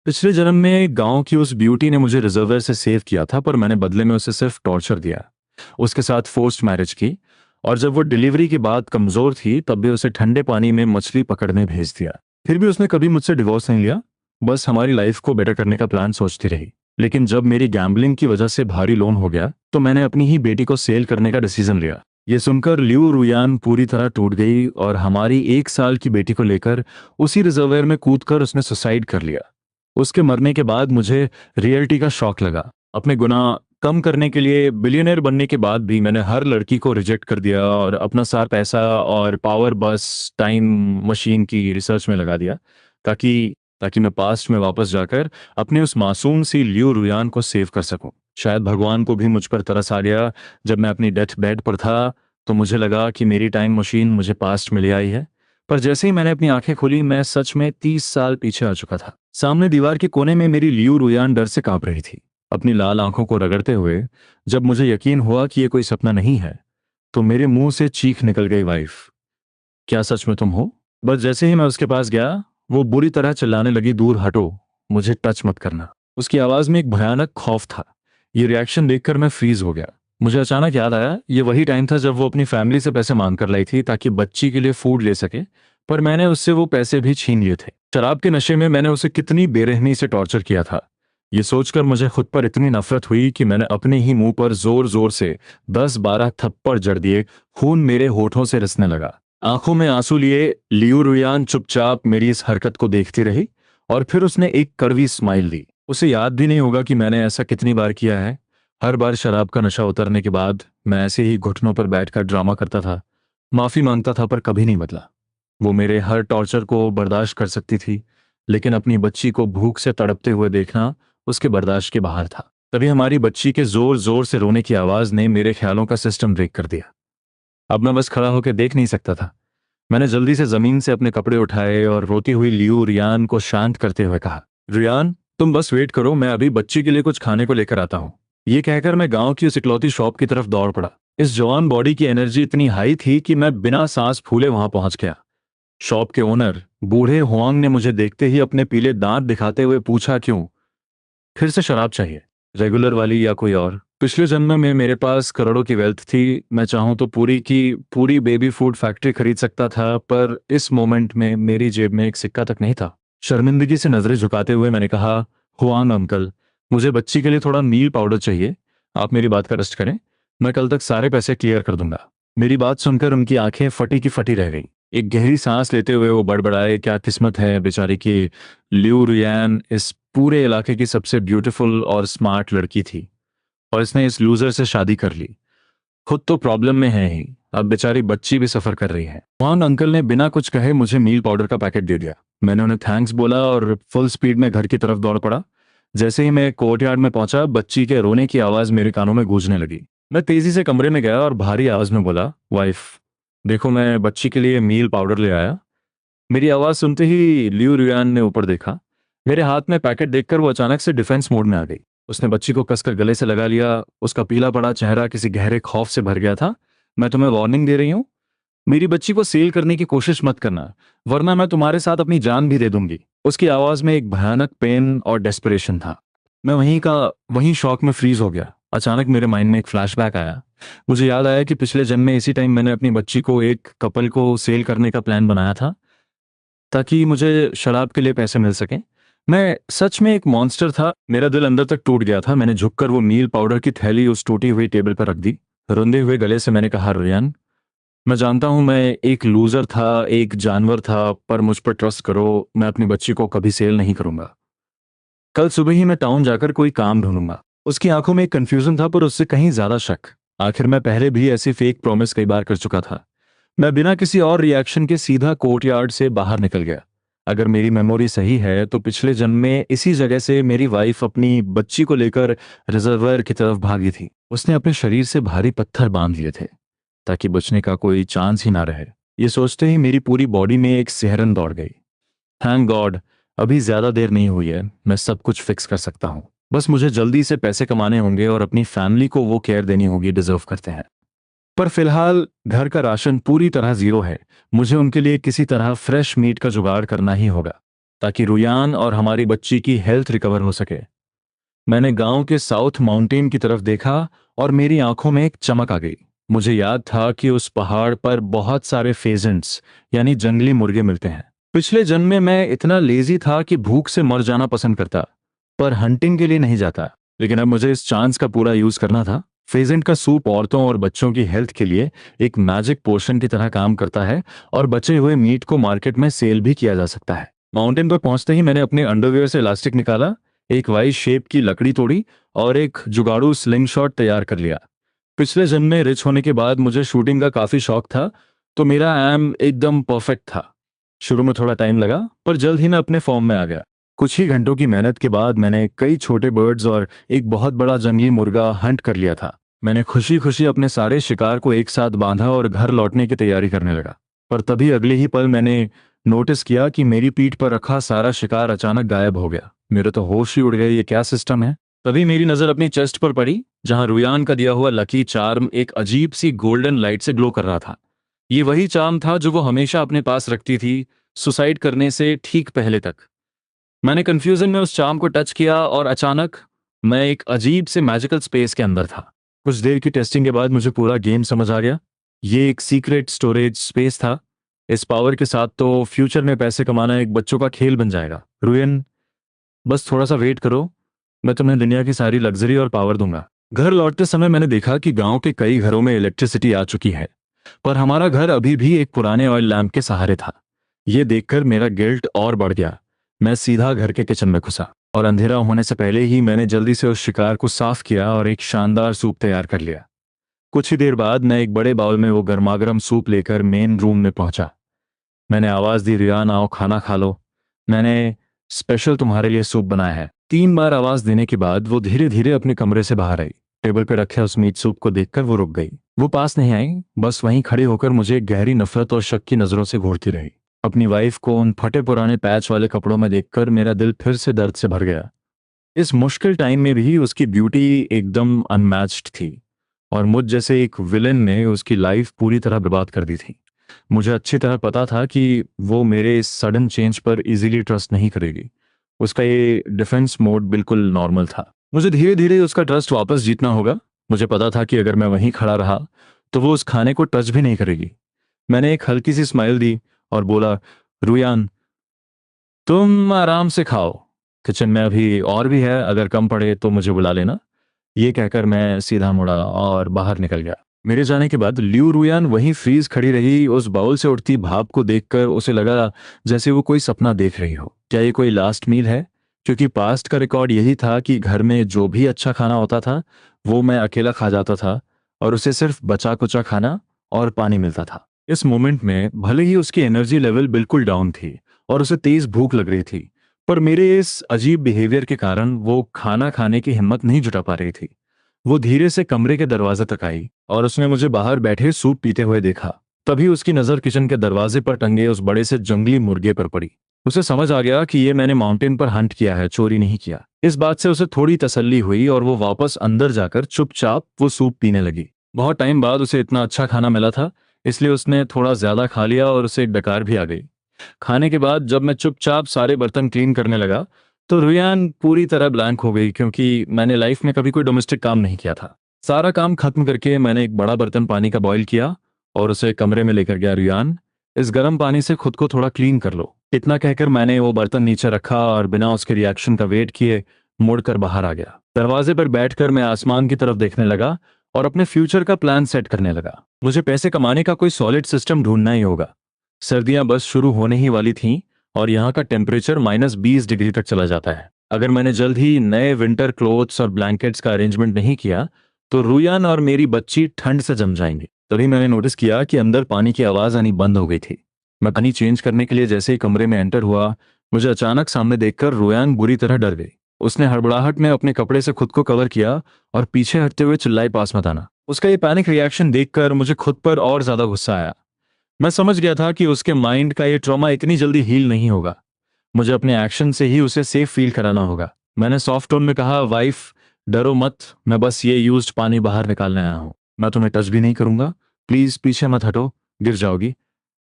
पिछले जन्म में गांव की उस ब्यूटी ने मुझे रिजर्वर से सेव किया था, पर मैंने बदले में उसे सिर्फ टॉर्चर दिया। उसके साथ फोर्स्ड मैरिज की, और जब वो डिलीवरी के बाद कमजोर थी तब भी उसे ठंडे पानी में मछली पकड़ने भेज दिया। फिर भी उसने कभी मुझसे डिवोर्स नहीं लिया, बस हमारी लाइफ को बेटर करने का प्लान सोचती रही। लेकिन जब मेरी गैम्बलिंग की वजह से भारी लोन हो गया तो मैंने अपनी ही बेटी को सेल करने का डिसीजन लिया। ये सुनकर लिऊ रुयान पूरी तरह टूट गई और हमारी 1 साल की बेटी को लेकर उसी रिजर्वेयर में कूदकर उसने सुसाइड कर लिया। उसके मरने के बाद मुझे रियलिटी का शॉक लगा। अपने गुनाह कम करने के लिए बिलियनर बनने के बाद भी मैंने हर लड़की को रिजेक्ट कर दिया और अपना सारा पैसा और पावर बस टाइम मशीन की रिसर्च में लगा दिया, ताकि ताकि मैं पास्ट में वापस जाकर अपने उस मासूम सी लियो रुयान को सेव कर सकूं। शायद भगवान को भी मुझ पर तरस आ गया। जब मैं अपनी डेथ बेड पर था तो मुझे लगा कि मेरी टाइम मशीन मुझे पास्ट में ले आई है। पर जैसे ही मैंने अपनी आंखें खोली मैं सच में 30 साल पीछे आ चुका था। सामने दीवार के कोने में मेरी लियू रुयान डर से कांप रही थी, अपनी लाल आंखों को रगड़ते हुए। जब मुझे यकीन हुआ कि ये कोई सपना नहीं है तो मेरे मुंह से चीख निकल गई, वाइफ, क्या सच में तुम हो? बस जैसे ही मैं उसके पास गया वो बुरी तरह चिल्लाने लगी, दूर हटो, मुझे टच मत करना। उसकी आवाज में एक भयानक खौफ था। ये रिएक्शन देखकर मैं फ्रीज हो गया। मुझे अचानक याद आया, ये वही टाइम था जब वो अपनी फैमिली से पैसे मांग कर लाई थी ताकि बच्ची के लिए फूड ले सके, पर मैंने उससे वो पैसे भी छीन लिए थे। शराब के नशे में मैंने उसे कितनी बेरहमी से टॉर्चर किया था, ये सोचकर मुझे खुद पर इतनी नफरत हुई कि मैंने अपने ही मुंह पर जोर जोर से 10-12 थप्पड़ जड़ दिए। खून मेरे होठों से रिसने लगा। आंखों में आंसू लिए लियू रुयान चुपचाप मेरी इस हरकत को देखती रही और फिर उसने एक कड़वी स्माइल दी। उसे याद भी नहीं होगा कि मैंने ऐसा कितनी बार किया है। हर बार शराब का नशा उतरने के बाद मैं ऐसे ही घुटनों पर बैठकर ड्रामा करता था, माफी मांगता था, पर कभी नहीं बदला। वो मेरे हर टॉर्चर को बर्दाश्त कर सकती थी, लेकिन अपनी बच्ची को भूख से तड़पते हुए देखना उसके बर्दाश्त के बाहर था। तभी हमारी बच्ची के जोर जोर से रोने की आवाज ने मेरे ख्यालों का सिस्टम ब्रेक कर दिया। अब मैं बस खड़ा होकर देख नहीं सकता था। मैंने जल्दी से जमीन से अपने कपड़े उठाए और रोती हुई लियू रियान को शांत करते हुए कहा, रियान, तुम बस वेट करो, मैं अभी बच्ची के लिए कुछ खाने को लेकर आता हूँ। ये कहकर मैं गांव की उस इकलौती शॉप की तरफ दौड़ पड़ा। इस जवान बॉडी की एनर्जी इतनी हाई थी कि मैं बिना सांस फूले वहां पहुंच गया। शॉप के ओनर बूढ़े हुआंग ने मुझे देखते ही अपने पीले दांत दिखाते हुए पूछा, क्यों, फिर से शराब चाहिए? रेगुलर वाली या कोई और? पिछले जन्म में मेरे पास करोड़ों की वेल्थ थी। मैं चाहूं तो पूरी की पूरी बेबी फूड फैक्ट्री खरीद सकता था, पर इस मोमेंट में मेरी जेब में एक सिक्का तक नहीं था। शर्मिंदगी से नजरें झुकाते हुए मैंने कहा, हुआंग अंकल, मुझे बच्ची के लिए थोड़ा मील पाउडर चाहिए। आप मेरी बात का रेस्ट करें, मैं कल तक सारे पैसे क्लियर कर दूंगा। मेरी बात सुनकर उनकी आंखें फटी की फटी रह गई। एक गहरी सांस लेते हुए वो बड़बड़ाए, क्या किस्मत है बेचारी की, लिऊ रियान इस पूरे इलाके की सबसे ब्यूटीफुल और स्मार्ट लड़की थी और इसने इस लूजर से शादी कर ली। खुद तो प्रॉब्लम में है ही, अब बेचारी बच्ची भी सफर कर रही है। वहां अंकल ने बिना कुछ कहे मुझे मील पाउडर का पैकेट दे दिया। मैंने उन्हें थैंक्स बोला और फुल स्पीड में घर की तरफ दौड़ पड़ा। जैसे ही मैं कोर्टयार्ड में पहुंचा बच्ची के रोने की आवाज मेरे कानों में गूंजने लगी। मैं तेजी से कमरे में गया और भारी आवाज में बोला, वाइफ, देखो मैं बच्ची के लिए मील पाउडर ले आया। मेरी आवाज सुनते ही लियू रियान ने ऊपर देखा। मेरे हाथ में पैकेट देखकर वो अचानक से डिफेंस मोड में आ गई। उसने बच्ची को कसकर गले से लगा लिया। उसका पीला पड़ा चेहरा किसी गहरे खौफ से भर गया था। मैं तुम्हें वार्निंग दे रही हूँ, मेरी बच्ची को सेल करने की कोशिश मत करना, वरना मैं तुम्हारे साथ अपनी जान भी दे दूंगी। उसकी आवाज में एक भयानक पेन और डेस्परेशन था। मैं वहीं शॉक में फ्रीज हो गया। अचानक मेरे माइंड में एक फ्लैशबैक आया। मुझे याद आया कि पिछले जन्म में इसी टाइम मैंने अपनी बच्ची को एक कपल को सेल करने का प्लान बनाया था ताकि मुझे शराब के लिए पैसे मिल सकें। मैं सच में एक मॉन्स्टर था। मेरा दिल अंदर तक टूट गया था। मैंने झुककर वो मील पाउडर की थैली उस टूटी हुई टेबल पर रख दी। रुंधे हुए गले से मैंने कहा, रियान, मैं जानता हूं मैं एक लूजर था, एक जानवर था, पर मुझ पर ट्रस्ट करो, मैं अपनी बच्ची को कभी सेल नहीं करूंगा। कल सुबह ही मैं टाउन जाकर कोई काम ढूंढूंगा। उसकी आंखों में एक कंफ्यूजन था, पर उससे कहीं ज्यादा शक। आखिर मैं पहले भी ऐसी फेक प्रॉमिस कई बार कर चुका था। मैं बिना किसी और रिएक्शन के सीधा कोर्टयार्ड से बाहर निकल गया। अगर मेरी मेमोरी सही है तो पिछले जन्म में इसी जगह से मेरी वाइफ अपनी बच्ची को लेकर रिजर्वर की तरफ भागी थी। उसने अपने शरीर से भारी पत्थर बांध लिए थे ताकि बचने का कोई चांस ही ना रहे। ये सोचते ही मेरी पूरी बॉडी में एक सिहरन दौड़ गई। थैंक गॉड, अभी ज्यादा देर नहीं हुई है, मैं सब कुछ फिक्स कर सकता हूँ। बस मुझे जल्दी से पैसे कमाने होंगे और अपनी फैमिली को वो केयर देनी होगी डिजर्व करते हैं। पर फिलहाल घर का राशन पूरी तरह जीरो है। मुझे उनके लिए किसी तरह फ्रेश मीट का जुगाड़ करना ही होगा। ताकि रुयान और हमारी बच्ची की हेल्थ रिकवर हो सके। मैंने गांव के साउथ माउंटेन की तरफ देखा और मेरी आंखों में एक चमक आ गई। मुझे याद था कि उस पहाड़ पर बहुत सारे फेजेंट्स यानी जंगली मुर्गे मिलते हैं। पिछले जन्म में मैं इतना लेजी था कि भूख से मर जाना पसंद करता, पर हंटिंग के लिए नहीं जाता। लेकिन अब मुझे इस चांस का पूरा यूज करना था। फेजेंट का सूप औरतों और बच्चों की हेल्थ के लिए एक मैजिक पोशन की तरह काम करता है और बचे हुए मीट को मार्केट में सेल भी किया जा सकता है। माउंटेन पर पहुंचते ही मैंने अपने अंडरवेयर से इलास्टिक निकाला, एक वाई शेप की लकड़ी तोड़ी और एक जुगाड़ू स्लिंग शॉट तैयार कर लिया। पिछले जन्म में रिच होने के बाद मुझे शूटिंग का काफी शौक था, तो मेरा एम एकदम परफेक्ट था। शुरू में थोड़ा टाइम लगा, पर जल्द ही मैं अपने फॉर्म में आ गया। कुछ ही घंटों की मेहनत के बाद मैंने कई छोटे बर्ड्स और एक बहुत बड़ा जंगली मुर्गा हंट कर लिया था। मैंने खुशी खुशी अपने सारे शिकार को एक साथ बांधा और घर लौटने की तैयारी करने लगा। पर तभी अगले ही पल मैंने नोटिस किया कि मेरी पीठ पर रखा सारा शिकार अचानक गायब हो गया। मेरे तो होश ही उड़ गए, ये क्या सिस्टम है। तभी मेरी नजर अपनी चेस्ट पर पड़ी, जहां रुयान का दिया हुआ लकी चार्म एक अजीब सी गोल्डन लाइट से ग्लो कर रहा था। ये वही चार्म था जो वो हमेशा अपने पास रखती थी, सुसाइड करने से ठीक पहले तक। मैंने कंफ्यूजन में उस चार्म को टच किया और अचानक मैं एक अजीब से मैजिकल स्पेस के अंदर था। कुछ देर की टेस्टिंग के बाद मुझे पूरा गेम समझ आ गया। ये एक सीक्रेट स्टोरेज स्पेस था। इस पावर के साथ तो फ्यूचर में पैसे कमाना एक बच्चों का खेल बन जाएगा। रुयन, बस थोड़ा सा वेट करो, मैं तुम्हें दुनिया की सारी लग्जरी और पावर दूंगा। घर लौटते समय मैंने देखा कि गांव के कई घरों में इलेक्ट्रिसिटी आ चुकी है, पर हमारा घर अभी भी एक पुराने ऑयल लैंप के सहारे था। यह देखकर मेरा गिल्ट और बढ़ गया। मैं सीधा घर के किचन में घुसा और अंधेरा होने से पहले ही मैंने जल्दी से उस शिकार को साफ किया और एक शानदार सूप तैयार कर लिया। कुछ ही देर बाद मैं एक बड़े बाउल में वो गर्मागर्म सूप लेकर मेन रूम में पहुंचा। मैंने आवाज दी, रियान आओ खाना खा लो, मैंने स्पेशल तुम्हारे लिए सूप बनाया है। 3 बार आवाज देने के बाद वो धीरे धीरे अपने कमरे से बाहर आई। टेबल पर रखे उस मीट सूप को देखकर वो रुक गई। वो पास नहीं आई, बस वहीं खड़े होकर मुझे गहरी नफरत और शक की नजरों से घूरती रही। अपनी वाइफ को उन फटे पुराने पैच वाले कपड़ों में देखकर मेरा दिल फिर से दर्द से भर गया। इस मुश्किल टाइम में भी उसकी ब्यूटी एकदम अनमैच्ड थी, और मुझ जैसे एक विलेन ने उसकी लाइफ पूरी तरह बर्बाद कर दी थी। मुझे अच्छी तरह पता था कि वो मेरे इस सडन चेंज पर इजीली ट्रस्ट नहीं करेगी। उसका ये डिफेंस मोड बिल्कुल नॉर्मल था। मुझे धीरे धीरे उसका ट्रस्ट वापस जीतना होगा। मुझे पता था कि अगर मैं वहीं खड़ा रहा तो वो उस खाने को टच भी नहीं करेगी। मैंने एक हल्की सी स्माइल दी और बोला, रुयान, तुम आराम से खाओ, किचन में अभी और भी है, अगर कम पड़े तो मुझे बुला लेना। ये कहकर मैं सीधा मुड़ा और बाहर निकल गया। मेरे जाने के बाद ल्यू रुयान वहीं फ्रीज खड़ी रही। उस बाउल से उठती भाप को देखकर उसे लगा जैसे वो कोई सपना देख रही हो। क्या ये कोई लास्ट मील है? क्योंकि पास्ट का रिकॉर्ड यही था कि घर में जो भी अच्छा खाना होता था वो मैं अकेला खा जाता था, और उसे सिर्फ बचा कुचा खाना और पानी मिलता था। इस मोमेंट में भले ही उसकी एनर्जी लेवल बिल्कुल डाउन थी और उसे तेज भूख लग रही थी, पर मेरे इस अजीब बिहेवियर के कारण वो खाना खाने की हिम्मत नहीं जुटा पा रही थी। वो धीरे से कमरे के दरवाजे तक आई और उसने मुझे बाहर बैठे सूप पीते हुए देखा। तभी उसकी नजर किचन के दरवाजे पर टंगे उस बड़े से जंगली मुर्गे पर पड़ी। उसे समझ आ गया कि ये मैंने माउंटेन पर हंट किया है, चोरी नहीं किया। इस बात से उसे थोड़ी तसल्ली हुई और वो वापस अंदर जाकर चुपचाप वो सूप पीने लगी। बहुत टाइम बाद उसे इतना अच्छा खाना मिला था, इसलिए उसने थोड़ा ज्यादा खा लिया और उसे एक डकार भी आ गई। खाने के बाद जब मैं चुपचाप सारे बर्तन क्लीन करने लगा तो रुयान पूरी तरह ब्लैंक हो गई, क्योंकि मैंने लाइफ में कभी कोई डोमेस्टिक काम नहीं किया था। सारा काम खत्म करके मैंने एक बड़ा बर्तन पानी का बॉईल किया और उसे कमरे में लेकर गया। रुयान, इस गर्म पानी से खुद को थोड़ा क्लीन कर लो। इतना कहकर मैंने वो बर्तन नीचे रखा और बिना उसके रिएक्शन का वेट किए मुड़कर बाहर आ गया। दरवाजे पर बैठकर मैं आसमान की तरफ देखने लगा और अपने फ्यूचर का प्लान सेट करने लगा। मुझे पैसे कमाने का कोई सॉलिड सिस्टम ढूंढना ही होगा। सर्दियां बस शुरू होने ही वाली थीं और यहाँ का टेम्परेचर -20 डिग्री तक चला जाता है। अगर मैंने जल्द ही नए विंटर क्लोथ्स और ब्लैंकेट्स का अरेंजमेंट नहीं किया तो रुयान और मेरी बच्ची ठंड से जम जाएंगी। तभी मैंने नोटिस किया कि अंदर पानी की आवाज आनी बंद हो गई थी। मैं पानी चेंज करने के लिए जैसे ही कमरे में एंटर हुआ, मुझे अचानक सामने देखकर रुयान बुरी तरह डर गई। उसने हड़बड़ाहट में अपने कपड़े से खुद को कवर किया और पीछे हटते हुए चिल्लाई, पास मत आना। उसका ये पैनिक रिएक्शन देखकर मुझे खुद पर और ज्यादा गुस्सा आया। मैं समझ गया था कि उसके माइंड का ये ट्रॉमा इतनी जल्दी हील नहीं होगा। मुझे अपने एक्शन से ही उसे सेफ फील कराना होगा। मैंने सॉफ्ट टोन में कहा, वाइफ डरो मत, मैं बस ये यूज्ड पानी बाहर निकालने आया हूँ। मैं तुम्हें टच भी नहीं करूंगा, प्लीज पीछे मत हटो, गिर जाओगी।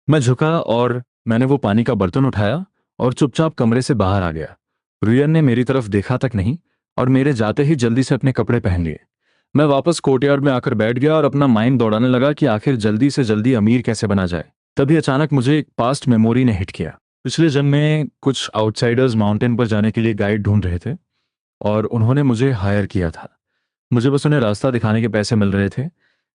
मैं झुका और मैंने वो पानी का बर्तन उठाया और चुपचाप कमरे से बाहर आ गया। रुयन ने मेरी तरफ देखा तक नहीं और मेरे जाते ही जल्दी से अपने कपड़े पहन लिए। मैं वापस कोर्टयार्ड में आकर बैठ गया और अपना माइंड दौड़ाने लगा कि आखिर जल्दी से जल्दी अमीर कैसे बना जाए। तभी अचानक मुझे एक पास्ट मेमोरी ने हिट किया। पिछले जन्म में कुछ आउटसाइडर्स माउंटेन पर जाने के लिए गाइड ढूंढ रहे थे और उन्होंने मुझे हायर किया था। मुझे बस उन्हें रास्ता दिखाने के पैसे मिल रहे थे,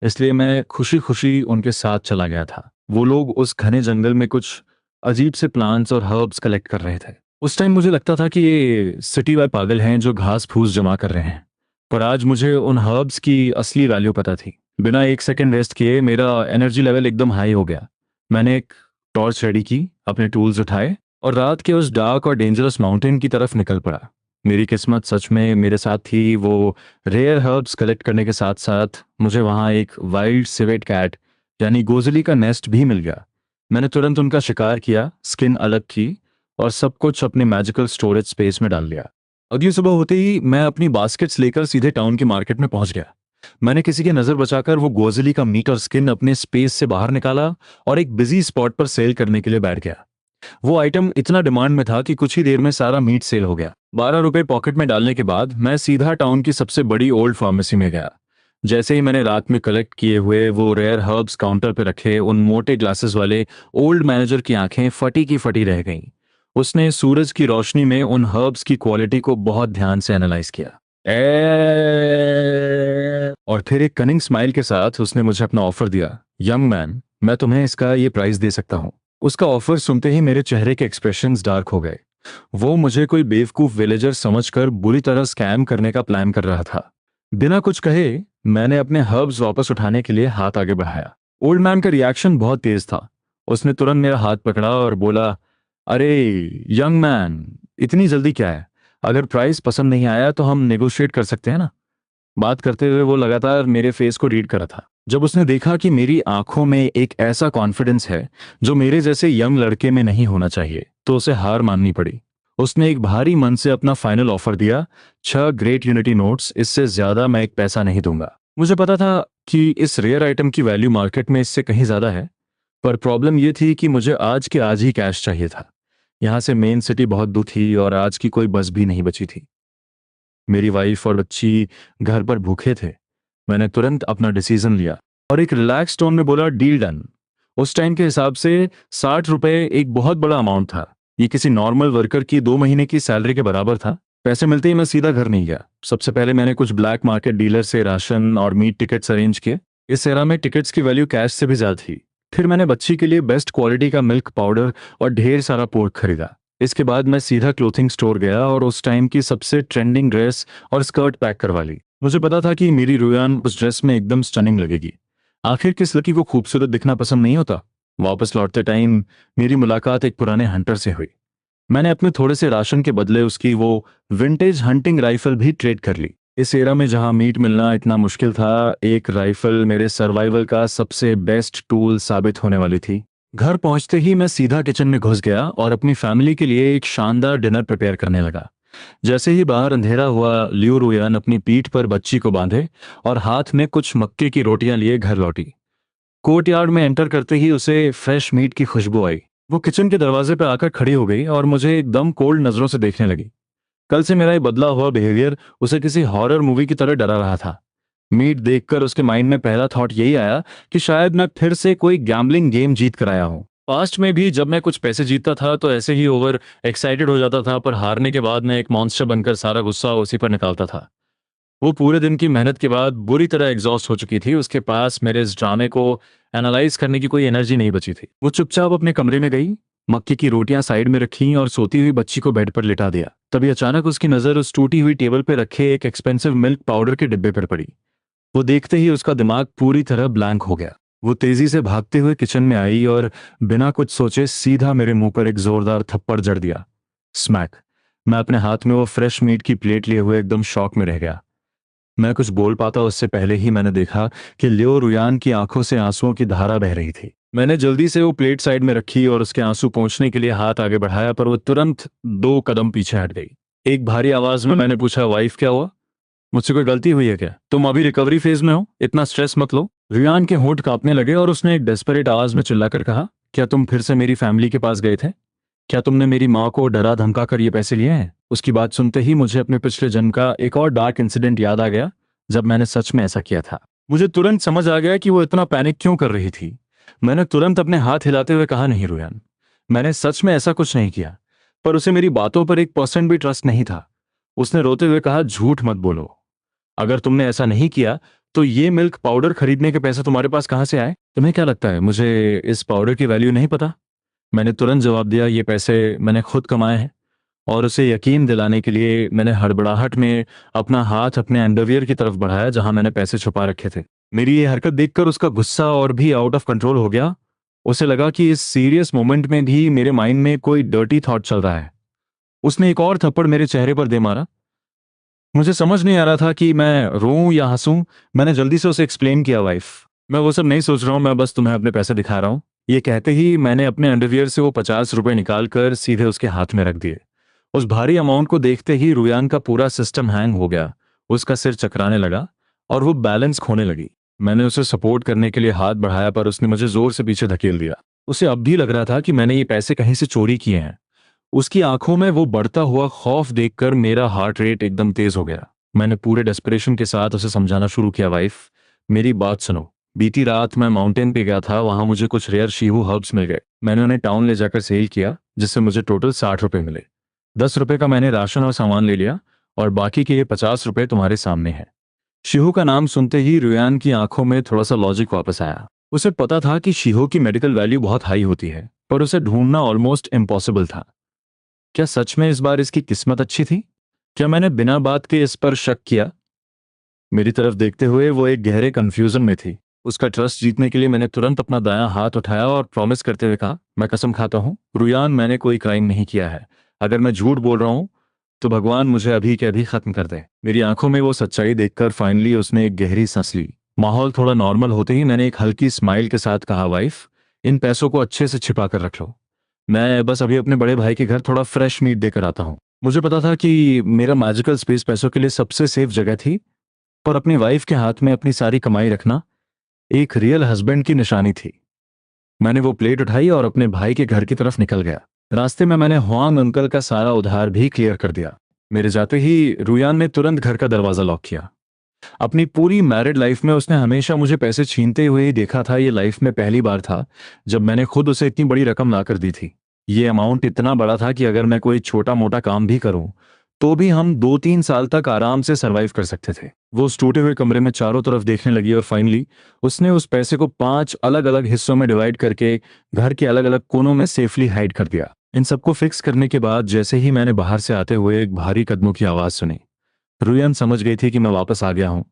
इसलिए मैं खुशी खुशी उनके साथ चला गया था। वो लोग उस घने जंगल में कुछ अजीब से प्लांट्स और हर्ब्स कलेक्ट कर रहे थे। उस टाइम मुझे लगता था कि ये सिटी वाले पागल हैं जो घास फूस जमा कर रहे हैं, पर आज मुझे उन हर्ब्स की असली वैल्यू पता थी। बिना एक सेकंड वेस्ट किए मेरा एनर्जी लेवल एकदम हाई हो गया। मैंने एक टॉर्च रेडी की, अपने टूल्स उठाए और रात के उस डार्क और डेंजरस माउंटेन की तरफ निकल पड़ा। मेरी किस्मत सच में मेरे साथ थी। वो रेयर हर्ब्स कलेक्ट करने के साथ साथ मुझे वहाँ एक वाइल्ड सिवेट कैट यानी गोजली का नेस्ट भी मिल गया। मैंने तुरंत उनका शिकार किया, स्किन अलग की और सब कुछ अपने मैजिकल स्टोरेज स्पेस में डाल लिया। अगली सुबह होते ही मैं अपनी बास्केट्स लेकर सीधे टाउन की मार्केट में पहुंच गया। मैंने किसी की नजर बचाकर वो गोजली का मीट और स्किन अपने स्पेस से बाहर निकाला और एक बिजी स्पॉट पर सेल करने के लिए बैठ गया। वो आइटम इतना डिमांड में था कि कुछ ही देर में सारा मीट सेल हो गया। 12 रुपए पॉकेट में डालने के बाद मैं सीधा टाउन की सबसे बड़ी ओल्ड फार्मेसी में गया। जैसे ही मैंने रात में कलेक्ट किए हुए वो रेयर हर्ब्स काउंटर पे रखे, उन मोटे ग्लासेस वाले ओल्ड मैनेजर की आंखें फटी की फटी रह गईं। उसने सूरज की रोशनी में उन हर्ब्स की क्वालिटी को बहुत ध्यान से एनालाइज किया। और फिर एक कनिंग स्माइल के साथ उसने मुझे अपना ऑफर दिया। यंग मैन, मैं तुम्हें इसका ये प्राइस दे सकता हूँ। उसका ऑफर सुनते ही मेरे चेहरे के एक्सप्रेशंस डार्क हो गए। वो मुझे कोई बेवकूफ विलेजर समझकर बुरी तरह स्कैम करने का प्लान कर रहा था। बिना कुछ कहे मैंने अपने हर्ब्स वापस उठाने के लिए हाथ आगे बढ़ाया। ओल्ड मैन का रिएक्शन बहुत तेज था। उसने तुरंत मेरा हाथ पकड़ा और बोला, अरे यंग मैन, इतनी जल्दी क्या है? अगर प्राइस पसंद नहीं आया तो हम नेगोशिएट कर सकते हैं ना। बात करते हुए वो लगातार मेरे फेस को रीड कर रहा था। जब उसने देखा कि मेरी आंखों में एक ऐसा कॉन्फिडेंस है जो मेरे जैसे यंग लड़के में नहीं होना चाहिए, तो उसे हार माननी पड़ी। उसने एक भारी मन से अपना फाइनल ऑफर दिया, 6 ग्रेट यूनिटी नोट्स, इससे ज्यादा मैं एक पैसा नहीं दूंगा। मुझे पता था कि इस रेयर आइटम की वैल्यू मार्केट में इससे कहीं ज्यादा है, पर प्रॉब्लम यह थी कि मुझे आज के आज ही कैश चाहिए था। यहाँ से मेन सिटी बहुत दूर थी और आज की कोई बस भी नहीं बची थी। मेरी वाइफ और बच्ची घर पर भूखे थे। मैंने तुरंत अपना डिसीजन लिया और एक रिलैक्स टोन में बोला, डील डन। उस टाइम के हिसाब से 60 रुपए एक बहुत बड़ा अमाउंट था। ये किसी नॉर्मल वर्कर की 2 महीने की सैलरी के बराबर था। पैसे मिलते ही मैं सीधा घर नहीं गया। सबसे पहले मैंने कुछ ब्लैक मार्केट डीलर से राशन और मीट टिकट्स अरेंज किए। इस एरा में टिकट्स की वैल्यू कैश से भी ज्यादा थी। फिर मैंने बच्ची के लिए बेस्ट क्वालिटी का मिल्क पाउडर और ढेर सारा पोर्क खरीदा। इसके बाद मैं सीधा क्लोथिंग स्टोर गया और उस टाइम की सबसे ट्रेंडिंग ड्रेस और स्कर्ट पैक करवा ली। मुझे पता था कि मेरी रुयान उस ड्रेस में एकदम स्टनिंग लगेगी। आखिर किस लड़की को खूबसूरत दिखना पसंद नहीं होता। वापस लौटते टाइम मेरी मुलाकात एक पुराने हंटर से हुई। मैंने अपने थोड़े से राशन के बदले उसकी वो विंटेज हंटिंग राइफल भी ट्रेड कर ली। इस एरा में जहां मीट मिलना इतना मुश्किल था, एक राइफल मेरे सर्वाइवल का सबसे बेस्ट टूल साबित होने वाली थी। घर पहुंचते ही मैं सीधा किचन में घुस गया और अपनी फैमिली के लिए एक शानदार डिनर प्रिपेयर करने लगा। जैसे ही बाहर अंधेरा हुआ, लियो रुयान अपनी पीठ पर बच्ची को बांधे और हाथ में कुछ मक्के की रोटियां लिए घर लौटी। कोर्टयार्ड में एंटर करते ही उसे फ्रेश मीट की खुशबू आई। वो किचन के दरवाजे पर आकर खड़ी हो गई और मुझे एकदम कोल्ड नजरों से देखने लगी। कल से मेरा ये बदला हुआ बिहेवियर उसे किसी हॉरर मूवी की तरह डरा रहा था। मीट देखकर उसके माइंड में पहला थॉट यही आया कि शायद मैं फिर से कोई गैम्बलिंग गेम जीत कर आया हूं। पास्ट में भी जब मैं कुछ पैसे जीतता था तो ऐसे ही ओवर एक्साइटेड हो जाता था, पर हारने के बाद मैं एक मॉन्स्टर बनकर सारा गुस्सा उसी पर निकालता था। वो पूरे दिन की मेहनत के बाद बुरी तरह एग्जॉस्ट हो चुकी थी। उसके पास मेरे इस ड्रामे को एनालाइज करने की कोई एनर्जी नहीं बची थी। वो चुपचाप अपने कमरे में गई, मक्के की रोटियां साइड में रखी और सोती हुई बच्ची को बेड पर लिटा दिया। तभी अचानक उसकी नजर उस टूटी हुई टेबल पर रखे एक एक्सपेंसिव मिल्क पाउडर के डिब्बे पर पड़ी। वो देखते ही उसका दिमाग पूरी तरह ब्लैंक हो गया। वो तेजी से भागते हुए किचन में आई और बिना कुछ सोचे सीधा मेरे मुंह पर एक जोरदार थप्पड़ जड़ दिया। स्मैक। मैं अपने हाथ में वो फ्रेश मीट की प्लेट लिए हुए एकदम शॉक में रह गया। मैं कुछ बोल पाता उससे पहले ही मैंने देखा कि लियो रुयान की आंखों से आंसुओं की धारा बह रही थी। मैंने जल्दी से वो प्लेट साइड में रखी और उसके आंसू पोंछने के लिए हाथ आगे बढ़ाया, पर वो तुरंत 2 कदम पीछे हट गई। एक भारी आवाज में मैंने पूछा, वाइफ क्या हुआ? मुझसे कोई गलती हुई है क्या? तुम अभी रिकवरी फेज में हो, इतना स्ट्रेस मत लो। रुयान के होंठ कांपने लगे और उसने एक डेस्परेट आवाज में चिल्लाकर कहा, क्या तुम फिर से मेरी फैमिली के पास गए थे? क्या तुमने मेरी माँ को डरा धमका कर ये पैसे लिए हैं? उसकी बात सुनते ही मुझे अपने पिछले जन्म का एक और डार्क इंसिडेंट याद आ गया, जब मैंने सच में ऐसा किया था। मुझे तुरंत समझ आ गया कि वो इतना पैनिक क्यों कर रही थी। मैंने तुरंत अपने हाथ हिलाते हुए कहा, नहीं रुयान, मैंने सच में ऐसा कुछ नहीं किया। पर उसे मेरी बातों पर 1% भी ट्रस्ट नहीं था। उसने रोते हुए कहा, झूठ मत बोलो। अगर तुमने ऐसा नहीं किया तो ये मिल्क पाउडर खरीदने के पैसे तुम्हारे पास कहाँ से आए? तुम्हें क्या लगता है मुझे इस पाउडर की वैल्यू नहीं पता? मैंने तुरंत जवाब दिया, ये पैसे मैंने खुद कमाए हैं। और उसे यकीन दिलाने के लिए मैंने हड़बड़ाहट में अपना हाथ अपने अंडरवियर की तरफ बढ़ाया जहां मैंने पैसे छुपा रखे थे। मेरी ये हरकत देखकर उसका गुस्सा और भी आउट ऑफ कंट्रोल हो गया। उसे लगा कि इस सीरियस मोमेंट में भी मेरे माइंड में कोई डर्टी थॉट चल रहा है। उसने एक और थप्पड़ मेरे चेहरे पर दे मारा। मुझे समझ नहीं आ रहा था कि मैं रोऊं या हंसूं। मैंने जल्दी से उसे एक्सप्लेन किया, वाइफ, मैं वो सब नहीं सोच रहा हूं, मैं बस तुम्हें अपने पैसे दिखा रहा हूं। ये कहते ही मैंने अपने अंडरवियर से वो 50 रुपए निकाल कर सीधे उसके हाथ में रख दिए। उस भारी अमाउंट को देखते ही रुयान का पूरा सिस्टम हैंग हो गया। उसका सिर चकराने लगा और वो बैलेंस खोने लगी। मैंने उसे सपोर्ट करने के लिए हाथ बढ़ाया पर उसने मुझे जोर से पीछे धकेल दिया। उसे अब भी लग रहा था कि मैंने ये पैसे कहीं से चोरी किए हैं। उसकी आंखों में वो बढ़ता हुआ खौफ देखकर मेरा हार्ट रेट एकदम तेज हो गया। मैंने पूरे डेस्परेशन के साथ उसे समझाना शुरू किया, वाइफ, मेरी बात सुनो। बीती रात मैं माउंटेन पे गया था, वहां मुझे कुछ रेयर शीहू हर्ब्स मिल गए। मैंने उन्हें टाउन ले जाकर सेल किया, जिससे मुझे टोटल 60 रुपए मिले। 10 रुपए का मैंने राशन और सामान ले लिया और बाकी के ये 50 रुपए तुम्हारे सामने हैं। शीहू का नाम सुनते ही रुयान की आंखों में थोड़ा सा लॉजिक वापस आया। उसे पता था कि शीहू की मेडिकल वैल्यू बहुत हाई होती है, पर उसे ढूंढना ऑलमोस्ट इम्पॉसिबल था। क्या सच में इस बार इसकी किस्मत अच्छी थी? क्या मैंने बिना बात के इस पर शक किया? मेरी तरफ देखते हुए वो एक गहरे कंफ्यूजन में थी। उसका ट्रस्ट जीतने के लिए मैंने तुरंत अपना दायां हाथ उठाया और प्रॉमिस करते हुए कहा, मैं कसम खाता हूं रुयान, मैंने कोई क्राइम नहीं किया है। अगर मैं झूठ बोल रहा हूं तो भगवान मुझे अभी के अभी खत्म कर दे। मेरी आंखों में वो सच्चाई देखकर फाइनली उसने एक गहरी सांस ली। माहौल थोड़ा नॉर्मल होते ही मैंने एक हल्की स्माइल के साथ कहा, वाइफ, इन पैसों को अच्छे से छिपा कर रख लो। मैं बस अभी अपने बड़े भाई के घर थोड़ा फ्रेश मीट देकर आता हूँ। मुझे पता था कि मेरा मैजिकल स्पेस पैसों के लिए सबसे सेफ जगह थी, पर अपनी वाइफ के हाथ में अपनी सारी कमाई रखना एक रियल हस्बैंड की निशानी थी। मैंने वो प्लेट उठाई और अपने भाई के घर की तरफ निकल गया। रास्ते में मैंने हुआंग अंकल का सारा उधार भी क्लियर कर दिया। मेरे जाते ही रुयान ने तुरंत घर का दरवाजा लॉक किया। अपनी पूरी मैरिड लाइफ में उसने हमेशा मुझे पैसे छीनते हुए ही देखा था। ये लाइफ में पहली बार था जब मैंने खुद उसे इतनी बड़ी रकम ला कर दी थी। ये अमाउंट इतना बड़ा था कि अगर मैं कोई छोटा मोटा काम भी करूं तो भी हम 2-3 साल तक आराम से सरवाइव कर सकते थे। वो उस टूटे हुए कमरे में चारों तरफ देखने लगी और फाइनली उसने उस पैसे को 5 अलग अलग हिस्सों में डिवाइड करके घर के अलग अलग कोनों में सेफली हाइड कर दिया। इन सबको फिक्स करने के बाद जैसे ही मैंने बाहर से आते हुए एक भारी कदमों की आवाज सुनी, रुयन समझ गई थी कि मैं वापस आ गया हूं।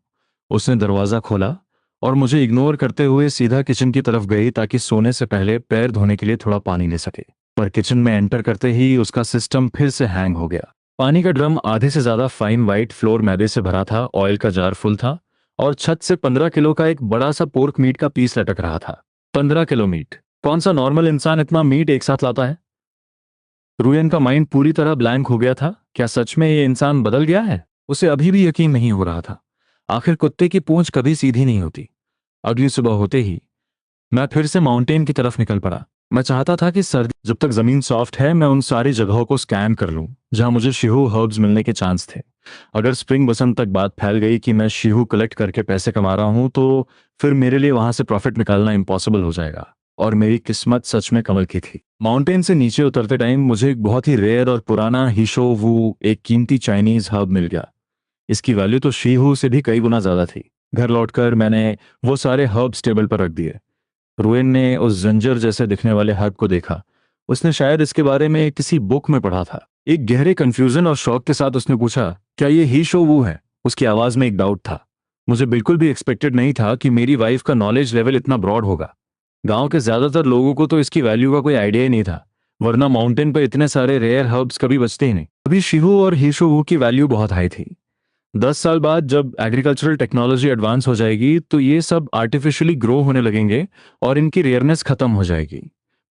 उसने दरवाजा खोला और मुझे इग्नोर करते हुए सीधा किचन की तरफ गई ताकि सोने से पहले पैर धोने के लिए थोड़ा पानी ले सके। पर किचन में एंटर करते ही उसका सिस्टम फिर से हैंग हो गया। पानी का ड्रम आधे से ज्यादा फाइन वाइट फ्लोर मैदे से भरा था, ऑयल का जार फुल था और छत से 15 किलो का एक बड़ा सा पोर्क मीट का पीस लटक रहा था। 15 किलो मीट! कौन सा नॉर्मल इंसान इतना मीट एक साथ लाता है? रुयन का माइंड पूरी तरह ब्लैंक हो गया था। क्या सच में ये इंसान बदल गया है? उसे अभी भी यकीन नहीं हो रहा था। आखिर कुत्ते की पूंछ कभी सीधी नहीं होती। अगली सुबह होते ही मैं फिर से माउंटेन की तरफ निकल पड़ा। मैं चाहता था कि सर्दी जब तक जमीन सॉफ्ट है मैं उन सारी जगहों को स्कैन कर लूं जहां मुझे शिहू हर्ब्स मिलने के चांस थे। अगर स्प्रिंग बसंत तक बात फैल गई कि मैं शिहू कलेक्ट करके पैसे कमा रहा हूं तो फिर मेरे लिए वहां से प्रॉफिट निकालना इम्पॉसिबल हो जाएगा। और मेरी किस्मत सच में कमल की थी। माउंटेन से नीचे उतरते टाइम मुझे एक बहुत ही रेयर और पुराना हीशो वू, एक कीमती चाइनीज हर्ब मिल गया। इसकी वैल्यू तो शीहू से भी कई गुना ज्यादा थी। घर लौटकर मैंने वो सारे हर्ब्स टेबल पर रख दिए। रुएन ने उस जंजर जैसे दिखने वाले हर्ब को देखा। उसने शायद इसके बारे में किसी बुक में पढ़ा था। एक गहरे कंफ्यूजन और शौक के साथ उसने पूछा, क्या ये ही शो वो है? उसकी आवाज में एक डाउट था। मुझे बिल्कुल भी एक्सपेक्टेड नहीं था कि मेरी वाइफ का नॉलेज लेवल इतना ब्रॉड होगा। गांव के ज्यादातर लोगों को तो इसकी वैल्यू का कोई आइडिया ही नहीं था, वरना माउंटेन पर इतने सारे रेयर हर्ब्स कभी बचते ही नहीं। अभी शिहू और हीशोवू की वैल्यू बहुत हाई थी। 10 साल बाद जब एग्रीकल्चरल टेक्नोलॉजी एडवांस हो जाएगी तो ये सब आर्टिफिशियली ग्रो होने लगेंगे और इनकी रेयरनेस खत्म हो जाएगी।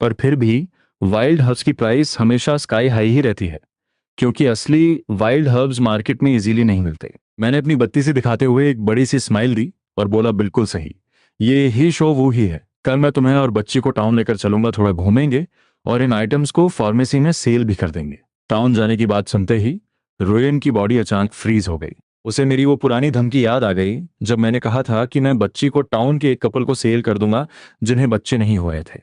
पर फिर भी वाइल्ड हर्ब्स की प्राइस हमेशा स्काई हाई ही रहती है, क्योंकि असली वाइल्ड हर्ब्स मार्केट में इजीली नहीं मिलते। मैंने अपनी बत्ती से दिखाते हुए एक बड़ी सी स्माइल दी और बोला, बिल्कुल सही, ये ही शो वो ही है। कल मैं तुम्हें और बच्ची को टाउन लेकर चलूंगा, थोड़ा घूमेंगे और इन आइटम्स को फार्मेसी में सेल भी कर देंगे। टाउन जाने की बात सुनते ही रोयन की बॉडी अचानक फ्रीज हो गई। उसे मेरी वो पुरानी धमकी याद आ गई जब मैंने कहा था कि मैं बच्ची को टाउन के एक कपल को सेल कर दूंगा जिन्हें बच्चे नहीं हुए थे।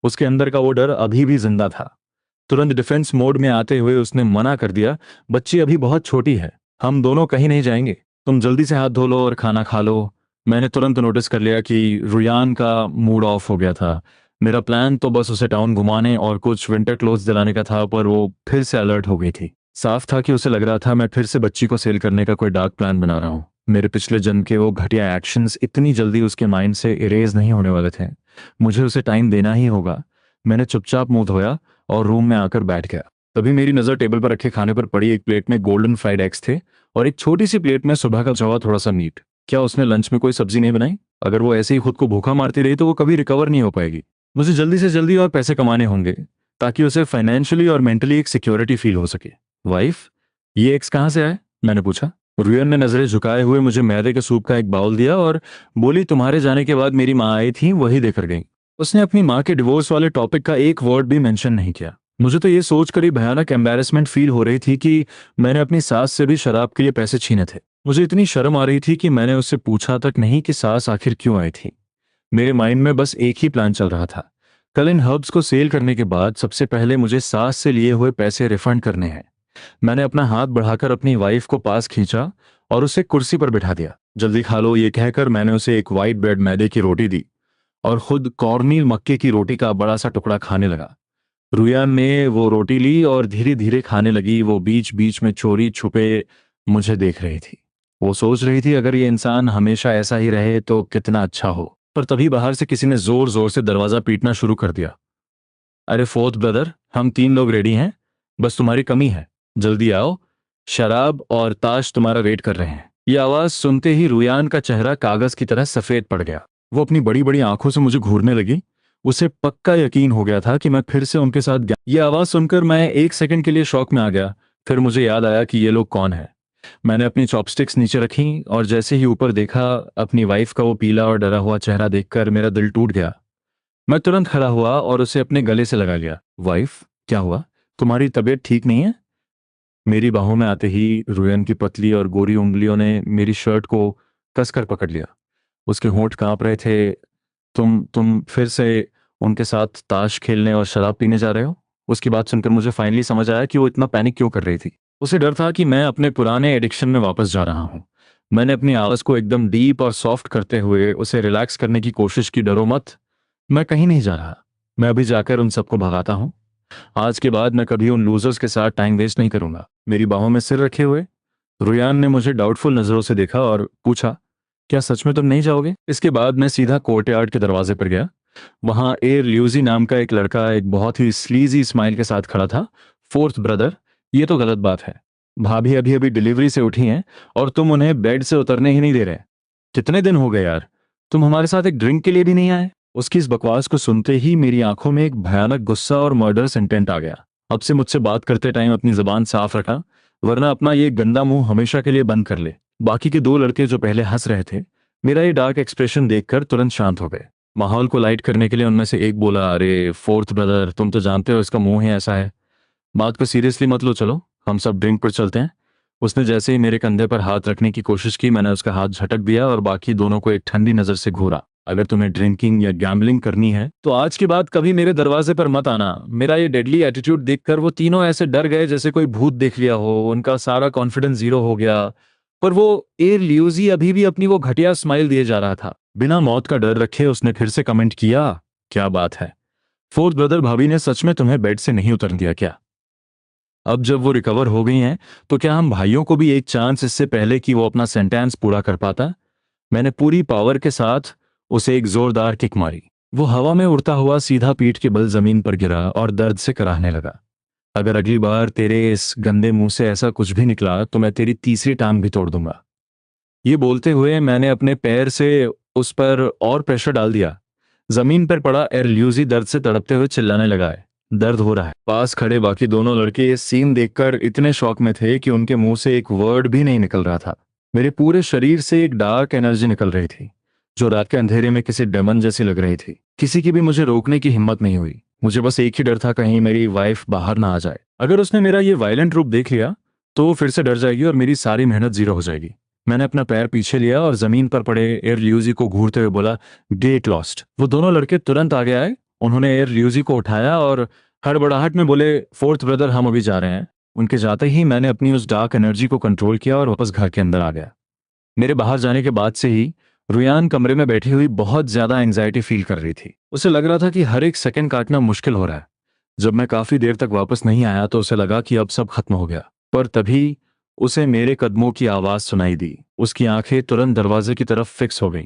उसके अंदर का वो डर अभी भी जिंदा था। तुरंत डिफेंस मोड में आते हुए उसने मना कर दिया, बच्ची अभी बहुत छोटी है, हम दोनों कहीं नहीं जाएंगे, तुम जल्दी से हाथ धो लो और खाना खा लो। मैंने तुरंत नोटिस कर लिया कि रुयान का मूड ऑफ हो गया था। मेरा प्लान तो बस उसे टाउन घुमाने और कुछ विंटर क्लोथ्स दिलाने का था, पर वो फिर से अलर्ट हो गई थी। साफ था कि उसे लग रहा था मैं फिर से बच्ची को सेल करने का कोई डार्क प्लान बना रहा हूँ। मेरे पिछले जन्म के वो घटिया एक्शंस इतनी जल्दी उसके माइंड से इरेज नहीं होने वाले थे। मुझे उसे टाइम देना ही होगा। मैंने चुपचाप मुंह धोया और रूम में आकर बैठ गया। तभी मेरी नज़र टेबल पर रखे खाने पर पड़ी। एक प्लेट में गोल्डन फ्राइड एग्स थे और एक छोटी सी प्लेट में सुबह का जवा थोड़ा सा मीट। क्या उसने लंच में कोई सब्जी नहीं बनाई? अगर वो ऐसे ही खुद को भूखा मारती रही तो वो कभी रिकवर नहीं हो पाएगी। मुझे जल्दी से जल्दी और पैसे कमाने होंगे ताकि उसे फाइनेंशियली और मेंटली एक सिक्योरिटी फील हो सके। वाइफ, ये एग्स कहाँ से आए? मैंने पूछा। रुयन ने नजरें झुकाए हुए मुझे मैदे के सूप का एक बाउल दिया और बोली, तुम्हारे जाने के बाद मेरी माँ आई थी, वही देकर गई। उसने अपनी माँ के डिवोर्स वाले टॉपिक का एक वर्ड भी मेंशन नहीं किया। मुझे तो ये सोचकर ही भयानक एम्बैरेसमेंट फील हो रही थी कि मैंने अपनी सास से भी शराब के लिए पैसे छीने थे। मुझे इतनी शर्म आ रही थी कि मैंने उससे पूछा तक नहीं कि सास आखिर क्यों आई थी। मेरे माइंड में बस एक ही प्लान चल रहा था। कल इन हर्ब्स को सेल करने के बाद सबसे पहले मुझे सास से लिए हुए पैसे रिफंड करने हैं। मैंने अपना हाथ बढ़ाकर अपनी वाइफ को पास खींचा और उसे कुर्सी पर बिठा दिया। जल्दी खा लो, ये कहकर मैंने उसे एक वाइट ब्रेड मैदे की रोटी दी और खुद कॉर्नमील मक्के की रोटी का बड़ा सा टुकड़ा खाने लगा। रुयान ने वो रोटी ली और धीरे धीरे खाने लगी। वो बीच बीच में चोरी छुपे मुझे देख रही थी। वो सोच रही थी अगर ये इंसान हमेशा ऐसा ही रहे तो कितना अच्छा हो। पर तभी बाहर से किसी ने जोर जोर से दरवाजा पीटना शुरू कर दिया। अरे फोर्थ ब्रदर, हम 3 लोग रेडी हैं, बस तुम्हारी कमी है, जल्दी आओ, शराब और ताश तुम्हारा वेट कर रहे हैं। ये आवाज सुनते ही रुयान का चेहरा कागज की तरह सफेद पड़ गया। वो अपनी बड़ी बड़ी आंखों से मुझे घूरने लगी। उसे पक्का यकीन हो गया था कि मैं फिर से उनके साथ गया। ये आवाज सुनकर मैं एक सेकंड के लिए शॉक में आ गया। फिर मुझे याद आया कि ये लोग कौन है। मैंने अपनी चॉपस्टिक्स नीचे रखी और जैसे ही ऊपर देखा, अपनी वाइफ का वो पीला और डरा हुआ चेहरा देखकर मेरा दिल टूट गया। मैं तुरंत खड़ा हुआ और उसे अपने गले से लगा लिया। वाइफ, क्या हुआ? तुम्हारी तबीयत ठीक नहीं है? मेरी बाहों में आते ही रुयन की पतली और गोरी उंगलियों ने मेरी शर्ट को कसकर पकड़ लिया। उसके होंठ कांप रहे थे। तुम फिर से उनके साथ ताश खेलने और शराब पीने जा रहे हो? उसकी बात सुनकर मुझे फाइनली समझ आया कि वो इतना पैनिक क्यों कर रही थी। उसे डर था कि मैं अपने पुराने एडिक्शन में वापस जा रहा हूँ। मैंने अपनी आवाज को एकदम डीप और सॉफ्ट करते हुए उसे रिलैक्स करने की कोशिश की। डरो मत, मैं कहीं नहीं जा रहा। मैं अभी जाकर उन सबको भगाता हूँ। आज के बाद मैं कभी उन लूजर्स के साथ टाइम वेस्ट नहीं करूंगा। मेरी बाहों में सिर रखे हुए रुयान ने मुझे डाउटफुल नजरों से देखा और पूछा, क्या सच में तुम नहीं जाओगे? इसके बाद मैं सीधा कोर्टयार्ड के दरवाजे पर गया। वहां एयर ल्यूजी नाम का एक लड़का एक बहुत ही स्लीजी स्माइल के साथ खड़ा था। फोर्थ ब्रदर, ये तो गलत बात है। भाभी अभी अभी डिलीवरी से उठी हैं और तुम उन्हें बेड से उतरने ही नहीं दे रहे। कितने दिन हो गए यार, तुम हमारे साथ एक ड्रिंक के लिए भी नहीं आए? उसकी इस बकवास को सुनते ही मेरी आंखों में एक भयानक गुस्सा और मर्डरस इंटेंट आ गया। अब से मुझसे बात करते टाइम अपनी जुबान साफ रखा, वरना अपना ये गंदा मुंह हमेशा के लिए बंद कर ले। बाकी के 2 लड़के जो पहले हंस रहे थे, मेरा ये डार्क एक्सप्रेशन देखकर तुरंत शांत हो गए। माहौल को लाइट करने के लिए उनमें से एक बोला, अरे फोर्थ ब्रदर, तुम तो जानते हो इसका मुंह ही ऐसा है। बात को सीरियसली मत लो, चलो हम सब ड्रिंक पर चलते हैं। उसने जैसे ही मेरे कंधे पर हाथ रखने की कोशिश की, मैंने उसका हाथ झटक दिया और बाकी दोनों को एक ठंडी नजर से घूरा। अगर तुम्हें ड्रिंकिंग या गैम्बलिंग करनी है तो आज के बाद कभी मेरे दरवाजे पर मत आना। मेरा ये डेडली एटीट्यूड देखकर वो तीनों ऐसे डर गए जैसे कोई भूत देख लिया हो। उनका सारा कॉन्फिडेंस जीरो हो गया। पर वो एयर ल्यूजी अभी भी अपनी वो घटिया स्माइल दिए जा रहा था। बिना मौत का डर रखे उसने फिर से कमेंट किया, क्या बात है फोर्थ ब्रदर, भाभी ने सच में तुम्हें बेड से नहीं उतरने दिया क्या? अब जब वो रिकवर हो गई हैं तो क्या हम भाइयों को भी एक चांस, इससे पहले कि वो अपना सेंटेंस पूरा कर पाता? मैंने पूरी पावर के साथ उसे एक जोरदार किक मारी। वो हवा में उड़ता हुआ सीधा पीठ के बल जमीन पर गिरा और दर्द से कराहने लगा। अगर अगली बार तेरे इस गंदे मुंह से ऐसा कुछ भी निकला तो मैं तेरी तीसरी टांग भी तोड़ दूंगा। ये बोलते हुए मैंने अपने पैर से उस पर और प्रेशर डाल दिया। जमीन पर पड़ा एरल्यूजी दर्द से तड़पते हुए चिल्लाने लगा है, दर्द हो रहा है। पास खड़े बाकी दोनों लड़के इस सीन देखकर इतने शॉक में थे कि उनके मुंह से एक वर्ड भी नहीं निकल रहा था। मेरे पूरे शरीर से एक डार्क एनर्जी निकल रही थी जो रात के अंधेरे में किसी डेमन जैसी लग रही थी। किसी की भी मुझे रोकने की हिम्मत नहीं हुई। मुझे बस एक ही डर था, कहीं मेरी वाइफ बाहर ना आ जाए। अगर उसने मेरा ये वायलेंट रूप देख लिया तो फिर से डर जाएगी और मेरी सारी मेहनत जीरो हो जाएगी। मैंने अपना पैर पीछे लिया और जमीन पर पड़े एयर ल्यूजी को घूरते हुए बोला, गेट लॉस्ट। वो दोनों लड़के तुरंत आगे आए। उन्होंने एयर ल्यूजी को उठाया और हड़बड़ाहट में बोले, फोर्थ ब्रदर, हम अभी जा रहे हैं। उनके जाते ही मैंने अपनी उस डार्क एनर्जी को कंट्रोल किया और वापस घर के अंदर आ गया। मेरे बाहर जाने के बाद से ही रुयान कमरे में बैठी हुई बहुत ज्यादा एंजाइटी फील कर रही थी। उसे लग रहा था कि हर एक सेकंड काटना मुश्किल हो रहा है। जब मैं काफी देर तक वापस नहीं आया तो उसे लगा कि अब सब खत्म हो गया, पर तभी उसे मेरे कदमों की आवाज सुनाई दी। उसकी आंखें तुरंत दरवाजे की तरफ फिक्स हो गईं।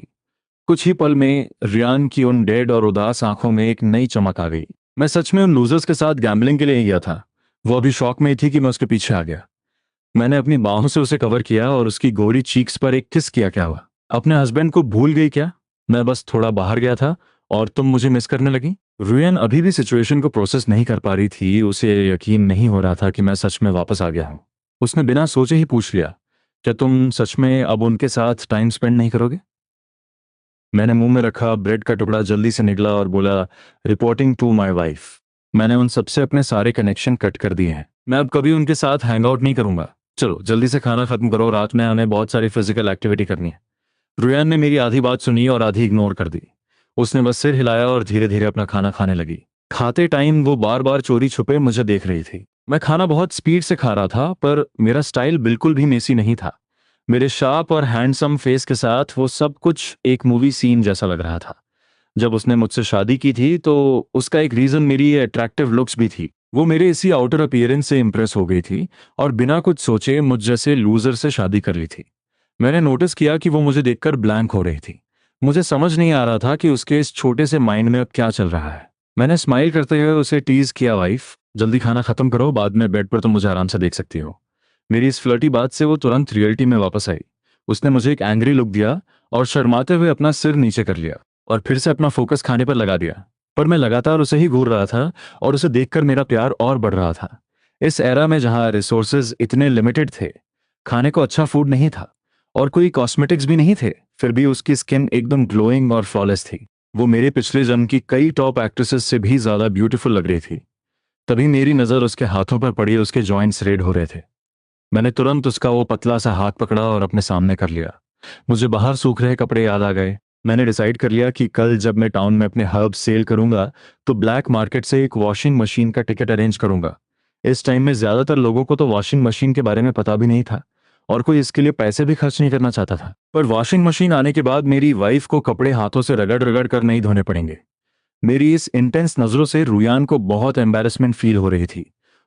कुछ ही पल में रियान की उन डेड और उदास आंखों में एक नई चमक आ गई। मैं सच में उन लूजर्स के साथ गैम्बलिंग के लिए ही गया था। वो अभी शॉक में ही थी कि मैं उसके पीछे आ गया। मैंने अपनी बाहों से उसे कवर किया और उसकी गोरी चीक्स पर एक किस किया। क्या हुआ? अपने हस्बैंड को भूल गई क्या? मैं बस थोड़ा बाहर गया था और तुम मुझे मिस करने लगी। रुयन अभी भी सिचुएशन को प्रोसेस नहीं कर पा रही थी। उसे यकीन नहीं हो रहा था कि मैं सच में वापस आ गया हूं। उसने बिना सोचे ही पूछ लिया, क्या तुम सच में अब उनके साथ टाइम स्पेंड नहीं करोगे? मैंने मुंह में रखा ब्रेड का टुकड़ा जल्दी से निकला और बोला, रिपोर्टिंग टू माई वाइफ। मैंने उन सबसे अपने सारे कनेक्शन कट कर दिए हैं। मैं अब कभी उनके साथ हैंग आउट नहीं करूंगा। चलो जल्दी से खाना खत्म करो, रात में हमें बहुत सारी फिजिकल एक्टिविटी करनी है। रुयान ने मेरी आधी बात सुनी और आधी इग्नोर कर दी। उसने बस सिर हिलाया और धीरे धीरे अपना खाना खाने लगी। खाते टाइम वो बार बार चोरी छुपे मुझे देख रही थी। मैं खाना बहुत स्पीड से खा रहा था, पर मेरा स्टाइल बिल्कुल भी मेसी नहीं था। मेरे शार्प और हैंडसम फेस के साथ वो सब कुछ एक मूवी सीन जैसा लग रहा था। जब उसने मुझसे शादी की थी तो उसका एक रीजन मेरी ये अट्रैक्टिव लुक्स भी थी। वो मेरे इसी आउटर अपीयरेंस से इंप्रेस हो गई थी और बिना कुछ सोचे मुझ जैसे लूजर से शादी कर ली थी। मैंने नोटिस किया कि वो मुझे देखकर ब्लैंक हो रही थी। मुझे समझ नहीं आ रहा था कि उसके इस छोटे से माइंड में अब क्या चल रहा है। मैंने स्माइल करते हुए उसे टीज किया, वाइफ जल्दी खाना खत्म करो, बाद में बेड पर तुम मुझे आराम से देख सकती हो। मेरी इस फ्लर्टी बात से वो तुरंत रियलिटी में वापस आई। उसने मुझे एक एंग्री लुक दिया और शर्माते हुए अपना सिर नीचे कर लिया और फिर से अपना फोकस खाने पर लगा दिया। पर मैं लगातार उसे ही घूर रहा था और उसे देखकर मेरा प्यार और बढ़ रहा था। इस एरा में जहां रिसोर्सेज इतने लिमिटेड थे, खाने को अच्छा फूड नहीं था और कोई कॉस्मेटिक्स भी नहीं थे, फिर भी उसकी स्किन एकदम ग्लोइंग और फ्लॉलेस थी। वो मेरे पिछले जन्म की कई टॉप एक्ट्रेसेस से भी ज्यादा ब्यूटीफुल लग रही थी। तभी मेरी नजर उसके हाथों पर पड़ी। उसके जॉइंट्स रेड हो रहे थे। मैंने तुरंत उसका वो पतला सा हाथ पकड़ा और अपने सामने कर लिया। मुझे बाहर सूख रहे कपड़े याद आ गए। मैंने डिसाइड कर लिया कि कल जब मैं टाउन में अपने हर्ब सेल करूंगा तो ब्लैक मार्केट से एक वॉशिंग मशीन का टिकट अरेंज करूंगा। इस टाइम में ज्यादातर लोगों को तो वॉशिंग मशीन के बारे में पता भी नहीं था और कोई इसके लिए पैसे भी खर्च नहीं करना चाहता था। पर वॉशिंग मशीन आने के बाद मेरी वाइफ को कपड़े हाथों से रगड़ रगड़ कर नहीं धोने पड़ेंगे। मेरी इस इंटेंस नजरों से रुयान को बहुत एम्बैरेसमेंट फील हो रही थी।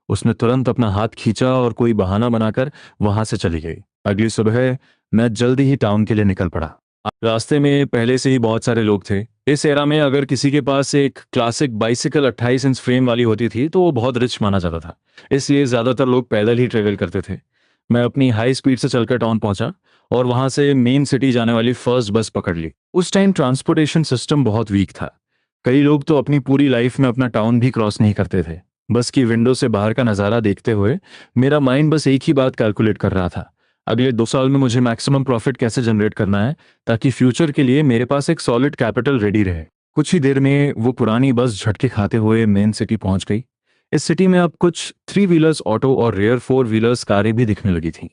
उसने तुरंत अपना हाथ खींचा और कोई बहाना बनाकर वहां से चली गई। अगली सुबह मैं जल्दी ही टाउन के लिए निकल पड़ा। रास्ते में पहले से ही बहुत सारे लोग थे। इस एरा में अगर किसी के पास एक क्लासिक बाइसिकल 28 इंच फ्रेम वाली होती थी तो वो बहुत रिच माना जाता था, इसलिए ज्यादातर लोग पैदल ही ट्रेवल करते थे। मैं अपनी हाई स्पीड से चलकर टाउन पहुंचा और वहां से मेन सिटी जाने वाली फर्स्ट बस पकड़ ली। उस टाइम ट्रांसपोर्टेशन सिस्टम बहुत वीक था। कई लोग तो अपनी पूरी लाइफ में अपना टाउन भी क्रॉस नहीं करते थे। बस की विंडो से बाहर का नज़ारा देखते हुए मेरा माइंड बस एक ही बात कैलकुलेट कर रहा था, अगले 2 साल में मुझे मैक्सिमम प्रॉफिट कैसे जनरेट करना है ताकि फ्यूचर के लिए मेरे पास एक सॉलिड कैपिटल रेडी रहे। कुछ ही देर में वो पुरानी बस झटके खाते हुए मेन सिटी पहुंच गई। इस सिटी में अब कुछ 3 व्हीलर्स ऑटो और रेयर 4 व्हीलर्स कारें भी दिखने लगी थी।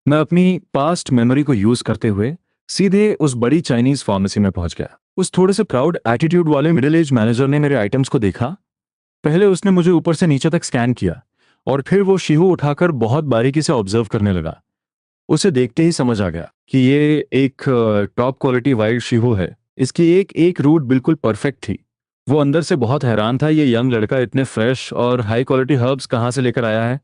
मैं अपनी पास्ट मेमोरी को यूज करते हुए सीधे उस बड़ी चाइनीज फार्मेसी में पहुंच गया। उस थोड़े से प्राउड एटीट्यूड वाले मिडिल एज मैनेजर ने मेरे आइटम्स को देखा। पहले उसने मुझे ऊपर से नीचे तक स्कैन किया और फिर वो शीहू उठाकर बहुत बारीकी से ऑब्जर्व करने लगा। उसे देखते ही समझ आ गया कि ये एक टॉप क्वालिटी वाइल्ड शीहू है। इसकी एक एक रूट बिल्कुल परफेक्ट थी। वो अंदर से बहुत हैरान था, ये यंग लड़का इतने फ्रेश और हाई क्वालिटी हर्ब्स कहाँ से लेकर आया है।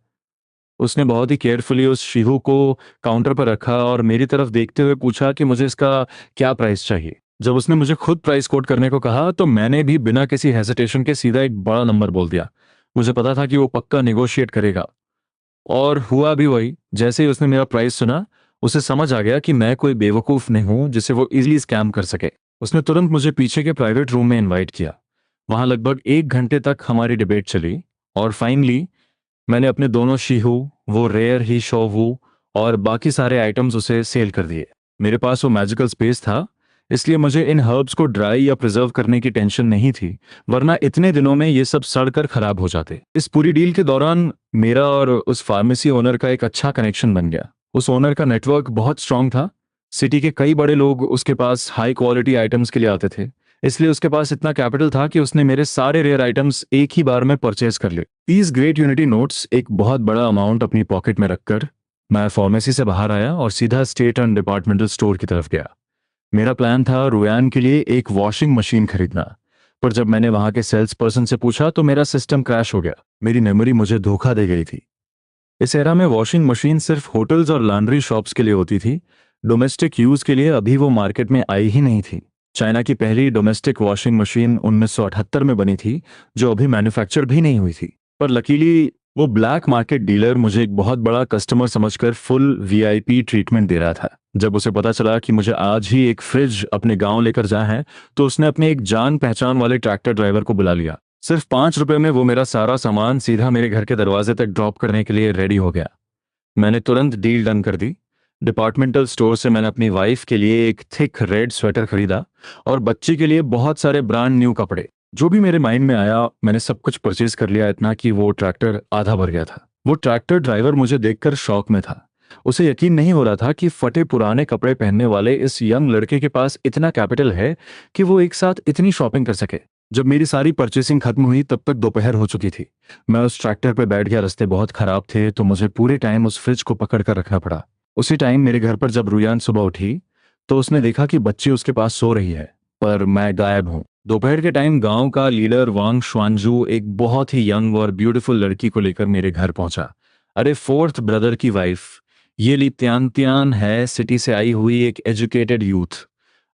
उसने बहुत ही केयरफुली उस शीहू को काउंटर पर रखा और मेरी तरफ देखते हुए पूछा कि मुझे इसका क्या प्राइस चाहिए। जब उसने मुझे खुद प्राइस कोट करने को कहा तो मैंने भी बिना किसी हेजिटेशन के सीधा एक बड़ा नंबर बोल दिया। मुझे पता था कि वो पक्का नेगोशिएट करेगा और हुआ भी वही। जैसे ही उसने मेरा प्राइस सुना, उसे समझ आ गया कि मैं कोई बेवकूफ़ नहीं हूं जिसे वो इजीली स्कैम कर सके। उसने तुरंत मुझे पीछे के प्राइवेट रूम में इनवाइट किया। वहां लगभग 1 घंटे तक हमारी डिबेट चली और फाइनली मैंने अपने दोनों शीहू, वो रेयर ही शोवू और बाकी सारे आइटम्स उसे सेल कर दिए। मेरे पास वो मैजिकल स्पेस था, इसलिए मुझे इन हर्ब्स को ड्राई या प्रिजर्व करने की टेंशन नहीं थी, वरना इतने दिनों में ये सब सड़कर खराब हो जाते। इस पूरी डील के दौरान मेरा और उस फार्मेसी ओनर का एक अच्छा कनेक्शन बन गया। उस ओनर का नेटवर्क बहुत स्ट्रांग था। सिटी के कई बड़े लोग उसके पास हाई क्वालिटी आइटम्स के लिए आते थे, इसलिए उसके पास इतना कैपिटल था कि उसने मेरे सारे रेयर आइटम्स एक ही बार में परचेज कर लिए। 30 ग्रेट यूनिटी नोट्स, एक बहुत बड़ा अमाउंट अपनी पॉकेट में रखकर मैं फार्मेसी से बाहर आया और सीधा स्टेट एंड डिपार्टमेंटल स्टोर की तरफ गया। मेरा प्लान था रुयान के लिए एक वॉशिंग मशीन खरीदना, पर जब मैंने वहां के सेल्स पर्सन से पूछा तो मेरा सिस्टम क्रैश हो गया। मेरी मेमोरी मुझे धोखा दे गई थी। इस एरा में वॉशिंग मशीन सिर्फ होटल्स और लॉन्ड्री शॉप्स के लिए होती थी। डोमेस्टिक यूज के लिए अभी वो मार्केट में आई ही नहीं थी। चाइना की पहली डोमेस्टिक वॉशिंग मशीन 1978 में बनी थी, जो अभी मैन्युफैक्चर भी नहीं हुई थी। पर लकीली वो ब्लैक मार्केट डीलर मुझे एक बहुत बड़ा कस्टमर समझकर फुल वीआईपी ट्रीटमेंट दे रहा था। जब उसे पता चला कि मुझे आज ही एक फ्रिज अपने गांव लेकर जाना है, तो उसने अपने एक जान पहचान वाले ट्रैक्टर ड्राइवर को बुला लिया। सिर्फ 5 रुपए में वो मेरा सारा सामान सीधा मेरे घर के दरवाजे तक ड्रॉप करने के लिए रेडी हो गया। मैंने तुरंत डील डन कर दी। डिपार्टमेंटल स्टोर से मैंने अपनी वाइफ के लिए एक थिक रेड स्वेटर खरीदा और बच्ची के लिए बहुत सारे ब्रांड न्यू कपड़े। जो भी मेरे माइंड में आया मैंने सब कुछ परचेज कर लिया, इतना कि वो ट्रैक्टर आधा भर गया था। वो ट्रैक्टर ड्राइवर मुझे देखकर शॉक में था। उसे यकीन नहीं हो रहा था कि फटे पुराने कपड़े पहनने वाले इस यंग लड़के के पास इतना कैपिटल है कि वो एक साथ इतनी शॉपिंग कर सके। जब मेरी सारी परचेसिंग खत्म हुई तब तक दोपहर हो चुकी थी। मैं उस ट्रैक्टर पर बैठ गया। रास्ते बहुत खराब थे तो मुझे पूरे टाइम उस फ्रिज को पकड़ कर रखना पड़ा। उसी टाइम मेरे घर पर जब रुयान सुबह उठी तो उसने देखा कि बच्ची उसके पास सो रही है, पर मैं गायब हूँ। दोपहर के टाइम गांव का लीडर वांग शुआनजू एक बहुत ही यंग और ब्यूटीफुल लड़की को लेकर मेरे घर पहुंचा। अरे, फोर्थ ब्रदर की वाइफ, ये ली त्यान त्यान है, सिटी से आई हुई एक एजुकेटेड यूथ।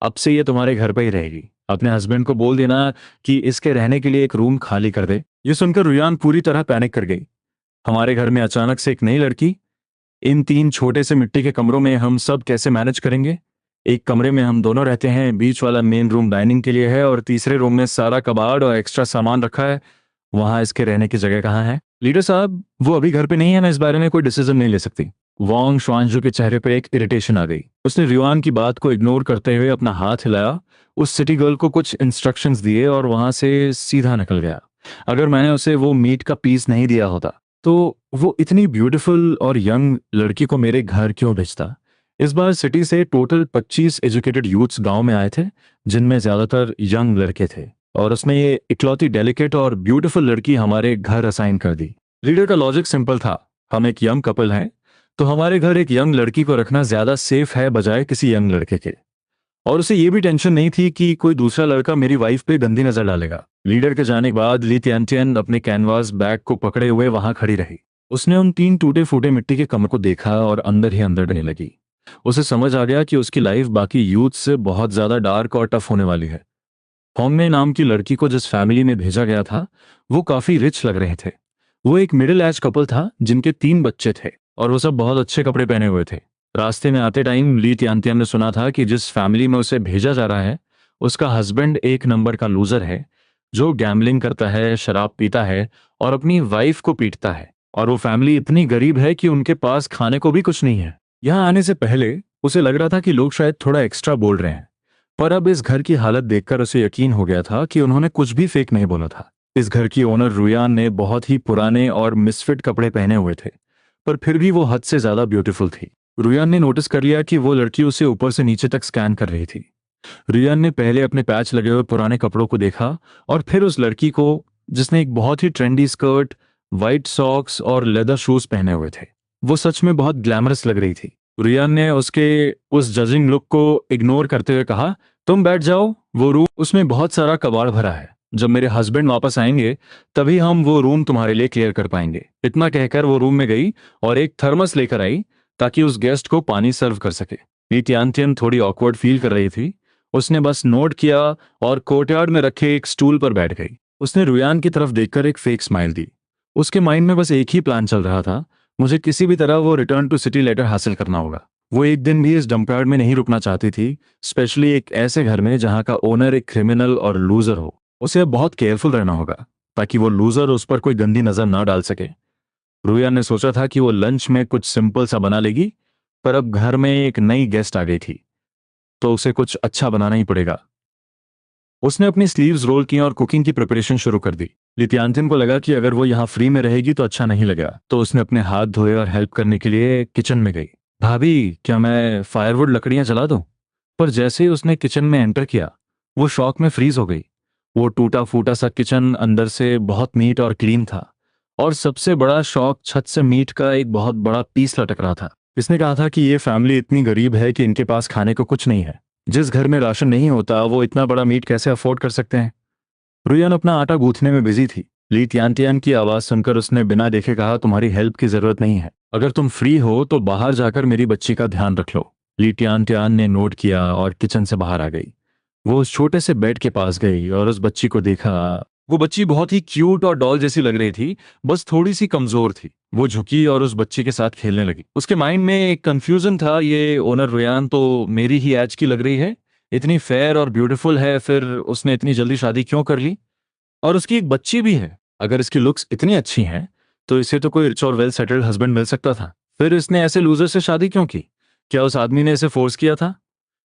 अब से ये तुम्हारे घर पर ही रहेगी। अपने हस्बैंड को बोल देना कि इसके रहने के लिए एक रूम खाली कर दे। ये सुनकर रुयान पूरी तरह पैनिक कर गई। हमारे घर में अचानक से एक नई लड़की? इन 3 छोटे से मिट्टी के कमरों में हम सब कैसे मैनेज करेंगे? एक कमरे में हम दोनों रहते हैं, बीच वाला मेन रूम डाइनिंग के लिए है और तीसरे रूम में सारा कबाड़ और एक्स्ट्रा सामान रखा है। वहां इसके रहने की जगह कहाँ है? लीडर साहब, वो अभी घर पे नहीं है, मैं इस बारे में कोई डिसीजन नहीं ले सकती। वांग शुआनजू के चेहरे पर एक इरिटेशन आ गई। उसने रुयान की बात को इग्नोर करते हुए अपना हाथ हिलाया, उस सिटी गर्ल को कुछ इंस्ट्रक्शंस दिए और वहां से सीधा निकल गया। अगर मैंने उसे वो मीट का पीस नहीं दिया होता तो वो इतनी ब्यूटीफुल और यंग लड़की को मेरे घर क्यों भेजता? इस बार सिटी से टोटल 25 एजुकेटेड यूथ्स गांव में आए थे, जिनमें ज्यादातर यंग लड़के थे, और उसने ये इकलौती डेलिकेट और ब्यूटीफुल लड़की हमारे घर असाइन कर दी। लीडर का लॉजिक सिंपल था, हम एक यंग कपल हैं तो हमारे घर एक यंग लड़की को रखना ज्यादा सेफ है बजाय किसी यंग लड़के के। और उसे ये भी टेंशन नहीं थी कि कोई दूसरा लड़का मेरी वाइफ पे गंदी नजर डालेगा। लीडर के जाने के बाद ली त्यान अपने कैनवास बैग को पकड़े हुए वहां खड़ी रही। उसने उन 3 टूटे फूटे मिट्टी के कमरे को देखा और अंदर ही अंदर डरने लगी। उसे समझ आ गया कि उसकी लाइफ बाकी यूथ से बहुत ज्यादा डार्क और टफ होने वाली है। होंगमे नाम की लड़की को जिस फैमिली में भेजा गया था वो काफी रिच लग रहे थे। वो एक मिडिल एज कपल था जिनके 3 बच्चे थे और वो सब बहुत अच्छे कपड़े पहने हुए थे। रास्ते में आते टाइम ली त्यान ने सुना था कि जिस फैमिली में उसे भेजा जा रहा है उसका हस्बैंड एक नंबर का लूजर है, जो गैम्बलिंग करता है, शराब पीता है और अपनी वाइफ को पीटता है। और वो फैमिली इतनी गरीब है कि उनके पास खाने को भी कुछ नहीं है। यहाँ आने से पहले उसे लग रहा था कि लोग शायद थोड़ा एक्स्ट्रा बोल रहे हैं, पर अब इस घर की हालत देखकर उसे यकीन हो गया था कि उन्होंने कुछ भी फेक नहीं बोला था। इस घर की ओनर रुयान ने बहुत ही पुराने और मिसफिट कपड़े पहने हुए थे, पर फिर भी वो हद से ज्यादा ब्यूटीफुल थी। रुयान ने नोटिस कर लिया कि वो लड़की उसे ऊपर से नीचे तक स्कैन कर रही थी। रुयान ने पहले अपने पैच लगे हुए पुराने कपड़ों को देखा और फिर उस लड़की को जिसने एक बहुत ही ट्रेंडी स्कर्ट, वाइट सॉक्स और लेदर शूज पहने हुए थे। वो सच में बहुत ग्लैमरस लग रही थी। रुयान ने उसके उस जजिंग लुक को इग्नोर करते हुए कहा, तुम बैठ जाओ, वो रूम उसमें बहुत सारा कबाड़ भरा है। जब मेरे हस्बैंड वापस आएंगे तभी हम वो रूम तुम्हारे लिए क्लियर कर पाएंगे। इतना कहकर वो रूम में गई और एक थर्मस लेकर आई ताकि उस गेस्ट को पानी सर्व कर सके। ली त्यान थोड़ी ऑकवर्ड फील कर रही थी। उसने बस नोट किया और कोर्टयार्ड में रखे एक स्टूल पर बैठ गई। उसने रुयान की तरफ देखकर एक फेक स्माइल दी। उसके माइंड में बस एक ही प्लान चल रहा था, मुझे किसी भी तरह वो रिटर्न टू सिटी लेटर हासिल करना होगा। वो एक दिन भी इस डंपयार्ड में नहीं रुकना चाहती थी, स्पेशली एक ऐसे घर में जहां का ओनर एक क्रिमिनल और लूजर हो। उसे अब बहुत केयरफुल रहना होगा ताकि वो लूजर उस पर कोई गंदी नजर ना डाल सके। रुयान ने सोचा था कि वो लंच में कुछ सिंपल सा बना लेगी, पर अब घर में एक नई गेस्ट आ गई थी। तो उसे कुछ अच्छा बनाना ही पड़ेगा। उसने अपनी स्लीव्स रोल की और कुकिंग की प्रिपरेशन शुरू कर दी। लित्यांतिन को लगा कि अगर वो यहाँ फ्री में रहेगी तो अच्छा नहीं लगेगा, तो उसने अपने हाथ धोए और हेल्प करने के लिए किचन में गई। भाभी, क्या मैं फायरवुड लकड़ियां जला दूं? पर जैसे ही उसने किचन में एंटर किया, वो शॉक में फ्रीज हो गई। वो टूटा फूटा सा किचन अंदर से बहुत नीट और क्लीन था, और सबसे बड़ा शौक, छत से मीट का एक बहुत बड़ा पीस लटक रहा था। इसने कहा था कि ये फैमिली इतनी गरीब है कि इनके पास खाने को कुछ नहीं है। जिस घर में राशन नहीं होता वो इतना बड़ा मीट कैसे अफोर्ड कर सकते हैं? रुयान अपना आटा गूंथने में बिजी थी। ली तियान की आवाज सुनकर उसने बिना देखे कहा, तुम्हारी हेल्प की जरूरत नहीं है। अगर तुम फ्री हो तो बाहर जाकर मेरी बच्ची का ध्यान रख लो। ली तियान ने नोट किया और किचन से बाहर आ गई। वो उस छोटे से बेड के पास गई और उस बच्ची को देखा। वो बच्ची बहुत ही क्यूट और डॉल जैसी लग रही थी, बस थोड़ी सी कमजोर थी। वो झुकी और उस बच्ची के साथ खेलने लगी। उसके माइंड में एक कंफ्यूजन था, ये ओनर रुयान तो मेरी ही एज की लग रही है, इतनी फेयर और ब्यूटीफुल है, फिर उसने इतनी जल्दी शादी क्यों कर ली? और उसकी एक बच्ची भी है। अगर इसकी लुक्स इतनी अच्छी हैं तो इसे तो कोई रिच और वेल सेटल्ड हस्बैंड मिल सकता था। फिर इसने ऐसे लूजर से शादी क्यों की? क्या उस आदमी ने इसे फोर्स किया था,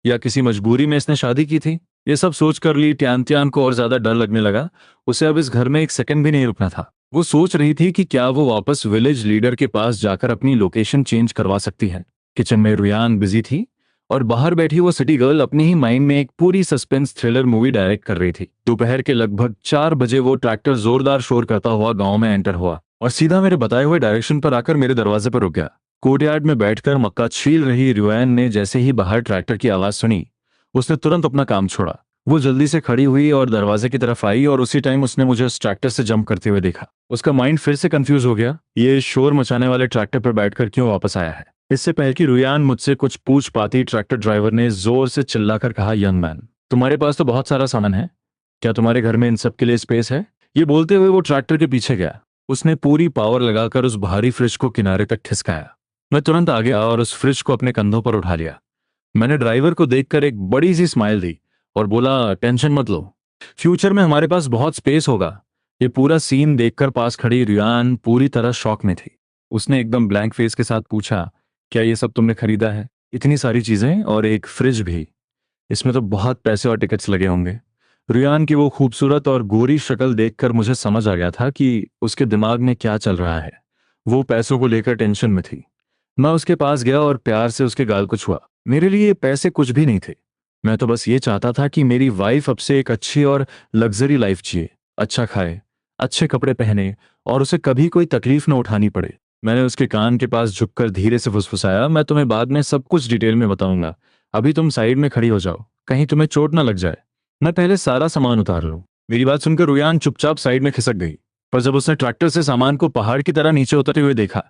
या किसी मजबूरी में इसने शादी की थी? ये सब सोचकर ली त्यान को और ज्यादा डर लगने लगा। उसे अब इस घर में एक सेकंड भी नहीं रुकना था। वो सोच रही थी कि क्या वो वापस विलेज लीडर के पास जाकर अपनी लोकेशन चेंज करवा सकती है। किचन में रुयान बिजी थी और बाहर बैठी वो सिटी गर्ल अपनी ही माइंड में एक पूरी सस्पेंस थ्रिलर मूवी डायरेक्ट कर रही थी। दोपहर के लगभग 4 बजे वो ट्रैक्टर जोरदार शोर करता हुआ गांव में एंटर हुआ और सीधा मेरे बताए हुए डायरेक्शन पर आकर मेरे दरवाजे पर रुक गया। कोर्टयार्ड में बैठकर मक्का छील रही रुयान ने जैसे ही बाहर ट्रैक्टर की आवाज सुनी, उसने तुरंत अपना काम छोड़ा। वो जल्दी से खड़ी हुई और दरवाजे की तरफ आई, और उसी टाइम उसने मुझे उस ट्रैक्टर से जंप करते हुए देखा। उसका माइंड फिर से कंफ्यूज हो गया, ये शोर मचाने वाले ट्रैक्टर पर बैठकर क्यों वापस आया है? इससे पहले कि रुयान मुझसे कुछ पूछ पाती, ट्रैक्टर ड्राइवर ने जोर से चिल्लाकर कहा, यंग मैन, तुम्हारे पास तो बहुत सारा सामान है, क्या तुम्हारे घर में इन सब के लिए स्पेस है? ये बोलते हुए वो ट्रैक्टर के पीछे गया। उसने पूरी पावर लगाकर उस भारी फ्रिज को किनारे तक खिसकाया। मैं तुरंत आ गया और उस फ्रिज को अपने कंधों पर उठा लिया। मैंने ड्राइवर को देखकर एक बड़ी सी स्माइल दी और बोला, टेंशन मत लो, फ्यूचर में हमारे पास बहुत स्पेस होगा। ये पूरा सीन देखकर पास खड़ी रियान पूरी तरह शॉक में थी। उसने एकदम ब्लैंक फेस के साथ पूछा, क्या ये सब तुमने खरीदा है? इतनी सारी चीजें और एक फ्रिज भी, इसमें तो बहुत पैसे और टिकट्स लगे होंगे। रियान की वो खूबसूरत और गोरी शक्ल देखकर मुझे समझ आ गया था कि उसके दिमाग में क्या चल रहा है। वो पैसों को लेकर टेंशन में थी। मैं उसके पास गया और प्यार से उसके गाल को छुआ। मेरे लिए ये पैसे कुछ भी नहीं थे। मैं तो बस ये चाहता था कि मेरी वाइफ अब से एक अच्छी और लग्जरी लाइफ जिए, अच्छा खाए, अच्छे कपड़े पहने, और उसे कभी कोई तकलीफ न उठानी पड़े। मैंने उसके कान के पास झुककर धीरे से फुसफुसाया, मैं तुम्हें बाद में सब कुछ डिटेल में बताऊंगा, अभी तुम साइड में खड़ी हो जाओ, कहीं तुम्हें चोट ना लग जाए। मैं पहले सारा सामान उतार लूं। मेरी बात सुनकर रुयान चुपचाप साइड में खिसक गई। पर जब उसने ट्रैक्टर से सामान को पहाड़ की तरह नीचे उतरते हुए देखा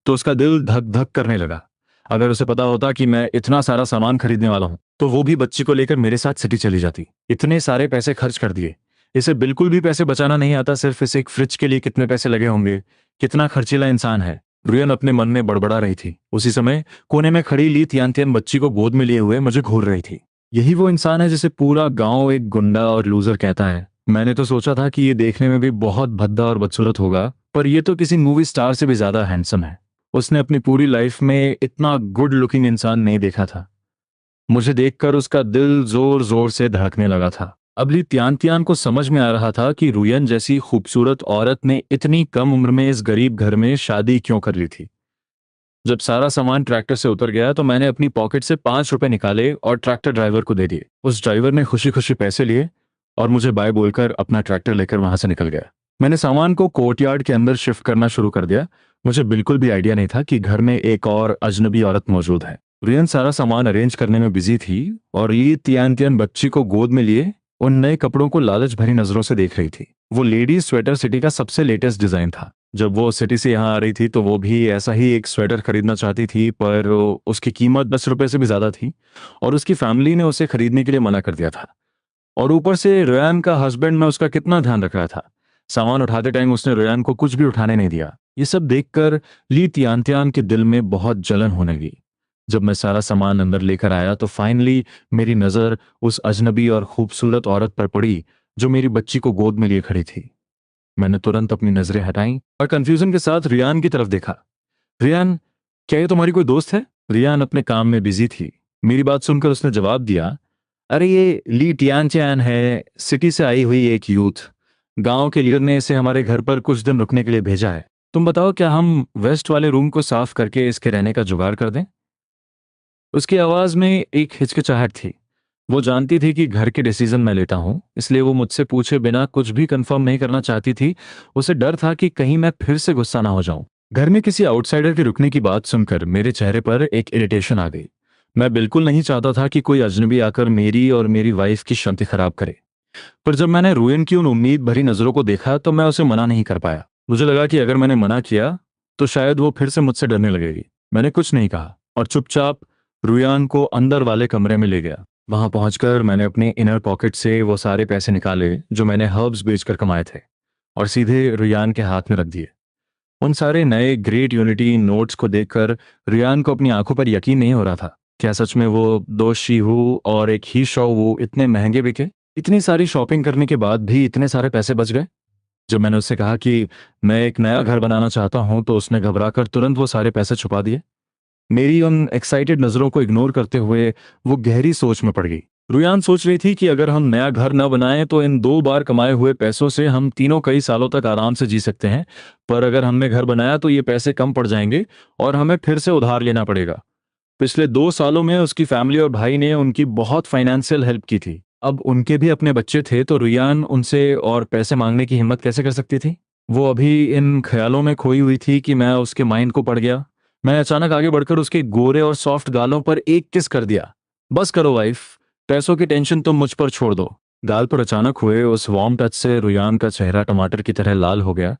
तो उसका दिल धक धक करने लगा। अगर उसे पता होता कि मैं इतना सारा सामान खरीदने वाला हूं तो वो भी बच्ची को लेकर मेरे साथ सिटी चली जाती। इतने सारे पैसे खर्च कर दिए, इसे बिल्कुल भी पैसे बचाना नहीं आता। सिर्फ इस एक फ्रिज के लिए कितने पैसे लगे होंगे, कितना खर्चीला इंसान है। रुयन अपने मन में बड़बड़ा रही थी। उसी समय कोने में खड़ी ली तियान बच्ची को गोद में लिए हुए मुझे घूर रही थी। यही वो इंसान है जिसे पूरा गांव एक गुंडा और लूजर कहता है। मैंने तो सोचा था कि ये देखने में भी बहुत भद्दा और बदसूरत होगा, पर ये तो किसी मूवी स्टार से भी ज्यादा हैंडसम है। उसने अपनी पूरी लाइफ में इतना गुड लुकिंग इंसान नहीं देखा था। मुझे देखकर उसका दिल जोर जोर से धड़कने लगा था। अबली त्यान को समझ में आ रहा था कि रुयन जैसी खूबसूरत औरत ने इतनी कम उम्र में इस गरीब घर में शादी क्यों कर ली थी। जब सारा सामान ट्रैक्टर से उतर गया तो मैंने अपनी पॉकेट से 5 रुपए निकाले और ट्रैक्टर ड्राइवर को दे दिए। उस ड्राइवर ने खुशी खुशी पैसे लिए और मुझे बाय बोलकर अपना ट्रैक्टर लेकर वहां से निकल गया। मैंने सामान को कोर्टयार्ड के अंदर शिफ्ट करना शुरू कर दिया। मुझे बिल्कुल भी आइडिया नहीं था कि घर में एक और अजनबी औरत मौजूद है। रियन सारा सामान अरेंज करने में बिजी थी और ये तियान बच्ची को गोद में लिए उन नए कपड़ों को लालच भरी नजरों से देख रही थी। वो लेडीज स्वेटर सिटी का सबसे लेटेस्ट डिजाइन था। जब वो सिटी से यहाँ आ रही थी तो वो भी ऐसा ही एक स्वेटर खरीदना चाहती थी, पर उसकी कीमत 10 रुपए से भी ज्यादा थी और उसकी फैमिली ने उसे खरीदने के लिए मना कर दिया था। और ऊपर से रेयान का हस्बैंड, मैं उसका कितना ध्यान रख रहा था। सामान उठाते टाइम उसने रेयान को कुछ भी उठाने नहीं दिया। ये सब देखकर ली तियान के दिल में बहुत जलन होने लगी। जब मैं सारा सामान अंदर लेकर आया तो फाइनली मेरी नजर उस अजनबी और खूबसूरत औरत पर पड़ी जो मेरी बच्ची को गोद में लिए खड़ी थी। मैंने तुरंत अपनी नजरें हटाई और कंफ्यूजन के साथ रियान की तरफ देखा। रियान, क्या ये तुम्हारी कोई दोस्त है? रियान अपने काम में बिजी थी मेरी बात सुनकर उसने जवाब दिया, अरे ये ली टियानचैन है, सिटी से आई हुई एक यूथ। गांव के लीडर ने इसे हमारे घर पर कुछ दिन रुकने के लिए भेजा है। तुम बताओ क्या हम वेस्ट वाले रूम को साफ करके इसके रहने का जुगाड़ कर दें? उसकी आवाज में एक हिचकिचाहट थी। वो जानती थी कि घर के डिसीजन मैं लेता हूँ, इसलिए वो मुझसे पूछे बिना कुछ भी कंफर्म नहीं करना चाहती थी। उसे डर था कि कहीं मैं फिर से गुस्सा ना हो जाऊं। घर में किसी आउटसाइडर के रुकने की बात सुनकर मेरे चेहरे पर एक इरिटेशन आ गई। मैं बिल्कुल नहीं चाहता था कि कोई अजनबी आकर मेरी और मेरी वाइफ की शांति खराब करे। पर जब मैंने रुयन की उन उम्मीद भरी नजरों को देखा तो मैं उसे मना नहीं कर पाया। मुझे लगा कि अगर मैंने मना किया तो शायद वो फिर से मुझसे डरने लगेगी। मैंने कुछ नहीं कहा और चुपचाप रुयान को अंदर वाले कमरे में ले गया। वहां पहुंचकर मैंने अपने इनर पॉकेट से वो सारे पैसे निकाले जो मैंने हर्ब्स बेचकर कमाए थे और सीधे रुयान के हाथ में रख दिए। उन सारे नए ग्रेट यूनिटी नोट्स को देखकर रुयान को अपनी आंखों पर यकीन नहीं हो रहा था। क्या सच में वो 2 शीहू और एक ही शॉ वो इतने महंगे बिके? इतनी सारी शॉपिंग करने के बाद भी इतने सारे पैसे बच गए? जब मैंने उससे कहा कि मैं एक नया घर बनाना चाहता हूं तो उसने घबराकर तुरंत वो सारे पैसे छुपा दिए। मेरी उन एक्साइटेड नजरों को इग्नोर करते हुए वो गहरी सोच में पड़ गई। रुयान सोच रही थी कि अगर हम नया घर न बनाएं तो इन 2 बार कमाए हुए पैसों से हम तीनों कई सालों तक आराम से जी सकते हैं। पर अगर हमने घर बनाया तो ये पैसे कम पड़ जाएंगे और हमें फिर से उधार लेना पड़ेगा। पिछले 2 सालों में उसकी फैमिली और भाई ने उनकी बहुत फाइनेंशियल हेल्प की थी। अब उनके भी अपने बच्चे थे तो रुयान उनसे और पैसे मांगने की हिम्मत कैसे कर सकती थी? वो अभी इन ख्यालों में खोई हुई थी कि मैं उसके माइंड को पढ़ गया। मैं अचानक आगे बढ़कर उसके गोरे और सॉफ्ट गालों पर एक किस कर दिया। बस करो वाइफ, पैसों की टेंशन तुम मुझ पर छोड़ दो। गाल पर अचानक हुए उस वार्म टच से रुयान का चेहरा टमाटर की तरह लाल हो गया।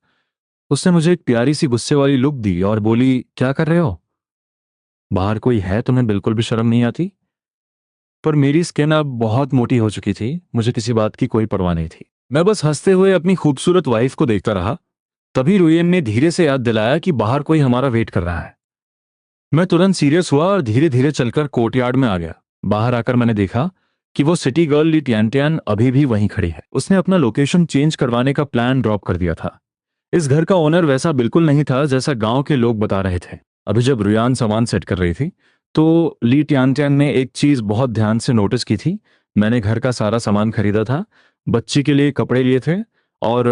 उसने मुझे एक प्यारी सी गुस्से वाली लुक दी और बोली, क्या कर रहे हो? बाहर कोई है? तुम्हें बिल्कुल भी शर्म नहीं आती? पर मेरी स्किन अब बहुत मोटी हो चुकी थी, मुझे किसी बात की कोई परवाह नहीं थी। मैं बस हंसते हुए अपनी खूबसूरत वाइफ को देखता रहा। तभी रुयन ने धीरे से याद दिलाया कि बाहर कोई हमारा वेट कर रहा है। मैं तुरंत सीरियस हुआ और धीरे धीरे चलकर कोर्टयार्ड में आ गया। बाहर आकर मैंने देखा कि वो सिटी गर्ल ली टियान अभी भी वहीं खड़ी है। उसने अपना लोकेशन चेंज करवाने का प्लान ड्रॉप कर दिया था। इस घर का ओनर वैसा बिल्कुल नहीं था जैसा गांव के लोग बता रहे थे। अभी जब रुयान सामान सेट कर रही थी तो ली टियान ने एक चीज बहुत ध्यान से नोटिस की थी। मैंने घर का सारा सामान खरीदा था, बच्ची के लिए कपड़े लिए थे और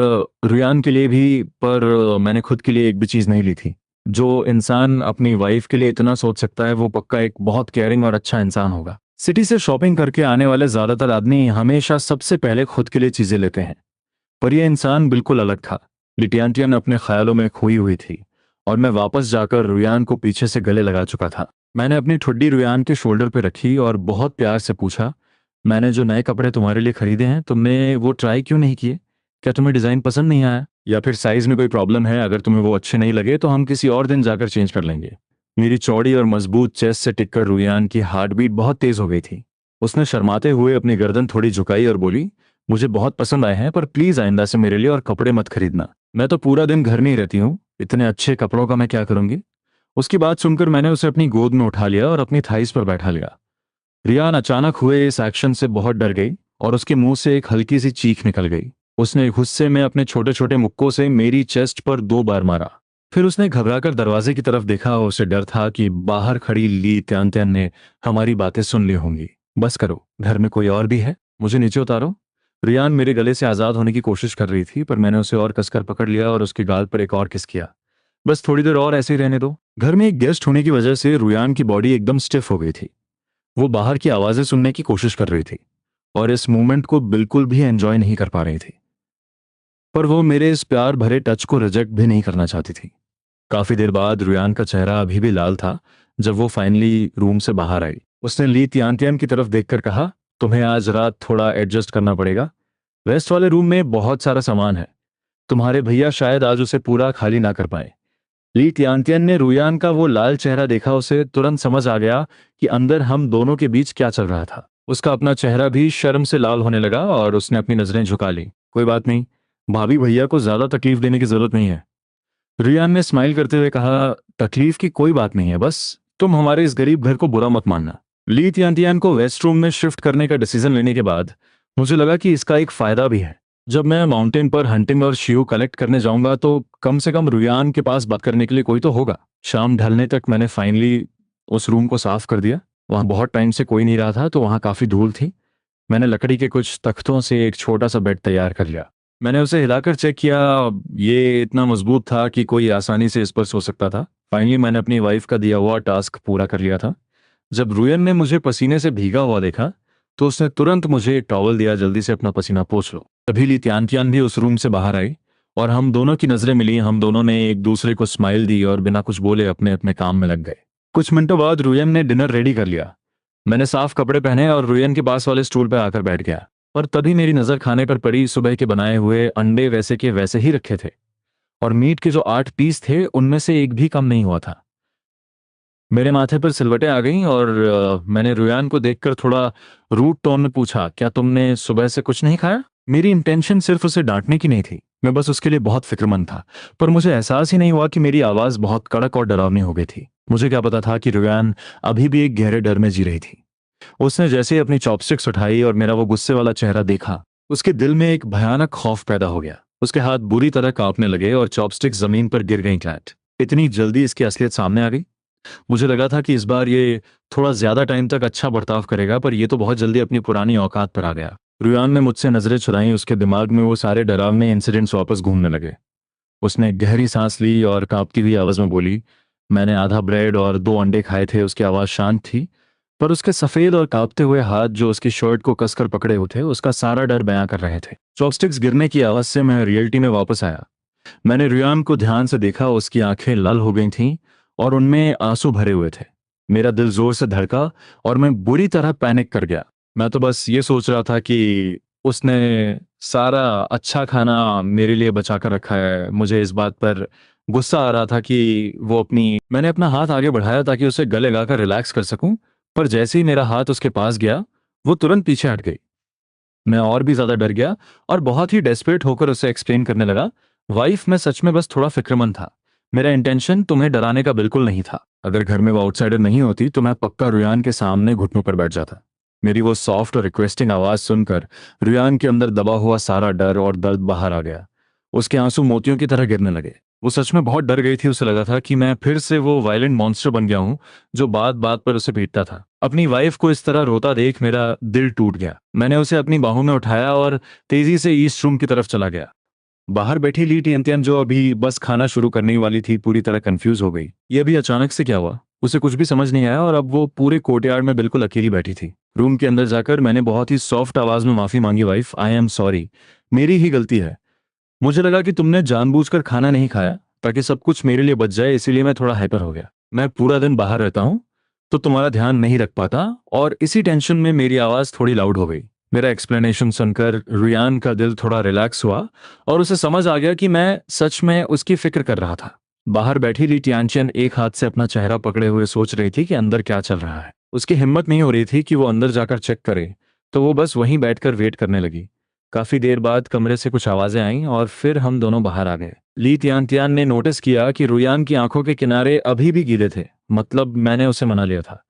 रुयान के लिए भी, पर मैंने खुद के लिए एक भी चीज नहीं ली थी। जो इंसान अपनी वाइफ के लिए इतना सोच सकता है वो पक्का एक बहुत केयरिंग और अच्छा इंसान होगा। सिटी से शॉपिंग करके आने वाले ज्यादातर आदमी हमेशा सबसे पहले खुद के लिए चीजें लेते हैं, पर यह इंसान बिल्कुल अलग था। लिटियांटियन अपने ख्यालों में खोई हुई थी और मैं वापस जाकर रुयान को पीछे से गले लगा चुका था। मैंने अपनी ठुड्डी रुयान के शोल्डर पर रखी और बहुत प्यार से पूछा, मैंने जो नए कपड़े तुम्हारे लिए खरीदे हैं तुमने वो ट्राई क्यों नहीं किए? क्या तुम्हें डिज़ाइन पसंद नहीं आया या फिर साइज में कोई प्रॉब्लम है? अगर तुम्हें वो अच्छे नहीं लगे तो हम किसी और दिन जाकर चेंज कर लेंगे। मेरी चौड़ी और मजबूत चेस्ट से टिककर रुयान की हार्ट बीट बहुत तेज हो गई थी। उसने शर्माते हुए अपनी गर्दन थोड़ी झुकाई और बोली, मुझे बहुत पसंद आए हैं पर प्लीज आइंदा से मेरे लिए और कपड़े मत खरीदना। मैं तो पूरा दिन घर में ही रहती हूँ, इतने अच्छे कपड़ों का मैं क्या करूंगी? उसकी बात सुनकर मैंने उसे अपनी गोद में उठा लिया और अपनी थाइस पर बैठा लिया। रियान अचानक हुए इस एक्शन से बहुत डर गई और उसके मुंह से एक हल्की सी चीख निकल गई। उसने गुस्से में अपने छोटे छोटे मुक्कों से मेरी चेस्ट पर 2 बार मारा। फिर उसने घबराकर दरवाजे की तरफ देखा और उसे डर था कि बाहर खड़ी ली त्यान ने हमारी बातें सुन ली होंगी। बस करो, घर में कोई और भी है, मुझे नीचे उतारो। रियान मेरे गले से आजाद होने की कोशिश कर रही थी पर मैंने उसे और कसकर पकड़ लिया और उसके गाल पर एक और किस किया। बस थोड़ी देर और ऐसे ही रहने दो। घर में एक गेस्ट होने की वजह से रुयान की बॉडी एकदम स्टिफ हो गई थी। वो बाहर की आवाजें सुनने की कोशिश कर रही थी और इस मूवमेंट को बिल्कुल भी एंजॉय नहीं कर पा रही थी। पर वो मेरे इस प्यार भरे टच को रिजेक्ट भी नहीं करना चाहती थी। काफी देर बाद रुयान का चेहरा अभी भी लाल था। जब वो फाइनली रूम से बाहर आई उसने ली तियान की तरफ देखकर कहा, तुम्हें आज रात थोड़ा एडजस्ट करना पड़ेगा। वेस्ट वाले रूम में बहुत सारा सामान है, तुम्हारे भैया शायद आज उसे पूरा खाली ना कर पाए। ली तियान ने रुयान का वो लाल चेहरा देखा, उसे तुरंत समझ आ गया कि अंदर हम दोनों के बीच क्या चल रहा था। उसका अपना चेहरा भी शर्म से लाल होने लगा और उसने अपनी नजरें झुका ली। कोई बात नहीं, भाभी भैया को ज्यादा तकलीफ देने की जरूरत नहीं है। रियान ने स्माइल करते हुए कहा, तकलीफ की कोई बात नहीं है, बस तुम हमारे इस गरीब घर को बुरा मत मानना। ली तियान को वेस्ट रूम में शिफ्ट करने का डिसीजन लेने के बाद मुझे लगा कि इसका एक फायदा भी है। जब मैं माउंटेन पर हंटिंग और शिव कलेक्ट करने जाऊंगा तो कम से कम रुयान के पास बात करने के लिए कोई तो होगा। शाम ढलने तक मैंने फाइनली उस रूम को साफ कर दिया। वहाँ बहुत टाइम से कोई नहीं रहा था तो वहाँ काफ़ी धूल थी। मैंने लकड़ी के कुछ तख्तों से एक छोटा सा बेड तैयार कर लिया। मैंने उसे हिलाकर चेक किया। ये इतना मजबूत था कि कोई आसानी से इस पर सो सकता था। फाइनली मैंने अपनी वाइफ का दिया हुआ टास्क पूरा कर लिया था। जब रुयन ने मुझे पसीने से भीगा हुआ देखा तो उसने तुरंत मुझे एक टॉवल दिया, जल्दी से अपना पसीना पोंछ लो। तभी ली तियान तियान भी उस रूम से बाहर आई और हम दोनों की नजरें मिली। हम दोनों ने एक दूसरे को स्माइल दी और बिना कुछ बोले अपने अपने काम में लग गए। कुछ मिनटों बाद रुयन ने डिनर रेडी कर लिया। मैंने साफ कपड़े पहने और रुयन के पास वाले स्टूल पर आकर बैठ गया। और तभी मेरी नजर खाने पर पड़ी। सुबह के बनाए हुए अंडे वैसे के वैसे ही रखे थे और मीट के जो 8 पीस थे उनमें से एक भी कम नहीं हुआ था। मेरे माथे पर सिलवटें आ गईं और मैंने रुयान को देखकर थोड़ा रूड टोन में पूछा, क्या तुमने सुबह से कुछ नहीं खाया? मेरी इंटेंशन सिर्फ उसे डांटने की नहीं थी, मैं बस उसके लिए बहुत फिक्रमंद था। पर मुझे एहसास ही नहीं हुआ कि मेरी आवाज बहुत कड़क और डरावनी हो गई थी। मुझे क्या पता था कि रुयान अभी भी एक गहरे डर में जी रही थी। उसने जैसे ही अपनी चॉपस्टिक्स उठाई और मेरा वो गुस्से वाला चेहरा देखा, उसके दिल में एक भयानक खौफ पैदा हो गया। उसके हाथ बुरी तरह कांपने लगे और चॉपस्टिक्स जमीन पर गिर गईं। क्लैट इतनी जल्दी इसकी असलियत सामने आ गई। मुझे लगा था कि इस बार ये थोड़ा ज्यादा टाइम तक अच्छा बर्ताव करेगा, पर ये तो बहुत जल्दी अपनी पुरानी औकात पर आ गया। रुयान ने मुझसे नजरें चुराई। उसके दिमाग में वो सारे डरावने इंसिडेंट्स वापस घूमने लगे। उसने गहरी सांस ली और कांपती हुई आवाज में बोली, मैंने आधा ब्रेड और 2 अंडे खाए थे। उसकी आवाज शांत थी, पर उसके सफेद और कांपते हुए हाथ जो उसकी शर्ट को कसकर पकड़े हुए थे उसका सारा डर बयां कर रहे थे। चॉपस्टिक्स गिरने की आवाज से मैं रियलिटी में वापस आया। मैंने रुयान को ध्यान से देखा। उसकी आंखें लाल हो गई थीं और उनमें आंसू भरे हुए थे। मेरा दिल जोर से धड़का और मैं बुरी तरह पैनिक कर गया। मैं तो बस ये सोच रहा था कि उसने सारा अच्छा खाना मेरे लिए बचा कर रखा है। मुझे इस बात पर गुस्सा आ रहा था कि वो अपनी मैंने अपना हाथ आगे बढ़ाया ताकि उसे गले लगाकर रिलैक्स कर सकूं, पर जैसे ही मेरा हाथ उसके पास गया वो तुरंत पीछे हट गई। मैं और भी ज्यादा डर गया और बहुत ही डेस्परेट होकर उसे एक्सप्लेन करने लगा, वाइफ मैं सच में बस थोड़ा फिक्रमंद था। मेरा इंटेंशन तुम्हें डराने का बिल्कुल नहीं था। अगर घर में वो आउटसाइडर नहीं होती तो मैं पक्का रुयान के सामने घुटनों पर बैठ जाता। मेरी वो सॉफ्ट और रिक्वेस्टिंग आवाज सुनकर रुयान के अंदर दबा हुआ सारा डर और दर्द बाहर आ गया। उसके आंसू मोतियों की तरह गिरने लगे। वो सच में बहुत डर गई थी। उसे लगा था कि मैं फिर से वो वायलेंट मॉन्स्टर बन गया हूं जो बात बात पर उसे पीटता था। अपनी वाइफ को इस तरह रोता देख मेरा दिल टूट गया। मैंने उसे अपनी बाहों में उठाया और तेजी से ईस्ट रूम की तरफ चला गया। बाहर बैठी ली टियंतियन जो अभी बस खाना शुरू करने वाली थी पूरी तरह कंफ्यूज हो गई। ये अभी अचानक से क्या हुआ, उसे कुछ भी समझ नहीं आया और अब वो पूरे कोर्टयार्ड में बिल्कुल अकेली बैठी थी। रूम के अंदर जाकर मैंने बहुत ही सॉफ्ट आवाज में माफी मांगी, वाइफ आई एम सॉरी, मेरी ही गलती है। मुझे लगा कि तुमने जानबूझकर खाना नहीं खाया ताकि सब कुछ मेरे लिए बच जाए, इसीलिए मैं थोड़ा हाइपर हो गया। मैं पूरा दिन बाहर रहता हूँ तो तुम्हारा ध्यान नहीं रख पाता और इसी टेंशन में मेरी आवाज थोड़ी लाउड हो गई। मेरा एक्सप्लेनेशन सुनकर रुयान का दिल थोड़ा रिलैक्स हुआ और उसे समझ आ गया कि मैं सच में उसकी फिक्र कर रहा था। बाहर बैठी ली टियानचन एक हाथ से अपना चेहरा पकड़े हुए सोच रही थी कि अंदर क्या चल रहा है। उसकी हिम्मत नहीं हो रही थी कि वो अंदर जाकर चेक करे, तो वो बस वहीं बैठकर वेट करने लगी। काफी देर बाद कमरे से कुछ आवाजें आईं और फिर हम दोनों बाहर आ गए। ली तियान तियान ने नोटिस किया कि रुयान की आंखों के किनारे अभी भी गीले थे, मतलब मैंने उसे मना लिया था।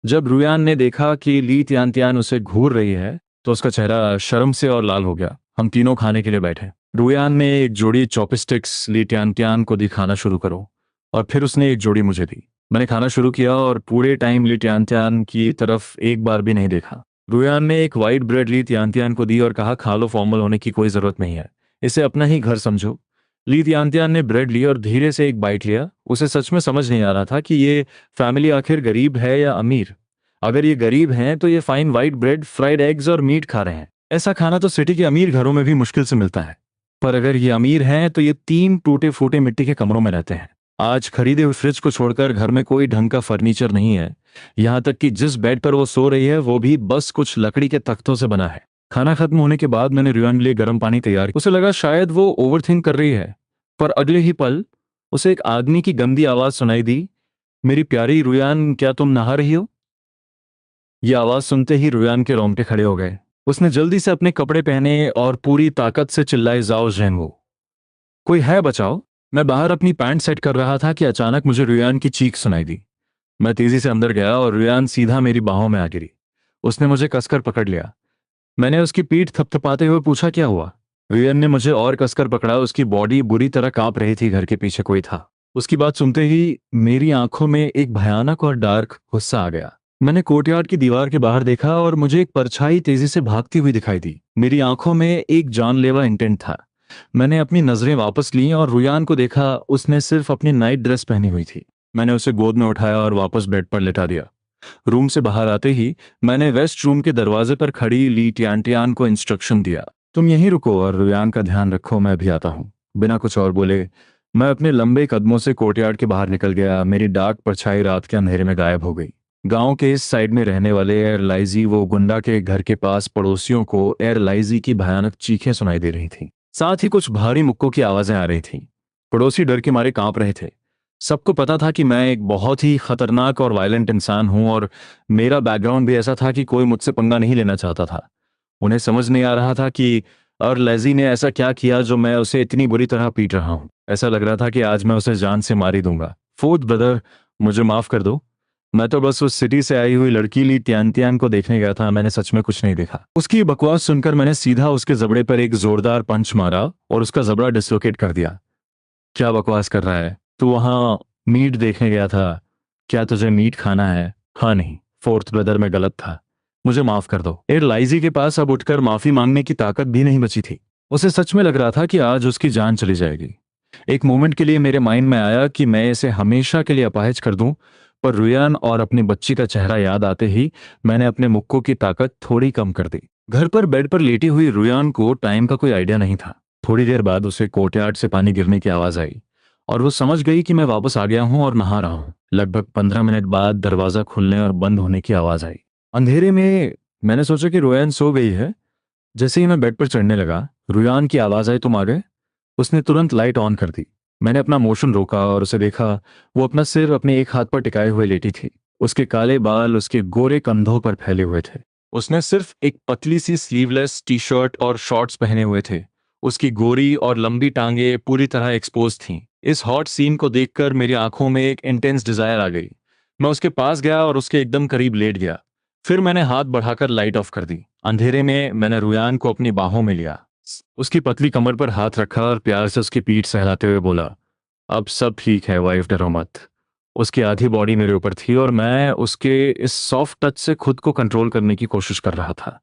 जब रुयान ने देखा कि ली तियान तियान उसे घूर रही है तो उसका चेहरा शर्म से और लाल हो गया। हम तीनों खाने के लिए बैठे। रुयान ने एक जोड़ी चॉपस्टिक्स ली तियान तियान को दी, खाना शुरू करो, और फिर उसने एक जोड़ी मुझे दी। मैंने खाना शुरू किया और पूरे टाइम ली तियान तियान की तरफ एक बार भी नहीं देखा। रुयान ने एक वाइट ब्रेड ली तियान तियान को दी और कहा, खा लो, फॉर्मल होने की कोई जरूरत नहीं है, इसे अपना ही घर समझो। ली तियान तियान ने ब्रेड ली और धीरे से एक बाइट लिया। उसे सच में समझ नहीं आ रहा था कि ये फैमिली आखिर गरीब है या अमीर। अगर ये गरीब हैं तो ये fine white bread, fried eggs और मीट खा रहे हैं। ऐसा खाना तो सिटी के अमीर घरों में भी मुश्किल से मिलता है। पर अगर ये अमीर हैं तो ये 3 टूटे फूटे मिट्टी के कमरों में रहते हैं। आज खरीदे हुए फ्रिज को छोड़कर घर में कोई ढंग का फर्नीचर नहीं है। यहाँ तक कि जिस बेड पर वो सो रही है वो भी बस कुछ लकड़ी के तख्तों से बना है। खाना खत्म होने के बाद मैंने रुयान के लिए गर्म पानी तैयार किया। उसे लगा शायद वो ओवरथिंक कर रही है, पर अगले ही पल उसे एक आदमी की गंदी आवाज सुनाई दी, मेरी प्यारी रुयान, क्या तुम नहा रही हो? यह आवाज सुनते ही रुयान के रोंगटे खड़े हो गए। उसने जल्दी से अपने कपड़े पहने और पूरी ताकत से चिल्लाई, जाओ जैनवो, कोई है बचाओ। मैं बाहर अपनी पैंट सेट कर रहा था कि अचानक मुझे रुयान की चीख सुनाई दी। मैं तेजी से अंदर गया और रुयान सीधा मेरी बाहों में आ गिरी। उसने मुझे कसकर पकड़ लिया। मैंने उसकी पीठ थपथपाते हुए पूछा, क्या हुआ? रुयान ने मुझे और कसकर पकड़ा। उसकी बॉडी बुरी तरह कांप रही थी। घर के पीछे कोई था। उसकी बात सुनते ही मेरी आंखों में एक भयानक और डार्क गुस्सा आ गया। मैंने कोर्टयार्ड की दीवार के बाहर देखा और मुझे एक परछाई तेजी से भागती हुई दिखाई दी। मेरी आंखों में एक जानलेवा इंटेंट था। मैंने अपनी नजरें वापस लीं और रुयान को देखा। उसने सिर्फ अपनी नाइट ड्रेस पहनी हुई थी। मैंने उसे गोद में उठाया और वापस बेड पर लेटा दिया। रूम से बाहर आते ही मैंने वेस्ट रूम के दरवाजे पर खड़ी ली टियान को इंस्ट्रक्शन दिया, तुम यहीं रुको और रुयान का ध्यान रखो, मैं भी आता हूँ। बिना कुछ और बोले मैं अपने लंबे कदमों से कोर्टयार्ड के बाहर निकल गया। मेरी डार्क परछाई रात के अंधेरे में गायब हो गई। गांव के इस साइड में रहने वाले एयरलाइजी वो गुंडा के घर के पास पड़ोसियों को एयरलाइजी की भयानक चीखें सुनाई दे रही थी। साथ ही कुछ भारी मुक्कों की आवाजें आ रही थीं। पड़ोसी डर के मारे कांप रहे थे। सबको पता था कि मैं एक बहुत ही खतरनाक और वायलेंट इंसान हूं और मेरा बैकग्राउंड भी ऐसा था कि कोई मुझसे पंगा नहीं लेना चाहता था। उन्हें समझ नहीं आ रहा था कि अर्लेजी ने ऐसा क्या किया जो मैं उसे इतनी बुरी तरह पीट रहा हूं। ऐसा लग रहा था कि आज मैं उसे जान से मार ही दूंगा। फोर्थ ब्रदर, मुझे माफ कर दो। मैं तो बस उस सिटी से आई हुई लड़की ली तियान को देखने गया था। मैंने सच में कुछ नहीं देखा। उसकी बकवास सुनकर मैंने सीधा उसके जबड़े पर एक जोरदार पंच मारा और उसका जबड़ा डिसलोकेट कर दिया। क्या बकवास कर रहा है? तू वहां मीट देखने गया था। क्या तुझे मीट खाना है? हाँ नहीं, फोर्थ ब्रदर, मैं गलत था। मुझे माफ कर दो। एयरलाइजी के पास अब उठकर माफी मांगने की ताकत भी नहीं बची थी। उसे सच में लग रहा था कि आज उसकी जान चली जाएगी। एक मोमेंट के लिए मेरे माइंड में आया कि मैं इसे हमेशा के लिए अपाहिज कर दूं, पर रुयान और अपनी बच्ची का चेहरा याद आते ही मैंने अपने मुक्कों की ताकत थोड़ी कम कर दी। घर पर बेड पर लेटी हुई रुयान को टाइम का कोई आइडिया नहीं था। थोड़ी देर बाद उसे कोर्टयार्ड से पानी गिरने की आवाज आई और वो समझ गई कि मैं वापस आ गया हूं और नहा रहा हूं। लगभग 15 मिनट बाद दरवाजा खुलने और बंद होने की आवाज आई। अंधेरे में मैंने सोचा कि रुयान सो गई है। जैसे ही मैं बेड पर चढ़ने लगा, रुयान की आवाज आई, तुम आ गए। उसने तुरंत लाइट ऑन कर दी। मैंने अपना मोशन रोका और उसे देखा। वो अपना सिर अपने एक हाथ पर टिकाए हुए लेटी थी। उसके काले बाल उसके गोरे कंधों पर फैले हुए थे। उसने सिर्फ एक पतली सी स्लीवलेस टी शर्ट और शॉर्ट्स पहने हुए थे। उसकी गोरी और लंबी टांगे पूरी तरह एक्सपोज थीं। इस हॉट सीन को देखकर मेरी आंखों में एक इंटेंस डिजायर आ गई। मैं उसके पास गया और उसके एकदम करीब लेट गया। फिर मैंने हाथ बढ़ाकर लाइट ऑफ कर दी। अंधेरे में मैंने रुयान को अपनी बाहों में लिया। उसकी पतली कमर पर हाथ रखा और प्यार से उसकी पीठ सहलाते हुए बोला, अब सब ठीक है वाइफ, डरो मत। उसकी आधी बॉडी मेरे ऊपर थी और मैं उसके इस सॉफ्ट टच से खुद को कंट्रोल करने की कोशिश कर रहा था।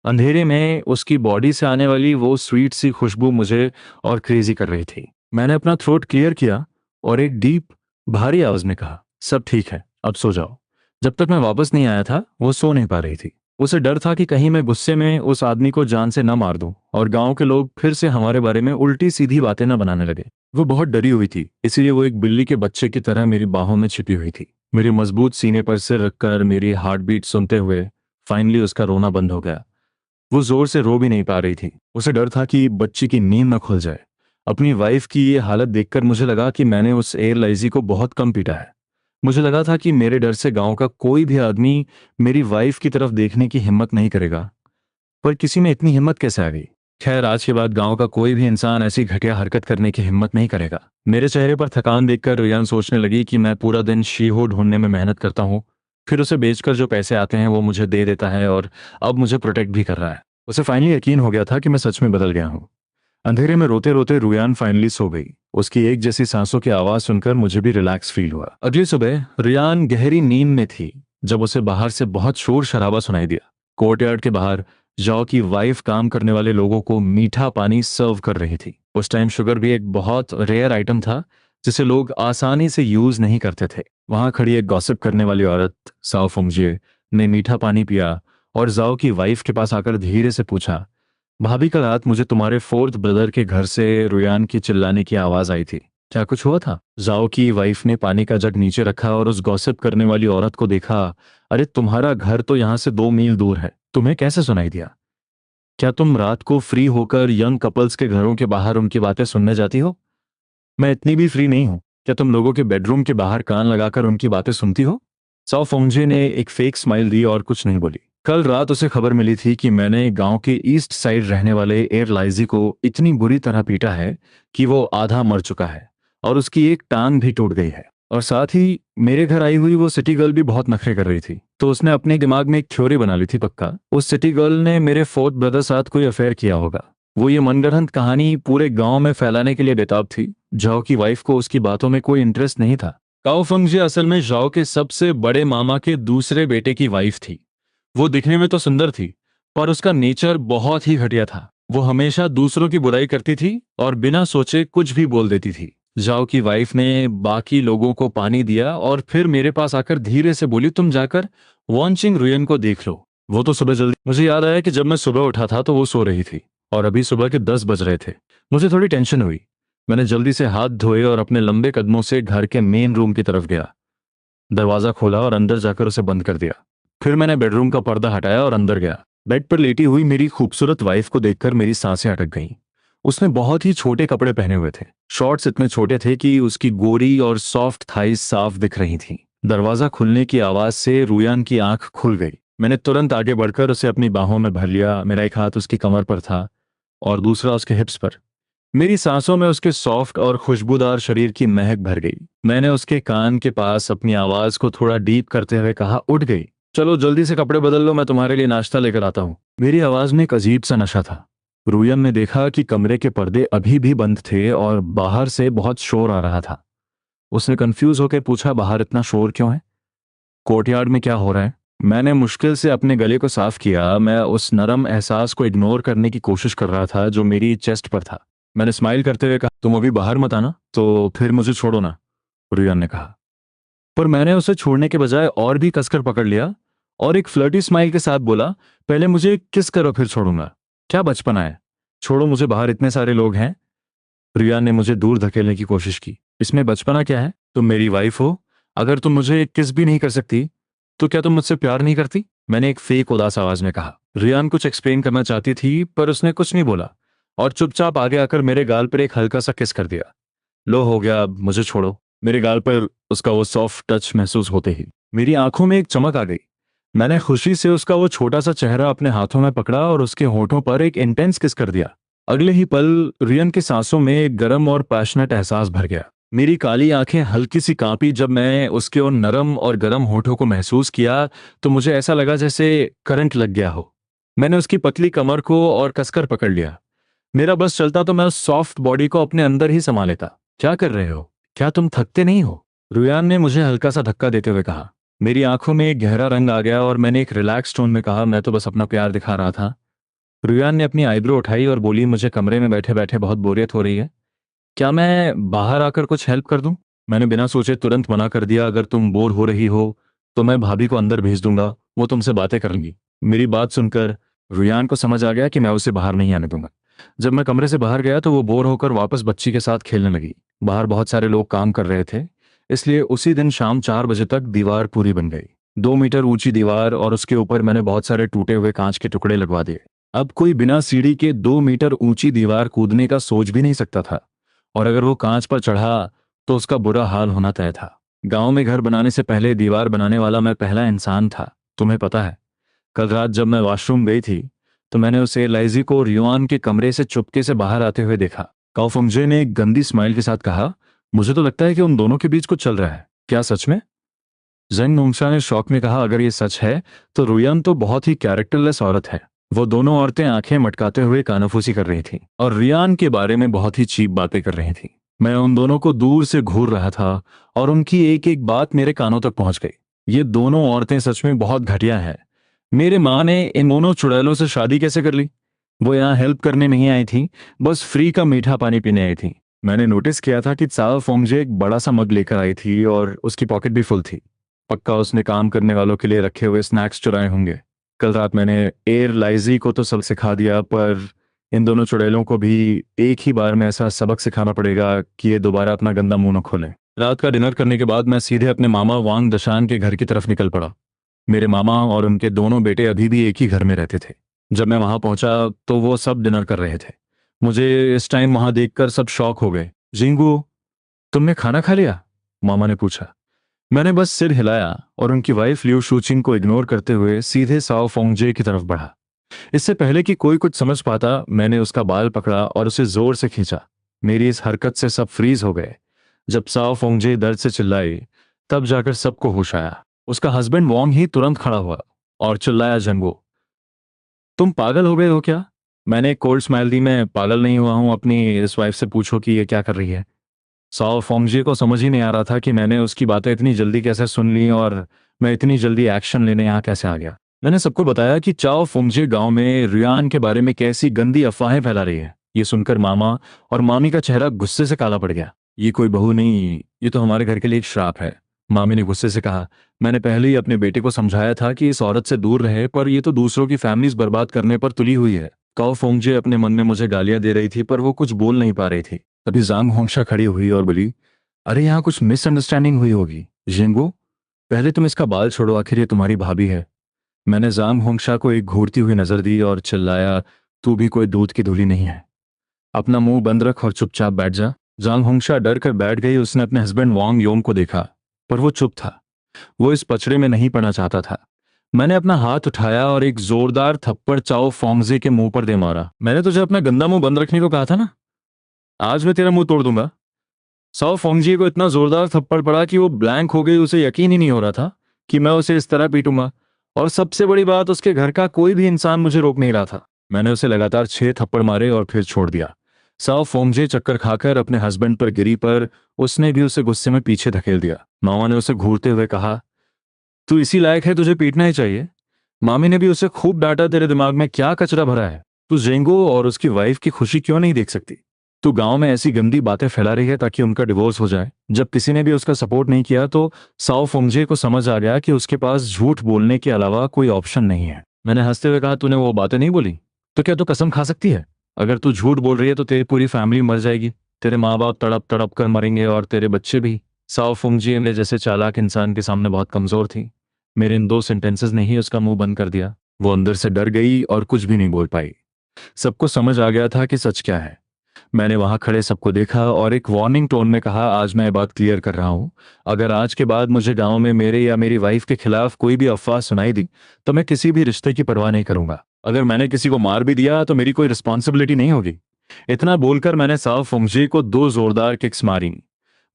अंधेरे में उसकी बॉडी से आने वाली वो स्वीट सी खुशबू मुझे और क्रेजी कर रही थी। मैंने अपना थ्रोट क्लियर किया और एक डीप भारी आवाज में कहा, सब ठीक है, अब सो जाओ। जब तक मैं वापस नहीं आया था वो सो नहीं पा रही थी। उसे डर था कि कहीं मैं गुस्से में उस आदमी को जान से न मार दूं और गांव के लोग फिर से हमारे बारे में उल्टी सीधी बातें न बनाने लगे। वो बहुत डरी हुई थी, इसीलिए वो एक बिल्ली के बच्चे की तरह मेरी बाहों में छिपी हुई थी। मेरे मजबूत सीने पर सिर रखकर मेरी हार्ट बीट सुनते हुए फाइनली उसका रोना बंद हो गया। वो जोर से रो भी नहीं पा रही थी। उसे डर था कि बच्ची की नींद न खुल जाए। अपनी वाइफ की ये हालत देखकर मुझे लगा कि मैंने उस एयरलाइजी को बहुत कम पीटा है। मुझे लगा था कि मेरे डर से गांव का कोई भी आदमी मेरी वाइफ की तरफ देखने की हिम्मत नहीं करेगा। पर किसी में इतनी हिम्मत कैसे आ गई? खैर, आज के बाद गांव का कोई भी इंसान ऐसी घटिया हरकत करने की हिम्मत नहीं करेगा। मेरे चेहरे पर थकान देखकर रियान सोचने लगी कि मैं पूरा दिन शीहो ढूंढने में मेहनत करता हूँ, फिर उसे बेचकर जो पैसे आते हैं वो मुझे दे देता है और अब मुझे प्रोटेक्ट भी कर रहा है। उसे फाइनली यकीन हो गया था कि मैं सच में बदल गया हूँ। अंधेरे में रोते रोते रुयान फाइनली सो गई। उसकी एक जैसी सांसों की आवाज सुनकर मुझे भी रिलैक्स फील हुआ। अगली सुबह रियान गहरी नींद में थी जब उसे बाहर से बहुत शोर शराबा सुनाई दिया। कोर्टयार्ड के बाहर जॉ की वाइफ काम करने वाले लोगों को मीठा पानी सर्व कर रही थी। उस टाइम शुगर भी एक बहुत रेयर आइटम था जिसे लोग आसानी से यूज नहीं करते थे। वहां खड़ी एक गॉसिप करने वाली औरत साओ फुंगजिए ने मीठा पानी पिया और जाओ की वाइफ के पास आकर धीरे से पूछा, भाभी, कल रात मुझे तुम्हारे फोर्थ ब्रदर के घर से रुयान की चिल्लाने की आवाज आई थी, क्या कुछ हुआ था? जाओ की वाइफ ने पानी का जग नीचे रखा और उस गॉसिप करने वाली औरत को देखा। अरे, तुम्हारा घर तो यहाँ से 2 मील दूर है, तुम्हें कैसे सुनाई दिया? क्या तुम रात को फ्री होकर यंग कपल्स के घरों के बाहर उनकी बातें सुनने जाती हो? मैं इतनी भी फ्री नहीं हूं। क्या तुम लोगों के बेडरूम के बाहर कान लगाकर उनकी बातें सुनती हो? साओ फोंगजे ने एक फेक स्माइल दी और कुछ नहीं बोली। कल रात उसे खबर मिली थी कि मैंने गांव के ईस्ट साइड रहने वाले एयरलाइजी को इतनी बुरी तरह पीटा है कि वो आधा मर चुका है और उसकी एक टांग भी टूट गई है। और साथ ही मेरे घर आई हुई वो सिटी गर्ल भी बहुत नखरे कर रही थी, तो उसने अपने दिमाग में एक थ्योरी बना ली थी, पक्का उस सिटी गर्ल ने मेरे फोर्थ ब्रदर साथ कोई अफेयर किया होगा। वो ये मनगढ़ंत कहानी पूरे गांव में फैलाने के लिए बेताब थी। जाओ की वाइफ को उसकी बातों में कोई इंटरेस्ट नहीं था। काओ फंगजे असल में जाओ के सबसे बड़े मामा के दूसरे बेटे की वाइफ थी। वो दिखने में तो सुंदर थी, पर उसका नेचर बहुत ही घटिया था। वो हमेशा दूसरों की बुराई करती थी और बिना सोचे कुछ भी बोल देती थी। जाओ की वाइफ ने बाकी लोगों को पानी दिया और फिर मेरे पास आकर धीरे से बोली, तुम जाकर वॉन्चिंग रुयन को देख लो। वो तो सुबह जल्दी। मुझे याद आया कि जब मैं सुबह उठा था तो वो सो रही थी और अभी सुबह के 10 बज रहे थे। मुझे थोड़ी टेंशन हुई। मैंने जल्दी से हाथ धोए और अपने लंबे कदमों से घर के मेन रूम की तरफ गया। दरवाजा खोला और अंदर जाकर उसे बंद कर दिया। फिर मैंने बेडरूम का पर्दा हटाया और अंदर गया। बेड पर लेटी हुई मेरी खूबसूरत वाइफ को देखकर मेरी सांसें अटक गईं। उसने बहुत ही छोटे कपड़े पहने हुए थे। शॉर्ट्स इतने छोटे थे कि उसकी गोरी और सॉफ्ट थाइज साफ दिख रही थीं। दरवाजा खुलने की आवाज से रुयान की आंख खुल गई। मैंने तुरंत आगे बढ़कर उसे अपनी बाहों में भर लिया। मेरा एक हाथ उसकी कमर पर था और दूसरा उसके हिप्स पर। मेरी सांसों में उसके सॉफ्ट और खुशबूदार शरीर की महक भर गई। मैंने उसके कान के पास अपनी आवाज को थोड़ा डीप करते हुए कहा, उठ गई? चलो जल्दी से कपड़े बदल लो, मैं तुम्हारे लिए नाश्ता लेकर आता हूँ। मेरी आवाज में एक अजीब सा नशा था। रुयन ने देखा कि कमरे के पर्दे अभी भी बंद थे और बाहर से बहुत शोर आ रहा था। उसने कंफ्यूज होकर पूछा, बाहर इतना शोर क्यों है? कोर्टयार्ड में क्या हो रहा है? मैंने मुश्किल से अपने गले को साफ किया। मैं उस नरम एहसास को इग्नोर करने की कोशिश कर रहा था जो मेरी चेस्ट पर था। मैंने स्माइल करते हुए कहा, तुम अभी बाहर मत आना, तो फिर मुझे छोड़ो ना, रुयान ने कहा। पर मैंने उसे छोड़ने के बजाय और भी कसकर पकड़ लिया और एक फ्लर्टी स्माइल के साथ बोला, पहले मुझे किस करो फिर छोड़ूंगा। क्या बचपना है? छोड़ो मुझे, बाहर इतने सारे लोग हैं। रुयान ने मुझे दूर धकेलने की कोशिश की। इसमें बचपना क्या है? तुम मेरी वाइफ हो। अगर तुम मुझे किस भी नहीं कर सकती तो क्या तुम मुझसे प्यार नहीं करती? मैंने एक फेक उदास आवाज में कहा। रियान कुछ एक्सप्लेन करना चाहती थी पर उसने कुछ नहीं बोला और चुपचाप आगे आकर मेरे गाल पर एक हल्का सा किस कर दिया। लो हो गया, अब मुझे छोड़ो। मेरे गाल पर उसका वो सॉफ्ट टच महसूस होते ही मेरी आंखों में एक चमक आ गई। मैंने खुशी से उसका वो छोटा सा चेहरा अपने हाथों में पकड़ा और उसके होठों पर एक इंटेंस किस कर दिया। अगले ही पल रियन की सांसों में एक गर्म और पैशनेट एहसास भर गया। मेरी काली आंखें हल्की सी कांपी जब मैं उसके उन नरम और गर्म होठों को महसूस किया तो मुझे ऐसा लगा जैसे करंट लग गया हो। मैंने उसकी पतली कमर को और कसकर पकड़ लिया। मेरा बस चलता तो मैं उस सॉफ्ट बॉडी को अपने अंदर ही समा लेता। क्या कर रहे हो? क्या तुम थकते नहीं हो? रुयान ने मुझे हल्का सा धक्का देते हुए कहा। मेरी आंखों में एक गहरा रंग आ गया और मैंने एक रिलैक्स टोन में कहा, मैं तो बस अपना प्यार दिखा रहा था। रुयान ने अपनी आईब्रो उठाई और बोली, मुझे कमरे में बैठे बैठे बहुत बोरियत हो रही है। क्या मैं बाहर आकर कुछ हेल्प कर दूं? मैंने बिना सोचे तुरंत मना कर दिया, अगर तुम बोर हो रही हो तो मैं भाभी को अंदर भेज दूंगा, वो तुमसे बातें करेंगी। मेरी बात सुनकर रुयान को समझ आ गया कि मैं उसे बाहर नहीं आने दूंगा। जब मैं कमरे से बाहर गया तो वो बोर होकर वापस बच्ची के साथ खेलने लगी। बाहर बहुत सारे लोग काम कर रहे थे, इसलिए उसी दिन शाम 4 बजे तक दीवार पूरी बन गई। 2 मीटर ऊंची दीवार और उसके ऊपर मैंने बहुत सारे टूटे हुए कांच के टुकड़े लगवा दिए। अब कोई बिना सीढ़ी के 2 मीटर ऊंची दीवार कूदने का सोच भी नहीं सकता था और अगर वो कांच पर चढ़ा तो उसका बुरा हाल होना तय था। गांव में घर बनाने से पहले दीवार बनाने वाला मैं पहला इंसान था। तुम्हें पता है, कल रात जब मैं वॉशरूम गई थी तो मैंने उसे लाइजी को रियुआन के कमरे से चुपके से बाहर आते हुए देखा। काओफंगजे ने एक गंदी स्माइल के साथ कहा, मुझे तो लगता है कि उन दोनों के बीच कुछ चल रहा है। क्या सच में? जेंग नोंगशा ने शौक में कहा, अगर ये सच है तो रुयान तो बहुत ही कैरेक्टरलेस औरत है। वो दोनों औरतें आंखें मटकाते हुए कानाफूसी कर रही थीं और रियान के बारे में बहुत ही चीप बातें कर रही थीं। मैं उन दोनों को दूर से घूर रहा था और उनकी एक एक बात मेरे कानों तक पहुंच गई। ये दोनों औरतें सच में बहुत घटिया हैं। मेरे माँ ने इन दोनों चुड़ैलों से शादी कैसे कर ली? वो यहाँ हेल्प करने नहीं आई थी, बस फ्री का मीठा पानी पीने आई थी। मैंने नोटिस किया था कि चाओ फोंगजे एक बड़ा सा मग लेकर आई थी और उसकी पॉकेट भी फुल थी। पक्का उसने काम करने वालों के लिए रखे हुए स्नैक्स चुराए होंगे। कल रात मैंने एयर लाइजी को तो सब सिखा दिया, पर इन दोनों चुड़ैलों को भी एक ही बार में ऐसा सबक सिखाना पड़ेगा कि ये दोबारा अपना गंदा मुंह न खोलें। रात का डिनर करने के बाद मैं सीधे अपने मामा वांग दशान के घर की तरफ निकल पड़ा। मेरे मामा और उनके दोनों बेटे अभी भी एक ही घर में रहते थे। जब मैं वहां पहुंचा तो वो सब डिनर कर रहे थे। मुझे इस टाइम वहां देखकर सब शॉक हो गए। जिंगू, तुमने खाना खा लिया? मामा ने पूछा। मैंने बस सिर हिलाया और उनकी वाइफ लिऊ शूचिंग को इग्नोर करते हुए सीधे साओ फोंगजे की तरफ बढ़ा। इससे पहले कि कोई कुछ समझ पाता, मैंने उसका बाल पकड़ा और उसे जोर से खींचा। मेरी इस हरकत से सब फ्रीज हो गए। जब साओ फोंगजे दर्द से चिल्लाई तब जाकर सबको होश आया। उसका हस्बैंड वोंग ही तुरंत खड़ा हुआ और चिल्लाया, जंगो, तुम पागल हो गए हो क्या? मैंने एक कोल्ड स्माइल दी, मैं पागल नहीं हुआ हूं, अपनी इस वाइफ से पूछो कि ये क्या कर रही है। साओ फोंगजे को समझ ही नहीं आ रहा था कि मैंने उसकी बातें इतनी जल्दी कैसे सुन ली और मैं इतनी जल्दी एक्शन लेने यहाँ कैसे आ गया। मैंने सबको बताया कि चाओ फोंगजे गांव में रियान के बारे में कैसी गंदी अफवाहें फैला रही है। ये सुनकर मामा और मामी का चेहरा गुस्से से काला पड़ गया। ये कोई बहू नहीं, ये तो हमारे घर के लिए एक श्राप है। मामी ने गुस्से से कहा, मैंने पहले ही अपने बेटे को समझाया था कि इस औरत से दूर रहे, पर ये तो दूसरों की फैमिलीज बर्बाद करने पर तुली हुई है। काओ फोंगजे अपने मन में मुझे गालियां दे रही थी, पर वो कुछ बोल नहीं पा रही थी। तभी जांग होंगशा खड़ी हुई और बोली, अरे यहाँ कुछ मिसअंडरस्टैंडिंग हुई होगी। जिंगो, पहले तुम इसका बाल छोड़ो, आखिर ये तुम्हारी भाभी है। मैंने जांग होंगशा को एक घूरती हुई नजर दी और चिल्लाया, तू भी कोई दूध की धूली नहीं है। अपना मुंह बंद रख और चुपचाप बैठ जा। जांग होंगशा डर कर बैठ गई। उसने अपने हस्बैंड वांग योंग को देखा, पर वो चुप था। वो इस पचड़े में नहीं पड़ना चाहता था। मैंने अपना हाथ उठाया और एक जोरदार थप्पड़ चाओ फोंगजे के मुंह पर दे मारा। मैंने तुझे अपना गंदा मुंह बंद रखने को कहा था ना, आज मैं तेरा मुंह तोड़ दूंगा। साओ फोंगजी को इतना जोरदार थप्पड़ पड़ा कि वो ब्लैंक हो गई। उसे यकीन ही नहीं हो रहा था कि मैं उसे इस तरह पीटूंगा, और सबसे बड़ी बात, उसके घर का कोई भी इंसान मुझे रोक नहीं रहा था। मैंने उसे लगातार 6 थप्पड़ मारे और फिर छोड़ दिया। साओ फोंगजे चक्कर खाकर अपने हस्बैंड पर गिरी, पर उसने भी उसे गुस्से में पीछे धकेल दिया। मामा ने उसे घूरते हुए कहा, तू इसी लायक है, तुझे पीटना ही चाहिए। मामी ने भी उसे खूब डांटा, तेरे दिमाग में क्या कचरा भरा है? तू जेंगो और उसकी वाइफ की खुशी क्यों नहीं देख सकती? तू गांव में ऐसी गंदी बातें फैला रही है ताकि उनका डिवोर्स हो जाए। जब किसी ने भी उसका सपोर्ट नहीं किया तो साओ फोंगजे को समझ आ गया कि उसके पास झूठ बोलने के अलावा कोई ऑप्शन नहीं है। मैंने हंसते हुए कहा, तूने वो बातें नहीं बोली तो क्या तू कसम खा सकती है? अगर तू झूठ बोल रही है तो तेरी पूरी फैमिली मर जाएगी। तेरे माँ बाप तड़प तड़प कर मरेंगे और तेरे बच्चे भी। साओ फोंगजे ने जैसे चालाक इंसान के सामने बहुत कमजोर थी। मेरे इन 2 सेंटेंसेस ने ही उसका मुंह बंद कर दिया। वो अंदर से डर गई और कुछ भी नहीं बोल पाई। सबको समझ आ गया था कि सच क्या है। मैंने वहां खड़े सबको देखा और एक वार्निंग टोन में कहा, आज मैं बात क्लियर कर रहा हूं। अगर आज के बाद मुझे गांव में मेरे या मेरी वाइफ के खिलाफ कोई भी अफवाह सुनाई दी तो मैं किसी भी रिश्ते की परवाह नहीं करूंगा। अगर मैंने किसी को मार भी दिया तो मेरी कोई रिस्पॉन्सिबिलिटी नहीं होगी। इतना बोलकर मैंने साओ फोंगजे को 2 जोरदार किक्स मारी।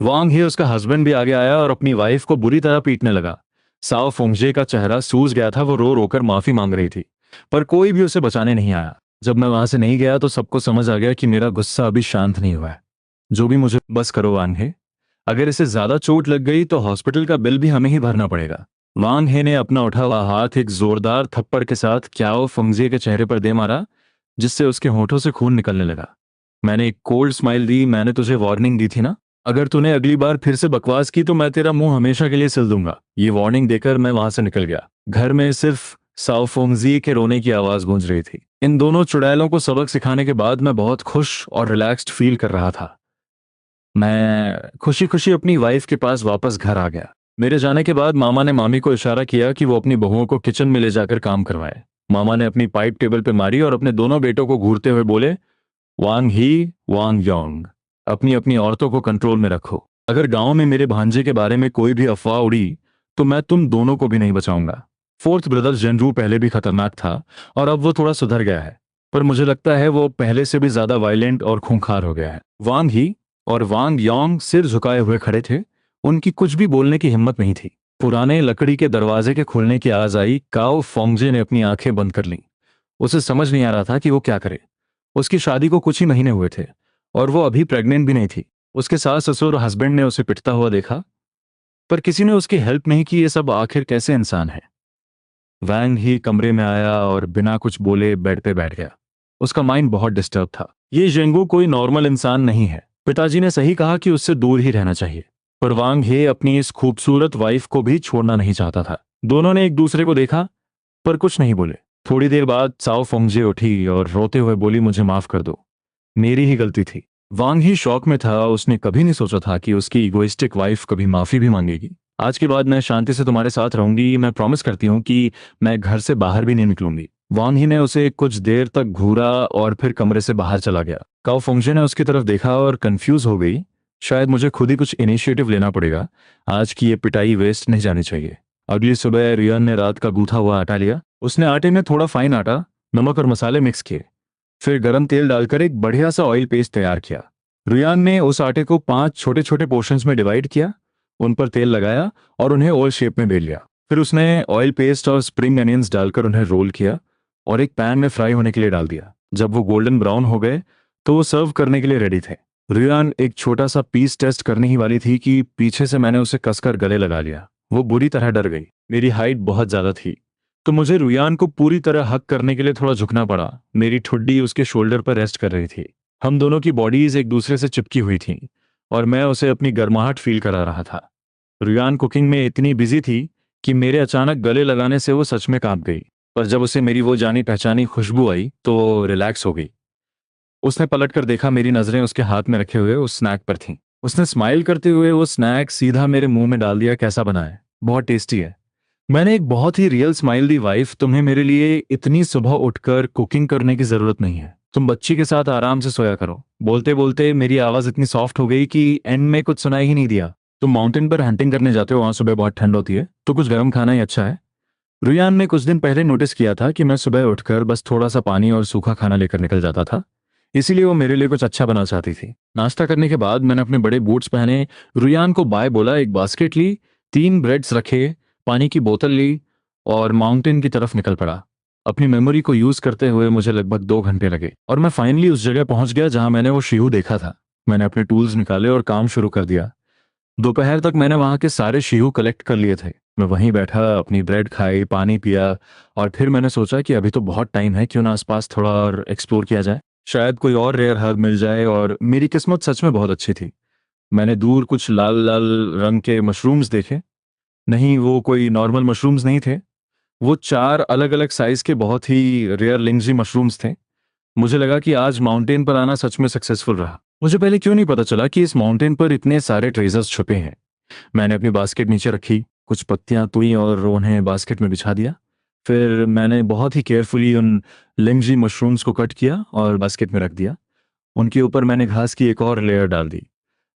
वांग ही, उसका हस्बैंड, भी आगे आया और अपनी वाइफ को बुरी तरह पीटने लगा। साओ फोंगजे का चेहरा सूज गया था। वो रो रोकर माफी मांग रही थी, पर कोई भी उसे बचाने नहीं आया। जब मैं वहां से नहीं गया तो सबको समझ आ गया कि मेरा गुस्सा अभी शांत नहीं हुआ है। जो भी मुझे बस करो वांग हे, अगर इसे ज्यादा चोट लग गई तो हॉस्पिटल का बिल भी हमें ही भरना पड़ेगा। वांग हे ने अपना उठा हुआ हाथ एक जोरदार थप्पड़ के साथ क्याओ फंगजे के चेहरे पर दे मारा, जिससे उसके होठों से खून निकलने लगा। मैंने एक कोल्ड स्माइल दी। मैंने तुझे वार्निंग दी थी ना, अगर तूने अगली बार फिर से बकवास की तो मैं तेरा मुंह हमेशा के लिए सिल दूंगा। ये वार्निंग देकर मैं वहां से निकल गया। घर में सिर्फ साओ फोंगजी के रोने की आवाज गूंज रही थी। इन दोनों चुड़ैलों को सबक सिखाने के बाद मैं बहुत खुश और रिलैक्स्ड फील कर रहा था। मैं खुशी खुशी अपनी वाइफ के पास वापस घर आ गया। मेरे जाने के बाद मामा ने मामी को इशारा किया कि वो अपनी बहुओं को किचन में ले जाकर काम करवाए। मामा ने अपनी पाइप टेबल पे मारी और अपने दोनों बेटों को घूरते हुए बोले, वांग ही, वांग योंग, अपनी अपनी औरतों को कंट्रोल में रखो। अगर गांव में मेरे भांजे के बारे में कोई भी अफवाह उड़ी तो मैं तुम दोनों को भी नहीं बचाऊंगा। फोर्थ ब्रदर जेनरू पहले भी खतरनाक था और अब वो थोड़ा सुधर गया है, पर मुझे लगता है वो पहले से भी ज्यादा वायलेंट और खूंखार हो गया है। वांग ही और वांग योंग सिर झुकाए हुए खड़े थे। उनकी कुछ भी बोलने की हिम्मत नहीं थी। पुराने लकड़ी के दरवाजे के खुलने की आवाज आई। काओ फोंगजे ने अपनी आंखें बंद कर लीं। उसे समझ नहीं आ रहा था कि वो क्या करे। उसकी शादी को कुछ ही महीने हुए थे और वो अभी प्रेग्नेंट भी नहीं थी। उसके सास ससुर और हस्बैंड ने उसे पिटता हुआ देखा, पर किसी ने उसकी हेल्प नहीं की। ये सब आखिर कैसे इंसान है? वैंग ही कमरे में आया और बिना कुछ बोले बेड पे बैठ गया। उसका माइंड बहुत डिस्टर्ब था। ये जेंगू कोई नॉर्मल इंसान नहीं है। पिताजी ने सही कहा कि उससे दूर ही रहना चाहिए, पर वांग हे अपनी इस खूबसूरत वाइफ को भी छोड़ना नहीं चाहता था। दोनों ने एक दूसरे को देखा, पर कुछ नहीं बोले। थोड़ी देर बाद साओ फोंगजे उठी और रोते हुए बोली, मुझे माफ कर दो, मेरी ही गलती थी। वांग ही शौक में था। उसने कभी नहीं सोचा था कि उसकी इगोइस्टिक वाइफ कभी माफी भी मांगेगी। आज के बाद मैं शांति से तुम्हारे साथ रहूंगी। मैं प्रॉमिस करती हूँ कि मैं घर से बाहर भी नहीं निकलूंगी। वांग ही ने उसे कुछ देर तक घूरा और फिर कमरे से बाहर चला गया। काओ फोंगजे ने उसकी तरफ देखा और कंफ्यूज हो गई। शायद मुझे खुद ही कुछ इनिशिएटिव लेना पड़ेगा। आज की ये पिटाई वेस्ट नहीं जानी चाहिए। अगली सुबह रियन ने रात का गूथा हुआ आटा लिया। उसने आटे में थोड़ा फाइन आटा, नमक और मसाले मिक्स किए, फिर गरम तेल डालकर एक बढ़िया सा ऑयल पेस्ट तैयार किया। रियान ने उस आटे को 5 छोटे छोटे पोर्शंस में डिवाइड किया, उन पर तेल लगाया और उन्हें ओवल शेप में बेल लिया। फिर उसने ऑयल पेस्ट और स्प्रिंग अनियंस डालकर उन्हें रोल किया और एक पैन में फ्राई होने के लिए डाल दिया। जब वो गोल्डन ब्राउन हो गए तो वो सर्व करने के लिए रेडी थे। रुयान एक छोटा सा पीस टेस्ट करने ही वाली थी कि पीछे से मैंने उसे कसकर गले लगा लिया। वो बुरी तरह डर गई। मेरी हाइट बहुत ज्यादा थी, तो मुझे रुयान को पूरी तरह हक करने के लिए थोड़ा झुकना पड़ा। मेरी ठुड्डी उसके शोल्डर पर रेस्ट कर रही थी। हम दोनों की बॉडीज एक दूसरे से चिपकी हुई थीं और मैं उसे अपनी गर्माहट फील करा रहा था। रुयान कुकिंग में इतनी बिजी थी कि मेरे अचानक गले लगाने से वो सच में कांप गई। पर जब उसे मेरी वो जानी पहचानी खुशबू आई तो रिलैक्स हो गई। उसने पलट कर देखा, मेरी नजरें उसके हाथ में रखे हुए उस स्नैक पर थीं। उसने स्माइल करते हुए वो स्नैक सीधा मेरे मुंह में डाल दिया। कैसा बना है? बहुत टेस्टी है। मैंने एक बहुत ही रियल स्माइल दी। वाइफ, तुम्हें मेरे लिए इतनी सुबह उठकर कुकिंग करने की जरूरत नहीं है। तुम बच्ची के साथ आराम से सोया करो। बोलते बोलते मेरी आवाज इतनी सॉफ्ट हो गई कि एंड में कुछ सुनाई ही नहीं दिया। तुम माउंटेन पर हंटिंग करने जाते हो, वहां सुबह बहुत ठंड होती है, तो कुछ गर्म खाना ही अच्छा है। रुयान ने कुछ दिन पहले नोटिस किया था कि मैं सुबह उठकर बस थोड़ा सा पानी और सूखा खाना लेकर निकल जाता था, इसीलिए वो मेरे लिए कुछ अच्छा बना चाहती थी। नाश्ता करने के बाद मैंने अपने बड़े बूट्स पहने, रुयान को बाय बोला, एक बास्केट ली, 3 ब्रेड्स रखे, पानी की बोतल ली और माउंटेन की तरफ निकल पड़ा। अपनी मेमोरी को यूज करते हुए मुझे लगभग 2 घंटे लगे और मैं फाइनली उस जगह पहुंच गया जहां मैंने वो शिहू देखा था। मैंने अपने टूल्स निकाले और काम शुरू कर दिया। दोपहर तक मैंने वहां के सारे शिहू कलेक्ट कर लिए थे। मैं वहीं बैठा, अपनी ब्रेड खाई, पानी पिया और फिर मैंने सोचा कि अभी तो बहुत टाइम है, क्यों ना आसपास थोड़ा और एक्सप्लोर किया जाए। शायद कोई और रेयर हर्ब मिल जाए। और मेरी किस्मत सच में बहुत अच्छी थी। मैंने दूर कुछ लाल लाल रंग के मशरूम्स देखे। नहीं, वो कोई नॉर्मल मशरूम्स नहीं थे। वो 4 अलग अलग साइज के बहुत ही रेयर लिंग्जी मशरूम्स थे। मुझे लगा कि आज माउंटेन पर आना सच में सक्सेसफुल रहा। मुझे पहले क्यों नहीं पता चला कि इस माउंटेन पर इतने सारे ट्रेजर्स छुपे हैं। मैंने अपनी बास्केट नीचे रखी, कुछ पत्तियां तोई और उन्हें बास्केट में बिछा दिया। फिर मैंने बहुत ही केयरफुली उन लिंग्जी मशरूम्स को कट किया और बास्केट में रख दिया। उनके ऊपर मैंने घास की एक और लेयर डाल दी।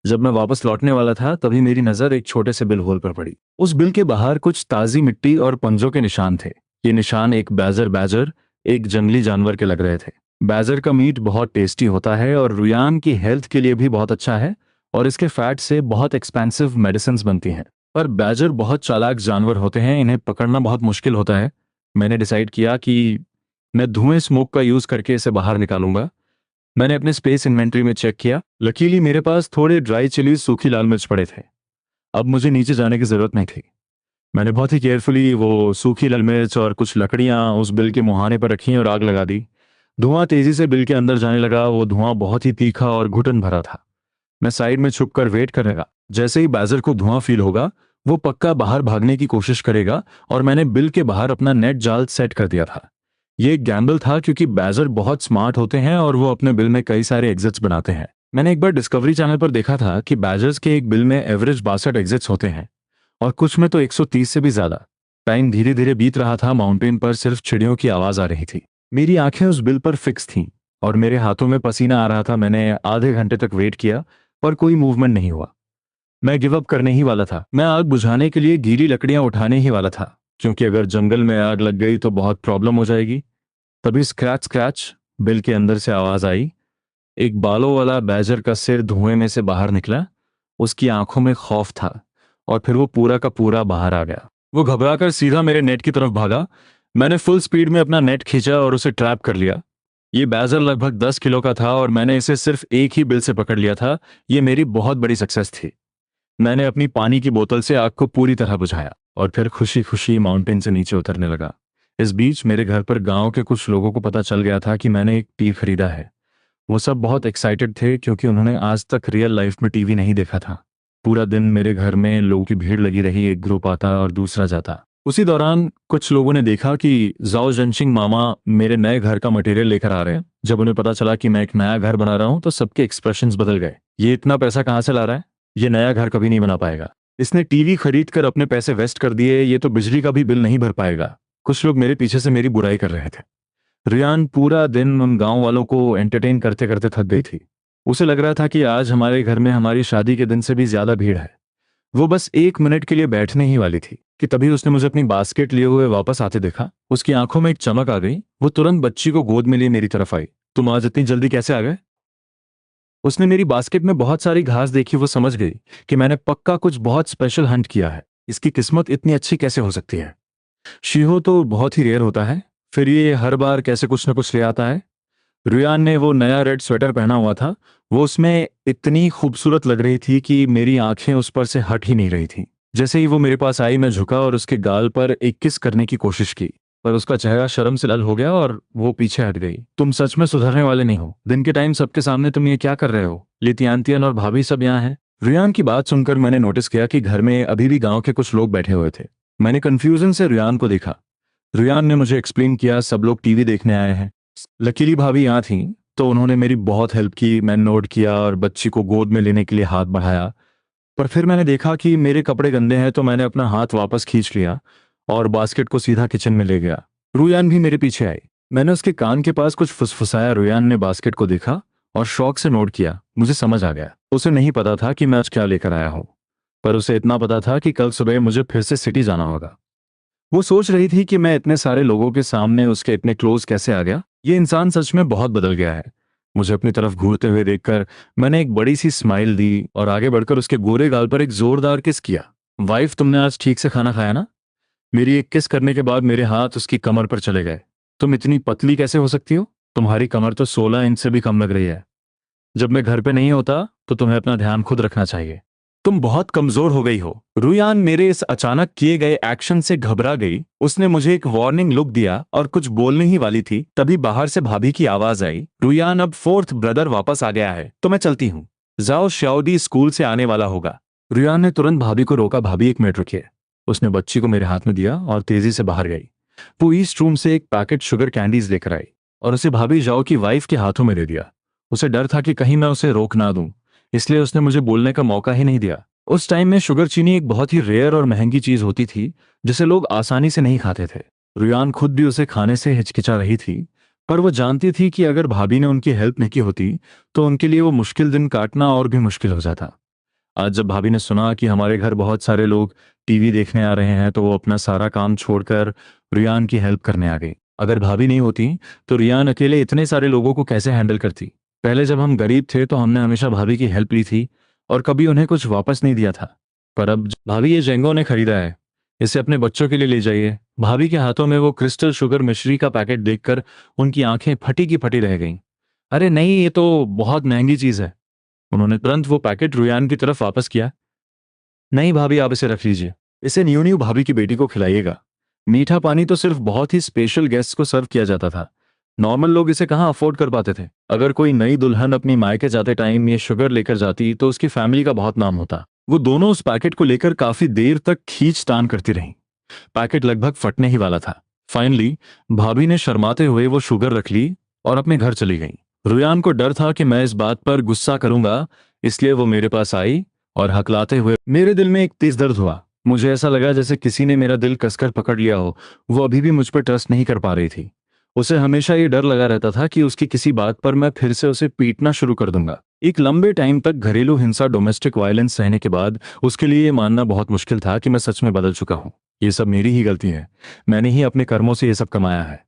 जब मैं वापस लौटने वाला था तभी मेरी नज़र एक छोटे से बिल होल पर पड़ी। उस बिल के बाहर कुछ ताज़ी मिट्टी और पंजों के निशान थे। ये निशान एक बैजर बैजर एक जंगली जानवर के लग रहे थे। बैजर का मीट बहुत टेस्टी होता है और रुयान की हेल्थ के लिए भी बहुत अच्छा है और इसके फैट से बहुत एक्सपेंसिव मेडिसिन्स बनती हैं। पर बैजर बहुत चालाक जानवर होते हैं, इन्हें पकड़ना बहुत मुश्किल होता है। मैंने डिसाइड किया कि मैं धुएं स्मोक का यूज़ करके इसे बाहर निकालूंगा। मैंने अपने स्पेस इन्वेंट्री में चेक किया। लकीली मेरे पास थोड़े ड्राई चिलीज, सूखी लाल मिर्च पड़े थे। अब मुझे नीचे जाने की जरूरत नहीं थी। मैंने बहुत ही केयरफुली वो सूखी लाल मिर्च और कुछ लकड़ियां उस बिल के मुहाने पर रखी और आग लगा दी। धुआं तेजी से बिल के अंदर जाने लगा। वो धुआं बहुत ही तीखा और घुटन भरा था। मैं साइड में छुपकर वेट करने लगा। जैसे ही बैजर को धुआं फील होगा वो पक्का बाहर भागने की कोशिश करेगा और मैंने बिल के बाहर अपना नेट जाल सेट कर दिया था। ये एक गैम्बल था क्योंकि बैजर बहुत स्मार्ट होते हैं और वो अपने बिल में कई सारे एग्जिट्स बनाते हैं। मैंने एक बार डिस्कवरी चैनल पर देखा था कि बैजर्स के एक बिल में एवरेज 62 एग्जिट्स होते हैं और कुछ में तो 130 से भी ज्यादा। टाइम धीरे धीरे बीत रहा था। माउंटेन पर सिर्फ चिड़ियों की आवाज आ रही थी। मेरी आंखें उस बिल पर फिक्स थीं और मेरे हाथों में पसीना आ रहा था। मैंने आधे घंटे तक वेट किया पर कोई मूवमेंट नहीं हुआ। मैं गिव अप करने ही वाला था। मैं आग बुझाने के लिए गीली लकड़ियां उठाने ही वाला था, क्योंकि अगर जंगल में आग लग गई तो बहुत प्रॉब्लम हो जाएगी। तभी स्क्रैच स्क्रैच बिल के अंदर से आवाज आई। एक बालों वाला बैजर का सिर धुएं में से बाहर निकला। उसकी आंखों में खौफ था और फिर वो पूरा का पूरा बाहर आ गया। वो घबराकर सीधा मेरे नेट की तरफ भागा। मैंने फुल स्पीड में अपना नेट खींचा और उसे ट्रैप कर लिया। ये बैजर लगभग 10 किलो का था और मैंने इसे सिर्फ एक ही बिल से पकड़ लिया था। ये मेरी बहुत बड़ी सक्सेस थी। मैंने अपनी पानी की बोतल से आग को पूरी तरह बुझाया और फिर खुशी खुशी माउंटेन से नीचे उतरने लगा। इस बीच मेरे घर पर गांव के कुछ लोगों को पता चल गया था कि मैंने एक टीवी खरीदा है। वो सब बहुत एक्साइटेड थे क्योंकि उन्होंने आज तक रियल लाइफ में टीवी नहीं देखा था। पूरा दिन मेरे घर में लोगों की भीड़ लगी रही। एक ग्रुप आता और दूसरा जाता। उसी दौरान कुछ लोगों ने देखा कि जाओ जंशिंग मामा मेरे नए घर का मटेरियल लेकर आ रहे हैं। जब उन्हें पता चला कि मैं एक नया घर बना रहा हूं तो सबके एक्सप्रेशंस बदल गए। ये इतना पैसा कहाँ से ला रहा है? ये नया घर कभी नहीं बना पाएगा। इसने टीवी खरीद कर अपने पैसे वेस्ट कर दिए। ये तो बिजली का भी बिल नहीं भर पाएगा। कुछ लोग मेरे पीछे से मेरी बुराई कर रहे थे। रियान पूरा दिन उन गांव वालों को एंटरटेन करते करते थक गई थी। उसे लग रहा था कि आज हमारे घर में हमारी शादी के दिन से भी ज्यादा भीड़ है। वो बस 1 मिनट के लिए बैठने ही वाली थी कि तभी उसने मुझे अपनी बास्केट लिए हुए वापस आते देखा। उसकी आंखों में एक चमक आ गई। वो तुरंत बच्ची को गोद में लिए मेरी तरफ आई। तुम आज इतनी जल्दी कैसे आ गए? उसने मेरी बास्केट में बहुत सारी घास देखी। वो समझ गई कि मैंने पक्का कुछ बहुत स्पेशल हंट किया है। इसकी किस्मत इतनी अच्छी कैसे हो सकती है? शीहो तो बहुत ही रेयर होता है, फिर ये हर बार कैसे कुछ न कुछ ले आता है। रुयान ने वो नया रेड स्वेटर पहना हुआ था। वो उसमें इतनी खूबसूरत लग रही थी कि मेरी आंखें उस पर से हट ही नहीं रही थी। जैसे ही वो मेरे पास आई, मैं झुका और उसके गाल पर एक किस करने की कोशिश की, पर उसका चेहरा शर्म से लाल हो गया और वो पीछे हट गई। तुम सच में सुधरने वाले नहीं हो। दिन के टाइम सबके सामने तुम ये क्या कर रहे हो? लितियांतियन और भाभी सब यहाँ हैं। रुयान की बात सुनकर मैंने नोटिस किया कि घर में अभी भी गांव के कुछ लोग बैठे हुए थे। मैंने कंफ्यूजन से रुयान को देखा। रुयान ने मुझे एक्सप्लेन किया, सब लोग टीवी देखने आए हैं। लकीली भाभी यहाँ थी, तो उन्होंने मेरी बहुत हेल्प की। मैं नोट किया और बच्ची को गोद में लेने के लिए हाथ बढ़ाया, पर फिर मैंने देखा कि मेरे कपड़े गंदे हैं, तो मैंने अपना हाथ वापस खींच लिया और बास्केट को सीधा किचन में ले गया। रुयान भी मेरे पीछे आई। मैंने उसके कान के पास कुछ फुसफुसाया। रुयान ने बास्केट को देखा और शौक से नोट किया। मुझे समझ आ गया। उसे नहीं पता था कि मैं आज क्या लेकर आया हूँ, पर उसे इतना पता था कि कल सुबह मुझे फिर से सिटी जाना होगा। वो सोच रही थी कि मैं इतने सारे लोगों के सामने उसके इतने क्लोज कैसे आ गया। ये इंसान सच में बहुत बदल गया है। मुझे अपनी तरफ घूरते हुए देखकर मैंने एक बड़ी सी स्माइल दी और आगे बढ़कर उसके गोरे गाल पर एक जोरदार किस किया। वाइफ, तुमने आज ठीक से खाना खाया ना? मेरी एक किस करने के बाद मेरे हाथ उसकी कमर पर चले गए। तुम इतनी पतली कैसे हो सकती हो? तुम्हारी कमर तो 16 इंच से भी कम लग रही है। जब मैं घर पे नहीं होता तो तुम्हें अपना ध्यान खुद रखना चाहिए। तुम बहुत कमजोर हो गई हो। रुयान मेरे इस अचानक किए गए एक्शन से घबरा गई। उसने मुझे एक वार्निंग लुक दिया और कुछ बोलने ही वाली थी, तभी बाहर से भाभी की आवाज आई, रुयान, अब फोर्थ ब्रदर वापस आ गया है, तो मैं चलती हूँ। जाओ, श्याओदी स्कूल से आने वाला होगा। रुयान ने तुरंत भाभी को रोका। भाभी, 1 मिनट रुकिए। उसने बच्ची को मेरे हाथ में दिया और तेजी से बाहर गई। वो ईस्ट रूम से एक पैकेट शुगर कैंडीज लेकर आई और उसे भाभी जाओ की वाइफ के हाथों में दे दिया। उसे डर था कि कहीं मैं उसे रोक ना दूं, इसलिए उसने मुझे बोलने का मौका ही नहीं दिया। उस टाइम में शुगर चीनी एक बहुत ही रेयर और महंगी चीज होती थी, जिसे लोग आसानी से नहीं खाते थे। रुयान खुद भी उसे खाने से हिचकिचा रही थी, पर वो जानती थी कि अगर भाभी ने उनकी हेल्प नहीं की होती तो उनके लिए वो मुश्किल दिन काटना और भी मुश्किल हो जाता। आज जब भाभी ने सुना कि हमारे घर बहुत सारे लोग टीवी देखने आ रहे हैं, तो वो अपना सारा काम छोड़कर रुयान की हेल्प करने आ गई। अगर भाभी नहीं होती तो रुयान अकेले इतने सारे लोगों को कैसे हैंडल करती? पहले जब हम गरीब थे तो हमने हमेशा भाभी की हेल्प ली थी और कभी उन्हें कुछ वापस नहीं दिया था। पर अब भाभी, ये जेंगो ने खरीदा है, इसे अपने बच्चों के लिए ले जाइए। भाभी के हाथों में वो क्रिस्टल शुगर मिश्री का पैकेट देखकर उनकी आंखें फटी की फटी रह गईं। अरे नहीं, ये तो बहुत महंगी चीज है। उन्होंने तुरंत वो पैकेट रुयान की तरफ वापस किया। नहीं भाभी, आप इसे रख लीजिए। इसे न्यू न्यू भाभी की बेटी को खिलाइएगा। मीठा पानी तो सिर्फ बहुत ही स्पेशल गेस्ट को सर्व किया जाता था। नॉर्मल लोग इसे कहाँ अफोर्ड कर पाते थे। अगर कोई नई दुल्हन अपनी मायके जाते टाइम ये शुगर लेकर जाती तो उसकी फैमिली का बहुत नाम होता। वो दोनों उस पैकेट को लेकर काफी देर तक खींचतान करती रहीं। पैकेट लगभग फटने ही वाला था। फाइनली भाभी ने शर्माते हुए वो शुगर रख ली और अपने घर चली गई। रुयान को डर था कि मैं इस बात पर गुस्सा करूंगा, इसलिए वो मेरे पास आई और हकलाते हुए। मेरे दिल में एक तेज दर्द हुआ। मुझे ऐसा लगा जैसे किसी ने मेरा दिल कसकर पकड़ लिया हो। वो अभी भी मुझ पर ट्रस्ट नहीं कर पा रही थी। उसे हमेशा ये डर लगा रहता था कि उसकी किसी बात पर मैं फिर से उसे पीटना शुरू कर दूंगा। एक लंबे टाइम तक घरेलू हिंसा, डोमेस्टिक वायलेंस सहने के बाद उसके लिए ये मानना बहुत मुश्किल था कि मैं सच में बदल चुका हूँ। ये सब मेरी ही गलती है। मैंने ही अपने कर्मों से ये सब कमाया है।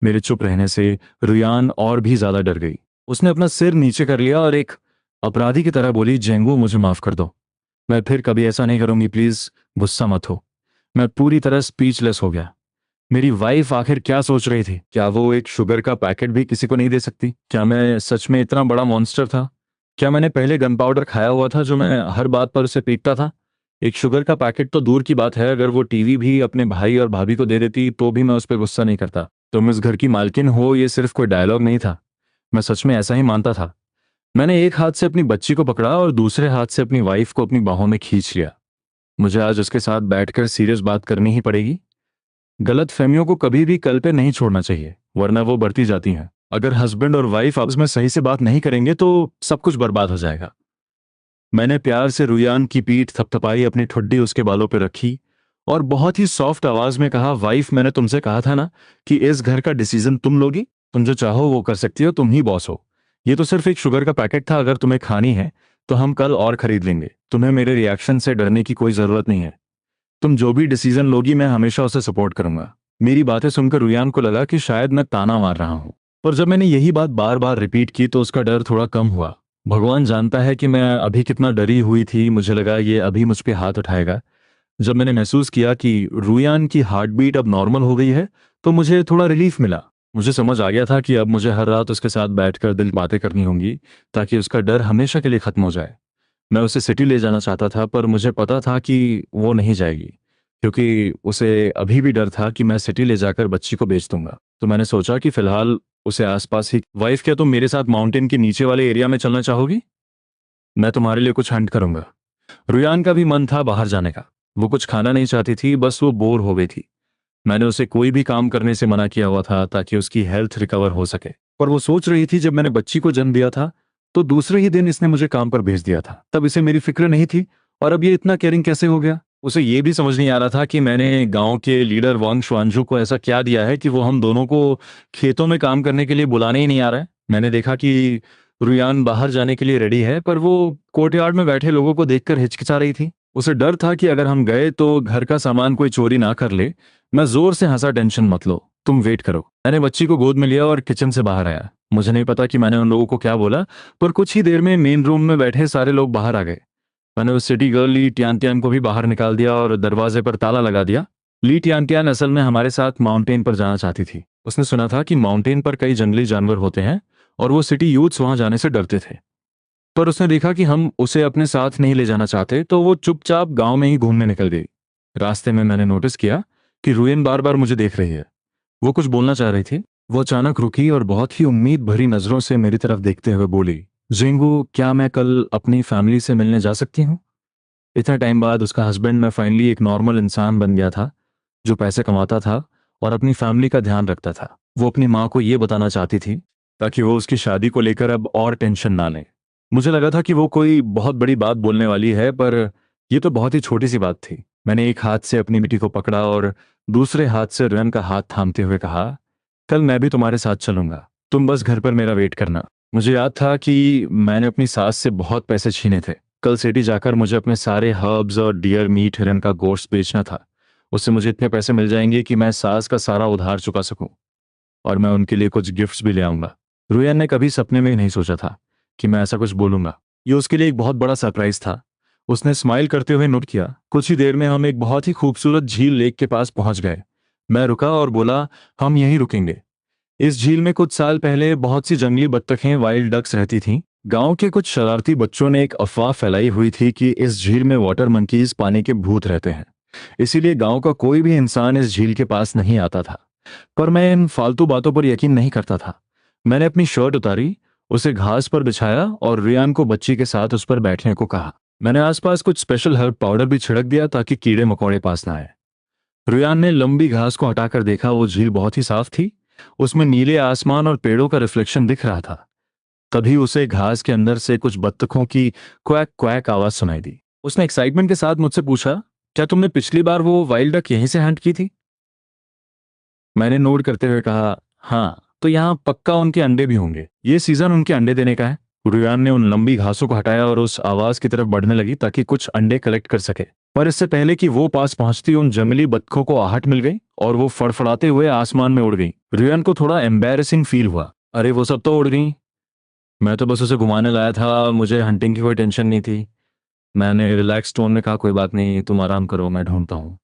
मेरे चुप रहने से रुयान और भी ज्यादा डर गई। उसने अपना सिर नीचे कर लिया और एक अपराधी की तरह बोली, जेंगू, मुझे माफ कर दो। मैं फिर कभी ऐसा नहीं करूंगी, प्लीज गुस्सा मत हो। मैं पूरी तरह स्पीचलेस हो गया। मेरी वाइफ आखिर क्या सोच रही थी? क्या वो एक शुगर का पैकेट भी किसी को नहीं दे सकती? क्या मैं सच में इतना बड़ा मॉन्स्टर था? क्या मैंने पहले गन पाउडर खाया हुआ था जो मैं हर बात पर उसे पीटता था? एक शुगर का पैकेट तो दूर की बात है, अगर वो टीवी भी अपने भाई और भाभी को दे देती तो भी मैं उस पर गुस्सा नहीं करता। तुम इस घर की मालकिन हो, ये सिर्फ कोई डायलॉग नहीं था। मैं सच में ऐसा ही मानता था। मैंने एक हाथ से अपनी बच्ची को पकड़ा और दूसरे हाथ से अपनी वाइफ को अपनी बाहों में खींच लिया। मुझे आज उसके साथ बैठकर सीरियस बात करनी ही पड़ेगी। गलत फहमियों को कभी भी कल पे नहीं छोड़ना चाहिए, वरना वो बढ़ती जाती हैं। अगर हस्बैंड और वाइफ आपस में सही से बात नहीं करेंगे तो सब कुछ बर्बाद हो जाएगा। मैंने प्यार से रुयान की पीठ थपथपाई, अपनी ठुड्डी उसके बालों पर रखी और बहुत ही सॉफ्ट आवाज में कहा, वाइफ, मैंने तुमसे कहा था ना कि इस घर का डिसीजन तुम लोगी। तुम जो चाहो वो कर सकती हो, तुम ही बॉस हो। ये तो सिर्फ एक शुगर का पैकेट था। अगर तुम्हें खानी है तो हम कल और खरीद लेंगे। तुम्हें मेरे रिएक्शन से डरने की कोई जरूरत नहीं है। तुम जो भी डिसीजन लोगी मैं हमेशा उसे सपोर्ट करूंगा। मेरी बातें सुनकर रुयान को लगा कि शायद मैं ताना मार रहा हूं, पर जब मैंने यही बात बार बार रिपीट की तो उसका डर थोड़ा कम हुआ। भगवान जानता है कि मैं अभी कितना डरी हुई थी। मुझे लगा ये अभी मुझ पे हाथ उठाएगा। जब मैंने महसूस किया कि रुयान की हार्ट बीट अब नॉर्मल हो गई है तो मुझे थोड़ा रिलीफ मिला। मुझे समझ आ गया था कि अब मुझे हर रात उसके साथ बैठकर दिल बातें करनी होंगी ताकि उसका डर हमेशा के लिए ख़त्म हो जाए। मैं उसे सिटी ले जाना चाहता था पर मुझे पता था कि वो नहीं जाएगी, क्योंकि उसे अभी भी डर था कि मैं सिटी ले जाकर बच्ची को बेच दूंगा। तो मैंने सोचा कि फिलहाल उसे आसपास ही। वाइफ, क्या तुम मेरे साथ माउंटेन के नीचे वाले एरिया में चलना चाहोगी? मैं तुम्हारे लिए कुछ हंट करूंगा। रुयान का भी मन था बाहर जाने का। वो कुछ खाना नहीं चाहती थी, बस वो बोर हो गई थी। मैंने उसे कोई भी काम करने से मना किया हुआ था ताकि उसकी हेल्थ रिकवर हो सके। पर वो सोच रही थी, जब मैंने बच्ची को जन्म दिया था तो दूसरे ही दिन इसने मुझे काम पर भेज दिया था। तब इसे मेरी फिक्र नहीं थी, और अब ये इतना केयरिंग कैसे हो गया? उसे ये भी समझ नहीं आ रहा था कि मैंने गांव के लीडर वांग शुआंजू को ऐसा क्या दिया है कि वो हम दोनों को खेतों में काम करने के लिए बुलाने ही नहीं आ रहा है। मैंने देखा कि रुयान बाहर जाने के लिए रेडी है, पर वो कोर्टयार्ड में बैठे लोगों को देखकर हिचकिचा रही थी। उसे डर था कि अगर हम गए तो घर का सामान कोई चोरी ना कर ले। मैं जोर से हंसा, टेंशन मत लो, तुम वेट करो। मैंने बच्ची को गोद में लिया और किचन से बाहर आया। मुझे नहीं पता कि मैंने उन लोगों को क्या बोला, पर कुछ ही देर में मेन रूम में बैठे सारे लोग बाहर आ गए। मैंने उस सिटी गर्ल ली टियान को भी बाहर निकाल दिया और दरवाजे पर ताला लगा दिया। ली टियान असल में हमारे साथ माउंटेन पर जाना चाहती थी। उसने सुना था कि माउंटेन पर कई जंगली जानवर होते हैं और वो सिटी यूथ्स वहां जाने से डरते थे। पर उसने देखा कि हम उसे अपने साथ नहीं ले जाना चाहते, तो वो चुपचाप गांव में ही घूमने निकल गई। रास्ते में मैंने नोटिस किया कि रुयन बार बार मुझे देख रही है। वो कुछ बोलना चाह रही थी। वो अचानक रुकी और बहुत ही उम्मीद भरी नजरों से मेरी तरफ देखते हुए बोली, जिंगू, क्या मैं कल अपनी फैमिली से मिलने जा सकती हूँ? इतना टाइम बाद उसका हस्बैंड मैं फाइनली एक नॉर्मल इंसान बन गया था, जो पैसे कमाता था और अपनी फैमिली का ध्यान रखता था। वो अपनी माँ को ये बताना चाहती थी ताकि वो उसकी शादी को लेकर अब और टेंशन ना ले। मुझे लगा था कि वो कोई बहुत बड़ी बात बोलने वाली है, पर यह तो बहुत ही छोटी सी बात थी। मैंने एक हाथ से अपनी बेटी को पकड़ा और दूसरे हाथ से रुयन का हाथ थामते हुए कहा, कल मैं भी तुम्हारे साथ चलूंगा, तुम बस घर पर मेरा वेट करना। मुझे याद था कि मैंने अपनी सास से बहुत पैसे छीने थे। कल सिटी जाकर मुझे अपने सारे हर्ब्स और डियर मीट, हिरन का गोश्त बेचना था। उससे मुझे इतने पैसे मिल जाएंगे कि मैं सास का सारा उधार चुका सकूं, और मैं उनके लिए कुछ गिफ्ट्स भी ले आऊंगा। रुयन ने कभी सपने में ही नहीं सोचा था कि मैं ऐसा कुछ बोलूंगा। ये उसके लिए एक बहुत बड़ा सरप्राइज था। उसने स्माइल करते हुए नोट किया। कुछ ही देर में हम एक बहुत ही खूबसूरत झील लेक के पास पहुंच गए। मैं रुका और बोला, हम यहीं रुकेंगे। इस झील में कुछ साल पहले बहुत सी जंगली बत्तखें, वाइल्ड डक्स रहती थीं। गांव के कुछ शरारती बच्चों ने एक अफवाह फैलाई हुई थी कि इस झील में वाटर मंकीज, पानी के भूत रहते हैं। इसीलिए गांव का कोई भी इंसान इस झील के पास नहीं आता था। पर मैं इन फालतू बातों पर यकीन नहीं करता था। मैंने अपनी शर्ट उतारी, उसे घास पर बिछाया और रियान को बच्ची के साथ उस पर बैठने को कहा। मैंने आसपास कुछ स्पेशल हर्ब पाउडर भी छिड़क दिया ताकि कीड़े मकोड़े पास ना आए। रियान ने लंबी घास को हटाकर देखा। वो झील बहुत ही साफ थी। उसमें नीले आसमान और पेड़ों का रिफ्लेक्शन दिख रहा था। तभी उसे घास के अंदर से कुछ बत्तखों की क्वैक क्वैक आवाज सुनाई दी। उसने एक्साइटमेंट के साथ मुझसे पूछा, क्या तुमने पिछली बार वो वाइल्ड डक यहीं से हंट की थी? मैंने नोट करते हुए कहा, हाँ, तो यहाँ पक्का उनके अंडे भी होंगे। ये सीजन उनके अंडे देने का है। रुयान ने उन लंबी घासों को हटाया और उस आवाज की तरफ बढ़ने लगी ताकि कुछ अंडे कलेक्ट कर सके। पर इससे पहले कि वो पास पहुंचती, उन जंगली बत्तखों को आहट मिल गई और वो फड़फड़ाते हुए आसमान में उड़ गई। रुयान को थोड़ा एम्बैरेसिंग फील हुआ। अरे, वो सब तो उड़ गई। मैं तो बस उसे घुमाने लाया था, मुझे हंटिंग की कोई टेंशन नहीं थी। मैंने रिलैक्स टोन में कहा, कोई बात नहीं, तुम आराम करो, मैं ढूंढता हूँ।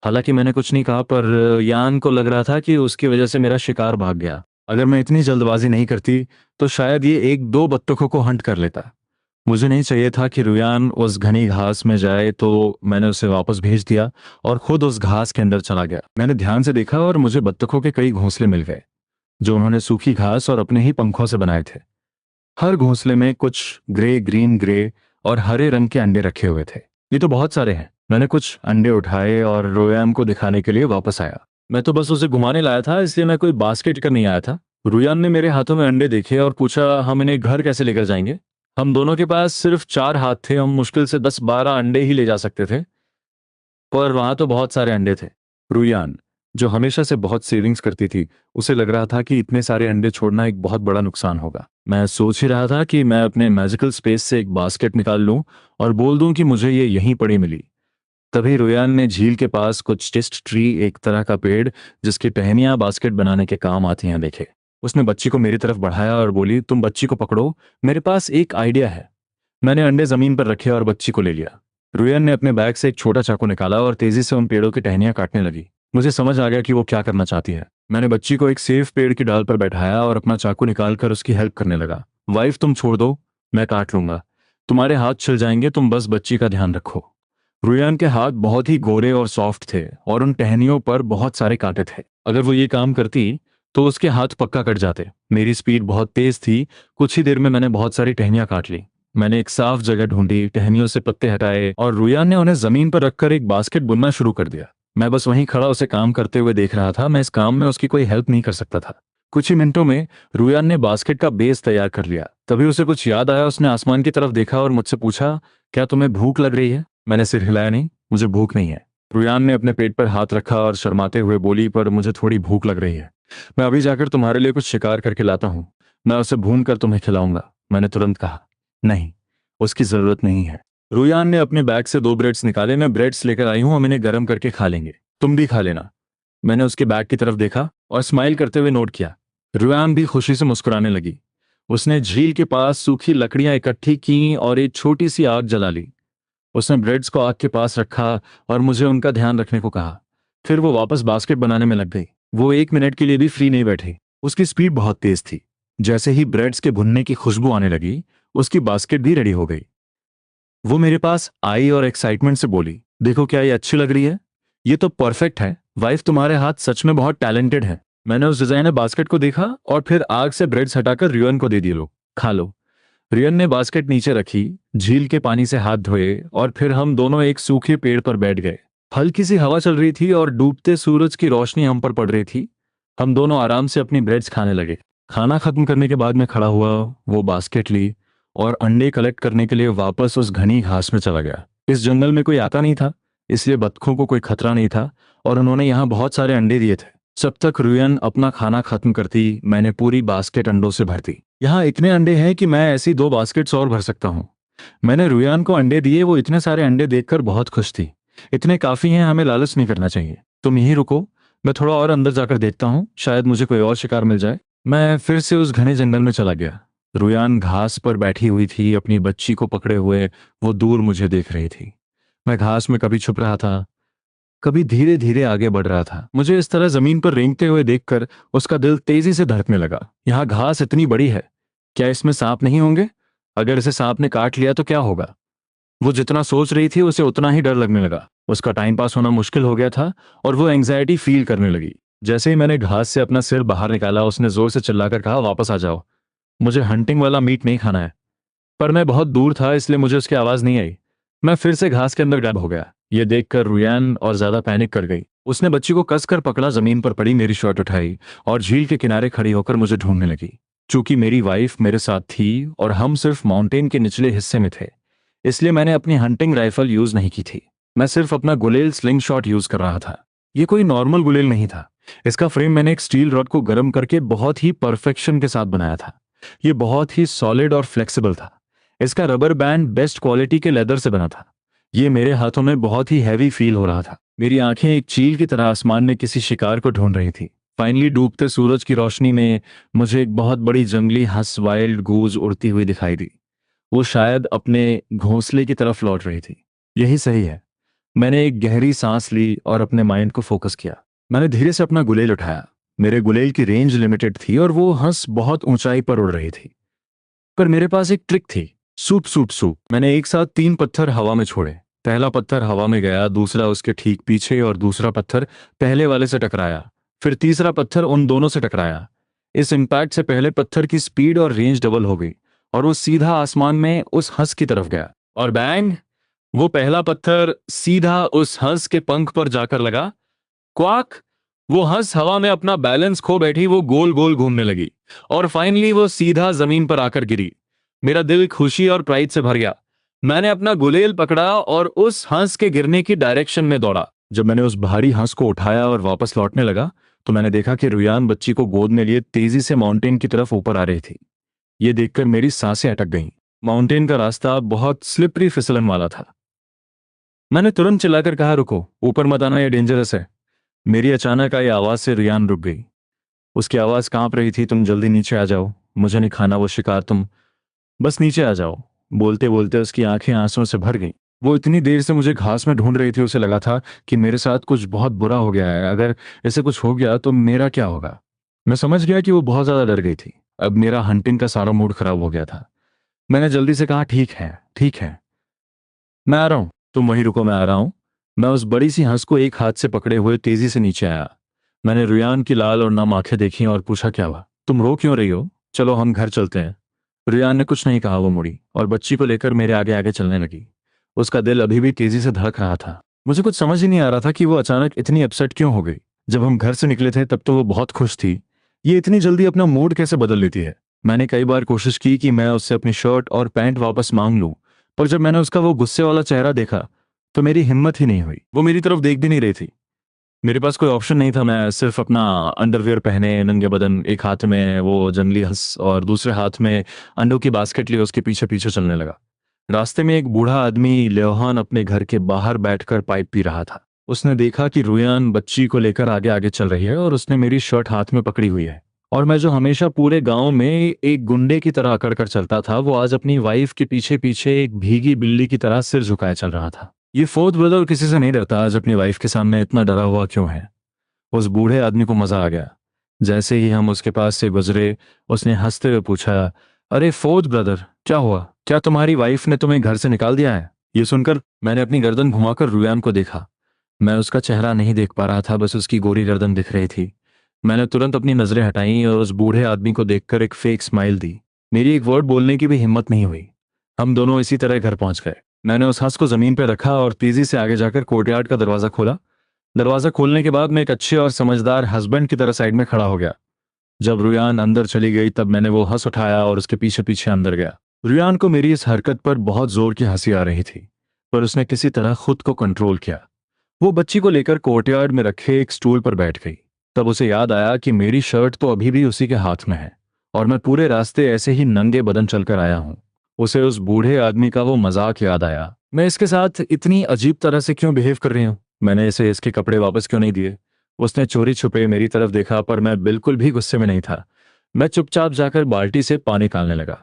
हालांकि मैंने कुछ नहीं कहा, पर यान को लग रहा था कि उसकी वजह से मेरा शिकार भाग गया। अगर मैं इतनी जल्दबाजी नहीं करती तो शायद ये एक दो बत्तखों को हंट कर लेता। मुझे नहीं चाहिए था कि रुयान उस घनी घास में जाए, तो मैंने उसे वापस भेज दिया और खुद उस घास के अंदर चला गया। मैंने ध्यान से देखा और मुझे बत्तखों के कई घोंसले मिल गए, जो उन्होंने सूखी घास और अपने ही पंखों से बनाए थे। हर घोंसले में कुछ ग्रे, ग्रीन, ग्रे और हरे रंग के अंडे रखे हुए थे। ये तो बहुत सारे हैं। मैंने कुछ अंडे उठाए और रुयान को दिखाने के लिए वापस आया। मैं तो बस उसे घुमाने लाया था, इसलिए मैं कोई बास्केट कर नहीं आया था। रुयान ने मेरे हाथों में अंडे देखे और पूछा, हम इन्हें घर कैसे लेकर जाएंगे? हम दोनों के पास सिर्फ 4 हाथ थे। हम मुश्किल से 10-12 अंडे ही ले जा सकते थे, पर वहां तो बहुत सारे अंडे थे। रुयान, जो हमेशा से बहुत सेविंग्स करती थी, उसे लग रहा था कि इतने सारे अंडे छोड़ना एक बहुत बड़ा नुकसान होगा। मैं सोच ही रहा था कि मैं अपने मैजिकल स्पेस से एक बास्केट निकाल लूं और बोल दूं कि मुझे ये यहीं पड़ी मिली। तभी रुयान ने झील के पास कुछ टेस्ट ट्री, एक तरह का पेड़ जिसकी टहनियां बास्केट बनाने के काम आती हैं, देखे। उसने बच्ची को मेरी तरफ बढ़ाया और बोली, तुम बच्ची को पकड़ो, मेरे पास एक आइडिया है। मैंने अंडे जमीन पर रखे और बच्ची को ले लिया। रुयन ने अपने बैग से एक छोटा चाकू निकाला और तेजी से उन पेड़ों की टहनियां काटने लगी। मुझे समझ आ गया कि वो क्या करना चाहती है। मैंने बच्ची को एक सेफ पेड़ की डाल पर बैठाया और अपना चाकू निकालकर उसकी हेल्प करने लगा। वाइफ, तुम छोड़ दो, मैं काट लूंगा। तुम्हारे हाथ छिल जाएंगे, तुम बस बच्ची का ध्यान रखो। रुयान के हाथ बहुत ही गोरे और सॉफ्ट थे और उन टहनियों पर बहुत सारे कांटे थे। अगर वो ये काम करती तो उसके हाथ पक्का कट जाते। मेरी स्पीड बहुत तेज थी। कुछ ही देर में मैंने बहुत सारी टहनियां काट ली। मैंने एक साफ जगह ढूंढी, टहनियों से पत्ते हटाए और रुयान ने उन्हें जमीन पर रखकर एक बास्केट बुनना शुरू कर दिया। मैं बस वहीं खड़ा उसे काम करते हुए देख रहा था। मैं इस काम में उसकी कोई हेल्प नहीं कर सकता था। कुछ ही मिनटों में रुयान ने बास्केट का बेस तैयार कर लिया। तभी उसे कुछ याद आया। उसने आसमान की तरफ देखा और मुझसे पूछा, क्या तुम्हें भूख लग रही है? मैंने सिर हिलाया, नहीं, मुझे भूख नहीं है। रुयान ने अपने पेट पर हाथ रखा और शर्माते हुए बोली, पर मुझे थोड़ी भूख लग रही है। मैं अभी जाकर तुम्हारे लिए कुछ शिकार करके लाता हूँ। मैं उसे भून कर तुम्हें खिलाऊंगा। मैंने तुरंत कहा, नहीं, उसकी जरूरत नहीं है। रुयान ने अपने बैग से 2 ब्रेड्स निकाले। मैं ब्रेड्स लेकर आई हूँ, हम इन्हें गर्म करके खा लेंगे, तुम भी खा लेना। मैंने उसके बैग की तरफ देखा और स्माइल करते हुए नोट किया। रुयान भी खुशी से मुस्कुराने लगी। उसने झील के पास सूखी लकड़ियां इकट्ठी की और एक छोटी सी आग जला ली। उसने ब्रेड्स को आग के पास रखा और मुझे उनका ध्यान रखने को कहा। फिर वो वापस बास्केट बनाने में लग गई। वो 1 मिनट के लिए भी फ्री नहीं बैठी। उसकी स्पीड बहुत तेज थी। जैसे ही ब्रेड्स के भुनने की खुशबू आने लगी, उसकी बास्केट भी रेडी हो गई। वो मेरे पास आई और एक्साइटमेंट से बोली, देखो क्या ये अच्छी लग रही है? ये तो परफेक्ट है। वाइफ, तुम्हारे हाथ सच में बहुत टैलेंटेड है। मैंने उस डिजाइनर बास्केट को देखा और फिर आग से ब्रेड्स हटाकर रियन को दे दिए। लो, खा लो। रियन ने बास्केट नीचे रखी, झील के पानी से हाथ धोए और फिर हम दोनों एक सूखे पेड़ पर बैठ गए। हल्की सी हवा चल रही थी और डूबते सूरज की रोशनी हम पर पड़ रही थी। हम दोनों आराम से अपनी ब्रेड्स खाने लगे। खाना खत्म करने के बाद मैं खड़ा हुआ, वो बास्केट ली और अंडे कलेक्ट करने के लिए वापस उस घनी घास में चला गया। इस जंगल में कोई आता नहीं था, इसलिए बत्तखों को कोई खतरा नहीं था और उन्होंने यहाँ बहुत सारे अंडे दिए थे। जब तक रुयन अपना खाना खत्म करती, मैंने पूरी बास्केट अंडों से भर दी। यहाँ इतने अंडे हैं कि मैं ऐसी 2 बास्केट्स और भर सकता हूँ। मैंने रुयान को अंडे दिए। वो इतने सारे अंडे देखकर बहुत खुश थी। इतने काफी हैं, हमें लालच नहीं करना चाहिए। तुम यहीं रुको, मैं थोड़ा और अंदर जाकर देखता हूँ, शायद मुझे कोई और शिकार मिल जाए। मैं फिर से उस घने जंगल में चला गया। रुयान घास पर बैठी हुई थी, अपनी बच्ची को पकड़े हुए। वो दूर मुझे देख रही थी। मैं घास में कभी छुप रहा था, कभी धीरे धीरे आगे बढ़ रहा था। मुझे इस तरह जमीन पर रेंगते हुए देखकर उसका दिल तेजी से धड़कने लगा। यहाँ घास इतनी बड़ी है, क्या इसमें सांप नहीं होंगे? अगर इसे सांप ने काट लिया तो क्या होगा? वो जितना सोच रही थी उसे उतना ही डर लगने लगा। उसका टाइम पास होना मुश्किल हो गया था और वो एंग्जाइटी फील करने लगी। जैसे ही मैंने घास से अपना सिर बाहर निकाला, उसने जोर से चिल्लाकर कहा, वापस आ जाओ, मुझे हंटिंग वाला मीट नहीं खाना है। पर मैं बहुत दूर था, इसलिए मुझे उसकी आवाज नहीं आई। मैं फिर से घास के अंदर गायब हो गया। ये देखकर रुयान और ज्यादा पैनिक कर गई। उसने बच्ची को कसकर पकड़ा, जमीन पर पड़ी मेरी शर्ट उठाई और झील के किनारे खड़ी होकर मुझे ढूंढने लगी। चूंकि मेरी वाइफ मेरे साथ थी और हम सिर्फ माउंटेन के निचले हिस्से में थे, इसलिए मैंने अपनी हंटिंग राइफल यूज नहीं की थी। मैं सिर्फ अपना गुलेल स्लिंग शॉट यूज कर रहा था। ये कोई नॉर्मल गुलेल नहीं था। इसका फ्रेम मैंने एक स्टील रॉड को गर्म करके बहुत ही परफेक्शन के साथ बनाया था। ये बहुत ही सॉलिड और फ्लेक्सिबल था। इसका रबर बैंड बेस्ट क्वालिटी के लेदर से बना था। ये मेरे हाथों में बहुत ही हैवी फील हो रहा था। मेरी आंखें एक चील की तरह आसमान में किसी शिकार को ढूंढ रही थी। फाइनली डूबते सूरज की रोशनी में मुझे एक बहुत बड़ी जंगली हंस वाइल्ड गूज उड़ती हुई दिखाई दी। वो शायद अपने घोंसले की तरफ लौट रही थी। यही सही है। मैंने एक गहरी सांस ली और अपने माइंड को फोकस किया। मैंने धीरे से अपना गुलेल उठाया। मेरे गुलेल की रेंज लिमिटेड थी और वो हंस बहुत ऊंचाई पर उड़ रही थी। पर मेरे पास एक ट्रिक थी, सूप सूप सूप। मैंने एक साथ 3 पत्थर हवा में छोड़े। पहला पत्थर हवा में गया, दूसरा उसके ठीक पीछे और दूसरा पत्थर पहले वाले से टकराया। फिर तीसरा पत्थर उन दोनों से टकराया। इस इम्पैक्ट से पहले पत्थर की स्पीड और रेंज डबल हो गई और वो सीधा आसमान में उस हंस की तरफ गया। और बैंग, वो पहला पत्थर सीधा उस हंस के पंख पर जाकर लगा। क्वाक! वो हंस हवा में अपना बैलेंस खो बैठी। वो गोल गोल घूमने लगी और फाइनली वो सीधा जमीन पर आकर गिरी। मेरा दिल खुशी और प्राइड से भर गया। मैंने अपना गुलेल पकड़ा और उस हंस के गिरने की डायरेक्शन में दौड़ा। जब मैंने उस भारी हंस को उठाया और वापस लौटने लगा, तो मैंने देखा कि रुयान बच्ची को गोद में लिए तेजी से माउंटेन की तरफ ऊपर आ रही थी। ये देखकर मेरी सांसें अटक गईं। माउंटेन का रास्ता बहुत स्लिपरी फिसलन वाला था। मैंने तुरंत चिल्लाकर कहा, रुको, ऊपर मत आना, ये डेंजरस है। मेरी अचानक आई आवाज से रुयान रुक गई। उसकी आवाज कांप रही थी, तुम जल्दी नीचे आ जाओ, मुझे नहीं खाना वो शिकार, तुम बस नीचे आ जाओ। बोलते बोलते उसकी आंखें आंसुओं से भर गईं। वो इतनी देर से मुझे घास में ढूंढ रही थी, उसे लगा था कि मेरे साथ कुछ बहुत बुरा हो गया है, अगर ऐसे कुछ हो गया तो मेरा क्या होगा। मैं समझ गया कि वो बहुत ज़्यादा डर गई थी। अब मेरा हंटिंग का सारा मूड खराब हो गया था। मैंने जल्दी से कहा, ठीक है ठीक है, मैं आ रहा हूँ, तुम वहीं रुको, मैं आ रहा हूँ। मैं उस बड़ी सी हंस को एक हाथ से पकड़े हुए तेजी से नीचे आया। मैंने रुयान की लाल और नम आंखें देखी और पूछा, क्या हुआ, तुम रो क्यों रही हो, चलो हम घर चलते हैं। रुयान ने कुछ नहीं कहा, वो मुड़ी और बच्ची को लेकर मेरे आगे आगे चलने लगी। उसका दिल अभी भी तेजी से धड़क रहा था। मुझे कुछ समझ ही नहीं आ रहा था कि वो अचानक इतनी अपसेट क्यों हो गई। जब हम घर से निकले थे तब तो वो बहुत खुश थी, ये इतनी जल्दी अपना मूड कैसे बदल लेती है। मैंने कई बार कोशिश की कि मैं उससे अपनी शर्ट और पैंट वापस मांग लूं, पर जब मैंने उसका वो गुस्से वाला चेहरा देखा तो मेरी हिम्मत ही नहीं हुई। वो मेरी तरफ देख भी नहीं रही थी। मेरे पास कोई ऑप्शन नहीं था, मैं सिर्फ अपना अंडरवियर पहने नंगे बदन, एक हाथ में वो जंगली हंस और दूसरे हाथ में अंडों की बास्केट लिए उसके पीछे पीछे चलने लगा। रास्ते में एक बूढ़ा आदमी लेवहान अपने घर के बाहर बैठकर पाइप पी रहा था। उसने देखा कि रुयान बच्ची को लेकर आगे आगे चल रही है और उसने मेरी शर्ट हाथ में पकड़ी हुई है। और मैं जो हमेशा पूरे गांव में एक गुंडे की तरह अकड़ कर चलता था, वो आज अपनी वाइफ के पीछे पीछे एक भीगी बिल्ली की तरह सिर झुकाए चल रहा था। ये फोर्थ ब्रदर किसी से नहीं डरता, आज अपनी वाइफ के सामने इतना डरा हुआ क्यों है। उस बूढ़े आदमी को मजा आ गया। जैसे ही हम उसके पास से गुजरे, उसने हंसते हुए पूछा, अरे फोर्थ ब्रदर, क्या हुआ, क्या तुम्हारी वाइफ ने तुम्हें घर से निकाल दिया है। ये सुनकर मैंने अपनी गर्दन घुमाकर रुयान को देखा। मैं उसका चेहरा नहीं देख पा रहा था, बस उसकी गोरी गर्दन दिख रही थी। मैंने तुरंत अपनी नजरें हटाई और उस बूढ़े आदमी को देखकर एक फेक स्माइल दी। मेरी एक वर्ड बोलने की भी हिम्मत नहीं हुई। हम दोनों इसी तरह घर पहुंच गए। मैंने उस हंस को जमीन पर रखा और तेजी से आगे जाकर कोर्टयार्ड का दरवाजा खोला। दरवाजा खोलने के बाद मैं एक अच्छे और समझदार हस्बैंड की तरह साइड में खड़ा हो गया। जब रुयान अंदर चली गई तब मैंने वो हंस उठाया और उसके पीछे पीछे अंदर गया। रुयान को मेरी इस हरकत पर बहुत जोर की हंसी आ रही थी, पर उसने किसी तरह खुद को कंट्रोल किया। वो बच्ची को लेकर कोर्टयार्ड में रखे एक स्टूल पर बैठ गई। तब उसे याद आया कि मेरी शर्ट तो अभी भी उसी के हाथ में है और मैं पूरे रास्ते ऐसे ही नंगे बदन चलकर आया हूं। उसे उस बूढ़े आदमी का वो मजाक याद आया। मैं इसके साथ इतनी अजीब तरह से क्यों बिहेव कर रही हूँ, मैंने इसे इसके कपड़े वापस क्यों नहीं दिए। उसने चोरी छुपे मेरी तरफ देखा, पर मैं बिल्कुल भी गुस्से में नहीं था। मैं चुपचाप जाकर बाल्टी से पानी निकालने लगा।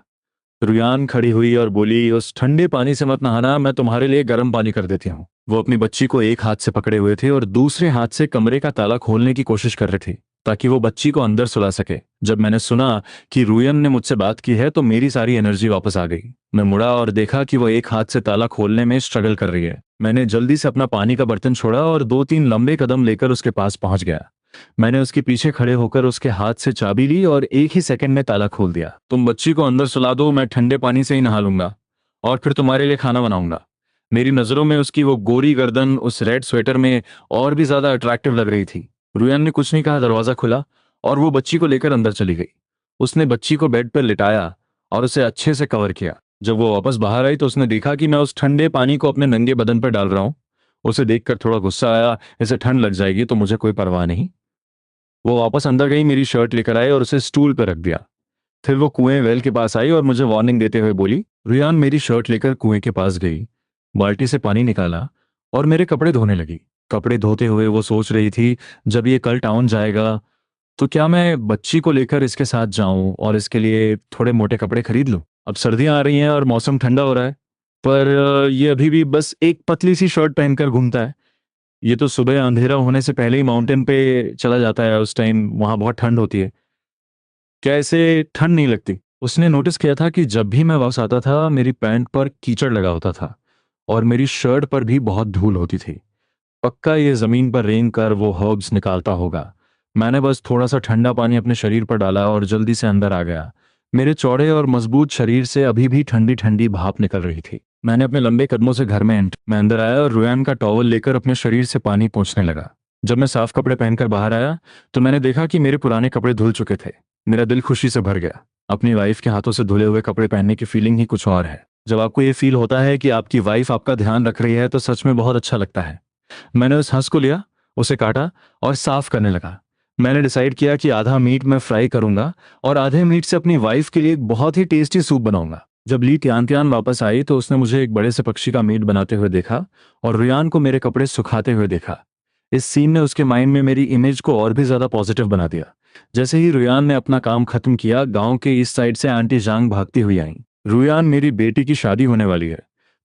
रुयान खड़ी हुई और बोली, उस ठंडे पानी से मत नहाना, मैं तुम्हारे लिए गर्म पानी कर देती हूँ। वो अपनी बच्ची को एक हाथ से पकड़े हुए थे और दूसरे हाथ से कमरे का ताला खोलने की कोशिश कर रहे थे ताकि वो बच्ची को अंदर सुला सके। जब मैंने सुना कि रुयन ने मुझसे बात की है तो मेरी सारी एनर्जी वापस आ गई। मैं मुड़ा और देखा कि वो एक हाथ से ताला खोलने में स्ट्रगल कर रही है। मैंने जल्दी से अपना पानी का बर्तन छोड़ा और 2-3 लंबे कदम लेकर उसके पास पहुंच गया। मैंने उसके पीछे खड़े होकर उसके हाथ से चाबी ली और एक ही सेकंड में ताला खोल दिया। तुम बच्ची को अंदर सुला दो, मैं ठंडे पानी से ही नहा लूंगा और फिर तुम्हारे लिए खाना बनाऊंगा। मेरी नजरों में उसकी वो गोरी गर्दन उस रेड स्वेटर में और भी ज्यादा अट्रैक्टिव लग रही थी। रुयन ने कुछ नहीं कहा, दरवाजा खुला और वो बच्ची को लेकर अंदर चली गई। उसने बच्ची को बेड पर लिटाया और उसे अच्छे से कवर किया। जब वो वापस बाहर आई तो उसने देखा कि मैं उस ठंडे पानी को अपने नंगे बदन पर डाल रहा हूँ। उसे देखकर थोड़ा गुस्सा आया, इसे ठंड लग जाएगी तो मुझे कोई परवाह नहीं। वो वापस अंदर गई, मेरी शर्ट लेकर आई और उसे स्टूल पर रख दिया। फिर वो कुएं वेल के पास आई और मुझे वार्निंग देते हुए बोली। रुयान मेरी शर्ट लेकर कुएं के पास गई, बाल्टी से पानी निकाला और मेरे कपड़े धोने लगी। कपड़े धोते हुए वो सोच रही थी, जब ये कल टाउन जाएगा तो क्या मैं बच्ची को लेकर इसके साथ जाऊं और इसके लिए थोड़े मोटे कपड़े खरीद लूं। अब सर्दियां आ रही हैं और मौसम ठंडा हो रहा है, पर ये अभी भी बस एक पतली सी शर्ट पहनकर घूमता है। ये तो सुबह अंधेरा होने से पहले ही माउंटेन पे चला जाता है, उस टाइम वहां बहुत ठंड होती है। क्या इसे ठंड नहीं लगती। उसने नोटिस किया था कि जब भी मैं वापस आता था मेरी पैंट पर कीचड़ लगा होता था और मेरी शर्ट पर भी बहुत धूल होती थी। पक्का ये जमीन पर रेंग कर वो हर्ब्स निकालता होगा। मैंने बस थोड़ा सा ठंडा पानी अपने शरीर पर डाला और जल्दी से अंदर आ गया। मेरे चौड़े और मजबूत शरीर से अभी भी ठंडी ठंडी भाप निकल रही थी। मैंने अपने लंबे कदमों से घर में मैं अंदर आया और रुयान का टॉवल लेकर अपने शरीर से पानी पोंछने लगा। जब मैं साफ कपड़े पहनकर बाहर आया तो मैंने देखा कि मेरे पुराने कपड़े धुल चुके थे। मेरा दिल खुशी से भर गया। अपनी वाइफ के हाथों से धुले हुए कपड़े पहनने की फीलिंग ही कुछ और है। जब आपको ये फील होता है कि आपकी वाइफ आपका ध्यान रख रही है तो सच में बहुत अच्छा लगता है। मैंने उस हंस को लिया, उसे काटा और साफ करने लगा। मैंने डिसाइड किया कि आधा मीट मैं फ्राई करूंगा और आधे मीट से अपनी वाइफ के लिए एक बहुत ही टेस्टी सूप बनाऊंगा। जब ली त्यान त्यान वापस आई तो उसने मुझे एक बड़े से पक्षी का मीट बनाते हुए देखा और रुयान को मेरे कपड़े सुखाते हुए देखा। इस सीन ने उसके माइंड में मेरी इमेज को और भी ज्यादा पॉजिटिव बना दिया। जैसे ही रुयान ने अपना काम खत्म किया, गांव के इस साइड से आंटी जांग भागती हुई आई। रुयान, मेरी बेटी की शादी होने वाली है,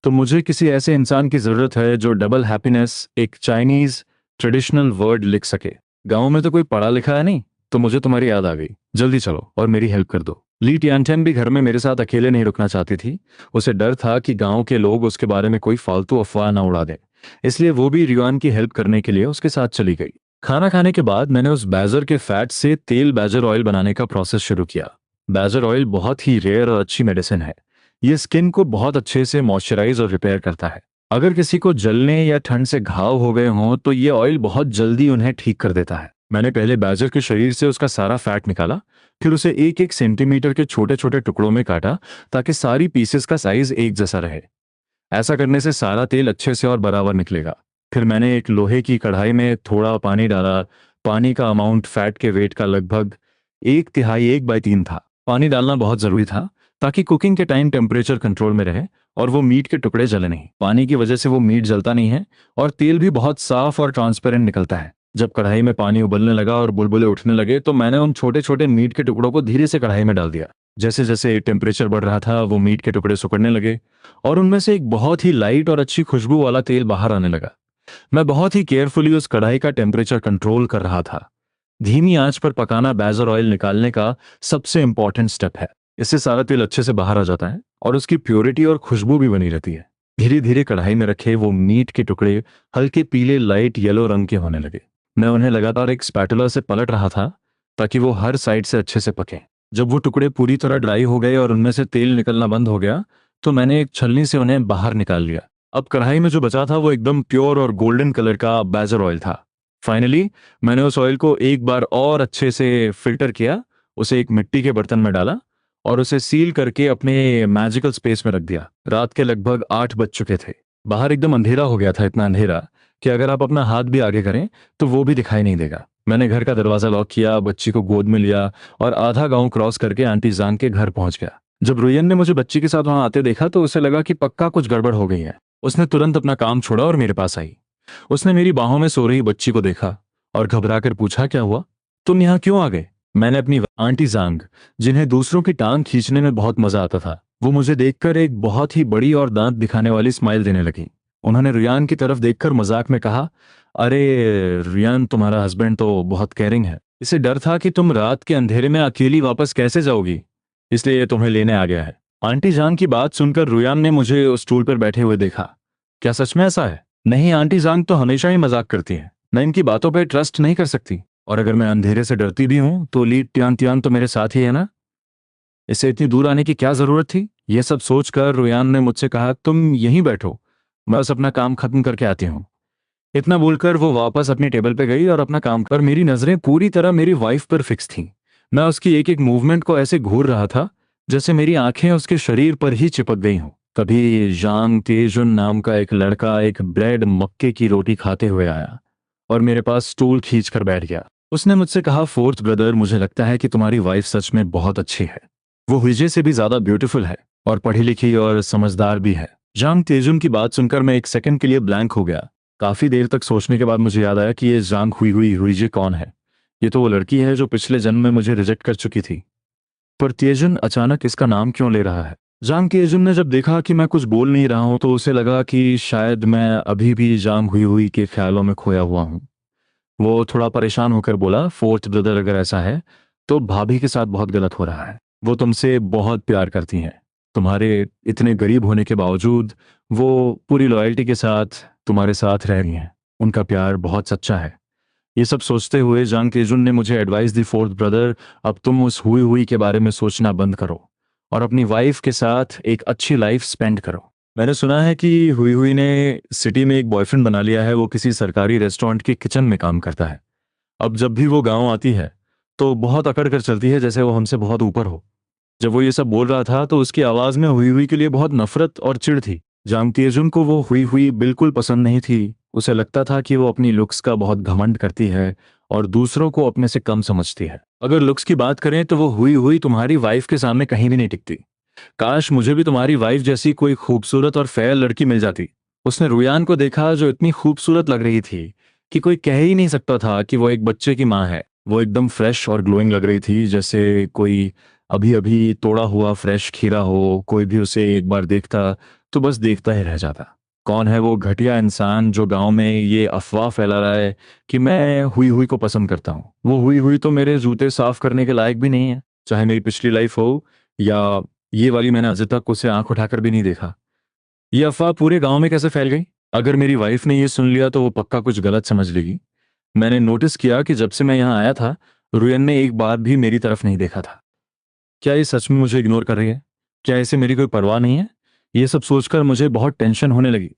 तो मुझे किसी ऐसे इंसान की ज़रूरत है जो डबल हैप्पीनेस एक चाइनीज़ ट्रेडिशनल वर्ड लिख सके। गाँव में तो कोई पढ़ा लिखा है नहीं, तो मुझे तुम्हारी याद आ गई। जल्दी चलो और मेरी हेल्प कर दो। ली टियानटेन भी घर में मेरे साथ अकेले नहीं रुकना चाहती थी। उसे डर था कि गांव के लोग उसके बारे में कोई फालतू अफवाह ना उड़ा दें, इसलिए वो भी रियान की हेल्प करने के लिए उसके साथ चली गई। खाना खाने के बाद मैंने उस बैजर के फैट से तेल बैजर ऑयल बनाने का प्रोसेस शुरू किया। बैजर ऑयल बहुत ही रेयर और अच्छी मेडिसिन है। ये स्किन को बहुत अच्छे से मॉइस्चराइज और रिपेयर करता है। अगर किसी को जलने या ठंड से घाव हो गए हों तो ये ऑयल बहुत जल्दी उन्हें ठीक कर देता है। मैंने पहले बैजर के शरीर से उसका सारा फैट निकाला, फिर उसे 1-1 सेंटीमीटर के छोटे छोटे टुकड़ों में काटा ताकि सारी पीसेस का साइज एक जैसा रहे। ऐसा करने से सारा तेल अच्छे से और बराबर निकलेगा। फिर मैंने एक लोहे की कढ़ाई में थोड़ा पानी डाला। पानी का अमाउंट फैट के वेट का लगभग 1/3 1/3 था। पानी डालना बहुत ज़रूरी था ताकि कुकिंग के टाइम टेम्परेचर कंट्रोल में रहे और वो मीट के टुकड़े जले नहीं। पानी की वजह से वो मीट जलता नहीं है और तेल भी बहुत साफ और ट्रांसपेरेंट निकलता है। जब कढ़ाई में पानी उबलने लगा और बुलबुले उठने लगे तो मैंने उन छोटे छोटे मीट के टुकड़ों को धीरे से कढ़ाई में डाल दिया। जैसे जैसे टेम्परेचर बढ़ रहा था वो मीट के टुकड़े सिकुड़ने लगे और उनमें से एक बहुत ही लाइट और अच्छी खुशबू वाला तेल बाहर आने लगा। मैं बहुत ही केयरफुली उस कढ़ाई का टेम्परेचर कंट्रोल कर रहा था। धीमी आंच पर पकाना बैजर ऑयल निकालने का सबसे इंपॉर्टेंट स्टेप है। इससे सारा तेल अच्छे से बाहर आ जाता है और उसकी प्योरिटी और खुशबू भी बनी रहती है। धीरे धीरे कढ़ाई में रखे वो मीट के टुकड़े हल्के पीले लाइट येलो रंग के होने लगे। मैं उन्हें लगातार एक स्पैटुला से पलट रहा था ताकि वो हर साइड से अच्छे से पके। जब वो टुकड़े पूरी तरह ड्राई हो गए और उनमें से तेल निकलना बंद हो गया तो मैंने एक छलनी से उन्हें बाहर निकाल लिया। अब कढ़ाई में जो बचा था वो एकदम प्योर और गोल्डन कलर का बैजर ऑयल था। फाइनली मैंने उस ऑयल को एक बार और अच्छे से फिल्टर किया, उसे एक मिट्टी के बर्तन में डाला और उसे सील करके अपने मैजिकल स्पेस में रख दिया। रात के लगभग 8 बज चुके थे। बाहर एकदम अंधेरा हो गया था, इतना अंधेरा कि अगर आप अपना हाथ भी आगे करें तो वो भी दिखाई नहीं देगा। मैंने घर का दरवाजा लॉक किया, बच्ची को गोद में लिया और आधा गांव क्रॉस करके आंटी जान के घर पहुंच गया। जब रुयन ने मुझे बच्ची के साथ वहां आते देखा तो उसे लगा कि पक्का कुछ गड़बड़ हो गई है। उसने तुरंत अपना काम छोड़ा और मेरे पास आई। उसने मेरी बाहों में सो रही बच्ची को देखा और घबराकर पूछा, क्या हुआ? तुम यहाँ क्यों आ गए? मैंने अपनी आंटी जांग, जिन्हें दूसरों की टांग खींचने में बहुत मजा आता था, वो मुझे देखकर एक बहुत ही बड़ी और दांत दिखाने वाली स्माइल देने लगी। उन्होंने रियान की तरफ देखकर मजाक में कहा, अरे रियान, तुम्हारा हस्बैंड तो बहुत केयरिंग है। इसे डर था कि तुम रात के अंधेरे में अकेली वापस कैसे जाओगी, इसलिए ये तुम्हें लेने आ गया है। आंटी जान की बात सुनकर रुयान ने मुझे उस स्टूल पर बैठे हुए देखा। क्या सच में ऐसा है? नहीं, आंटी जान तो हमेशा ही मजाक करती है। मैं इनकी बातों पर ट्रस्ट नहीं कर सकती। और अगर मैं अंधेरे से डरती भी हूं तो ली टियान टियान तो मेरे साथ ही है ना। इससे इतनी दूर आने की क्या जरूरत थी? यह सब सोचकर रुयान ने मुझसे कहा, तुम यहीं बैठो, मैं बस अपना काम खत्म करके आती हूँ। इतना बोलकर वो वापस अपनी टेबल पे गई और अपना काम पर मेरी नजरें पूरी तरह मेरी वाइफ पर फिक्स थीं। मैं उसकी एक एक मूवमेंट को ऐसे घूर रहा था जैसे मेरी आंखें उसके शरीर पर ही चिपक गई हों। तभी जांग तेजुन नाम का एक लड़का एक ब्रेड मक्के की रोटी खाते हुए आया और मेरे पास स्टूल खींच कर बैठ गया। उसने मुझसे कहा, फोर्थ ब्रदर, मुझे लगता है कि तुम्हारी वाइफ सच में बहुत अच्छी है। वो विजय से भी ज्यादा ब्यूटीफुल है और पढ़ी लिखी और समझदार भी है। जांग तेजुन की बात सुनकर मैं एक सेकंड के लिए ब्लैंक हो गया। काफी देर तक सोचने के बाद मुझे याद आया कि ये जांग हुई हुई हुईजे कौन है। ये तो वो लड़की है जो पिछले जन्म में मुझे रिजेक्ट कर चुकी थी। पर तेजुन अचानक इसका नाम क्यों ले रहा है? जांग तेजुन ने जब देखा कि मैं कुछ बोल नहीं रहा हूं तो उसे लगा कि शायद मैं अभी भी जांग हुई हुई के ख्यालों में खोया हुआ हूं। वो थोड़ा परेशान होकर बोला, फोर्थ ब्रदर, अगर ऐसा है तो भाभी के साथ बहुत गलत हो रहा है। वो तुमसे बहुत प्यार करती हैं। तुम्हारे इतने गरीब होने के बावजूद वो पूरी लॉयल्टी के साथ तुम्हारे साथ रह रही हैं। उनका प्यार बहुत सच्चा है। ये सब सोचते हुए जांग तेजुन ने मुझे एडवाइस दी, फोर्थ ब्रदर, अब तुम उस हुई हुई के बारे में सोचना बंद करो और अपनी वाइफ के साथ एक अच्छी लाइफ स्पेंड करो। मैंने सुना है कि हुई हुई ने सिटी में एक बॉयफ्रेंड बना लिया है। वो किसी सरकारी रेस्टोरेंट के किचन में काम करता है। अब जब भी वो गांव आती है तो बहुत अकड़ कर चलती है, जैसे वो हमसे बहुत ऊपर हो। जब वो ये सब बोल रहा था तो उसकी आवाज में हुई हुई के लिए बहुत नफरत और चिढ़ थी। जांग तेजुन को वो हुई हुई बिल्कुल पसंद नहीं थी। उसे लगता था कि वो अपनी लुक्स का बहुत घमंड करती है और दूसरों को अपने से कम समझती है। अगर लुक्स की बात करें तो वो हुई हुई तुम्हारी वाइफ के सामने कहीं भी नहीं टिकती। काश मुझे भी तुम्हारी वाइफ जैसी कोई खूबसूरत और फेयर लड़की मिल जाती। उसने रुयान को देखा जो इतनी खूबसूरत लग रही थी कि कोई कह ही नहीं सकता था कि वो एक बच्चे की माँ है। वो एकदम फ्रेश और ग्लोइंग लग रही थी, जैसे कोई अभी अभी तोड़ा हुआ फ्रेश खीरा हो। कोई भी उसे एक बार देखता तो बस देखता ही रह जाता। कौन है वो घटिया इंसान जो गांव में ये अफवाह फैला रहा है कि मैं हुई हुई को पसंद करता हूँ? वो हुई हुई तो मेरे जूते साफ करने के लायक भी नहीं है, चाहे मेरी पिछली लाइफ हो या ये वाली। मैंने अभी तक उसे आंख उठाकर भी नहीं देखा। ये अफवाह पूरे गांव में कैसे फैल गई? अगर मेरी वाइफ ने ये सुन लिया तो वो पक्का कुछ गलत समझ लेगी। मैंने नोटिस किया कि जब से मैं यहाँ आया था, रुयन ने एक बार भी मेरी तरफ नहीं देखा था। क्या ये सच में मुझे इग्नोर कर रही है? क्या इसे मेरी कोई परवाह नहीं है? ये सब सोचकर मुझे बहुत टेंशन होने लगी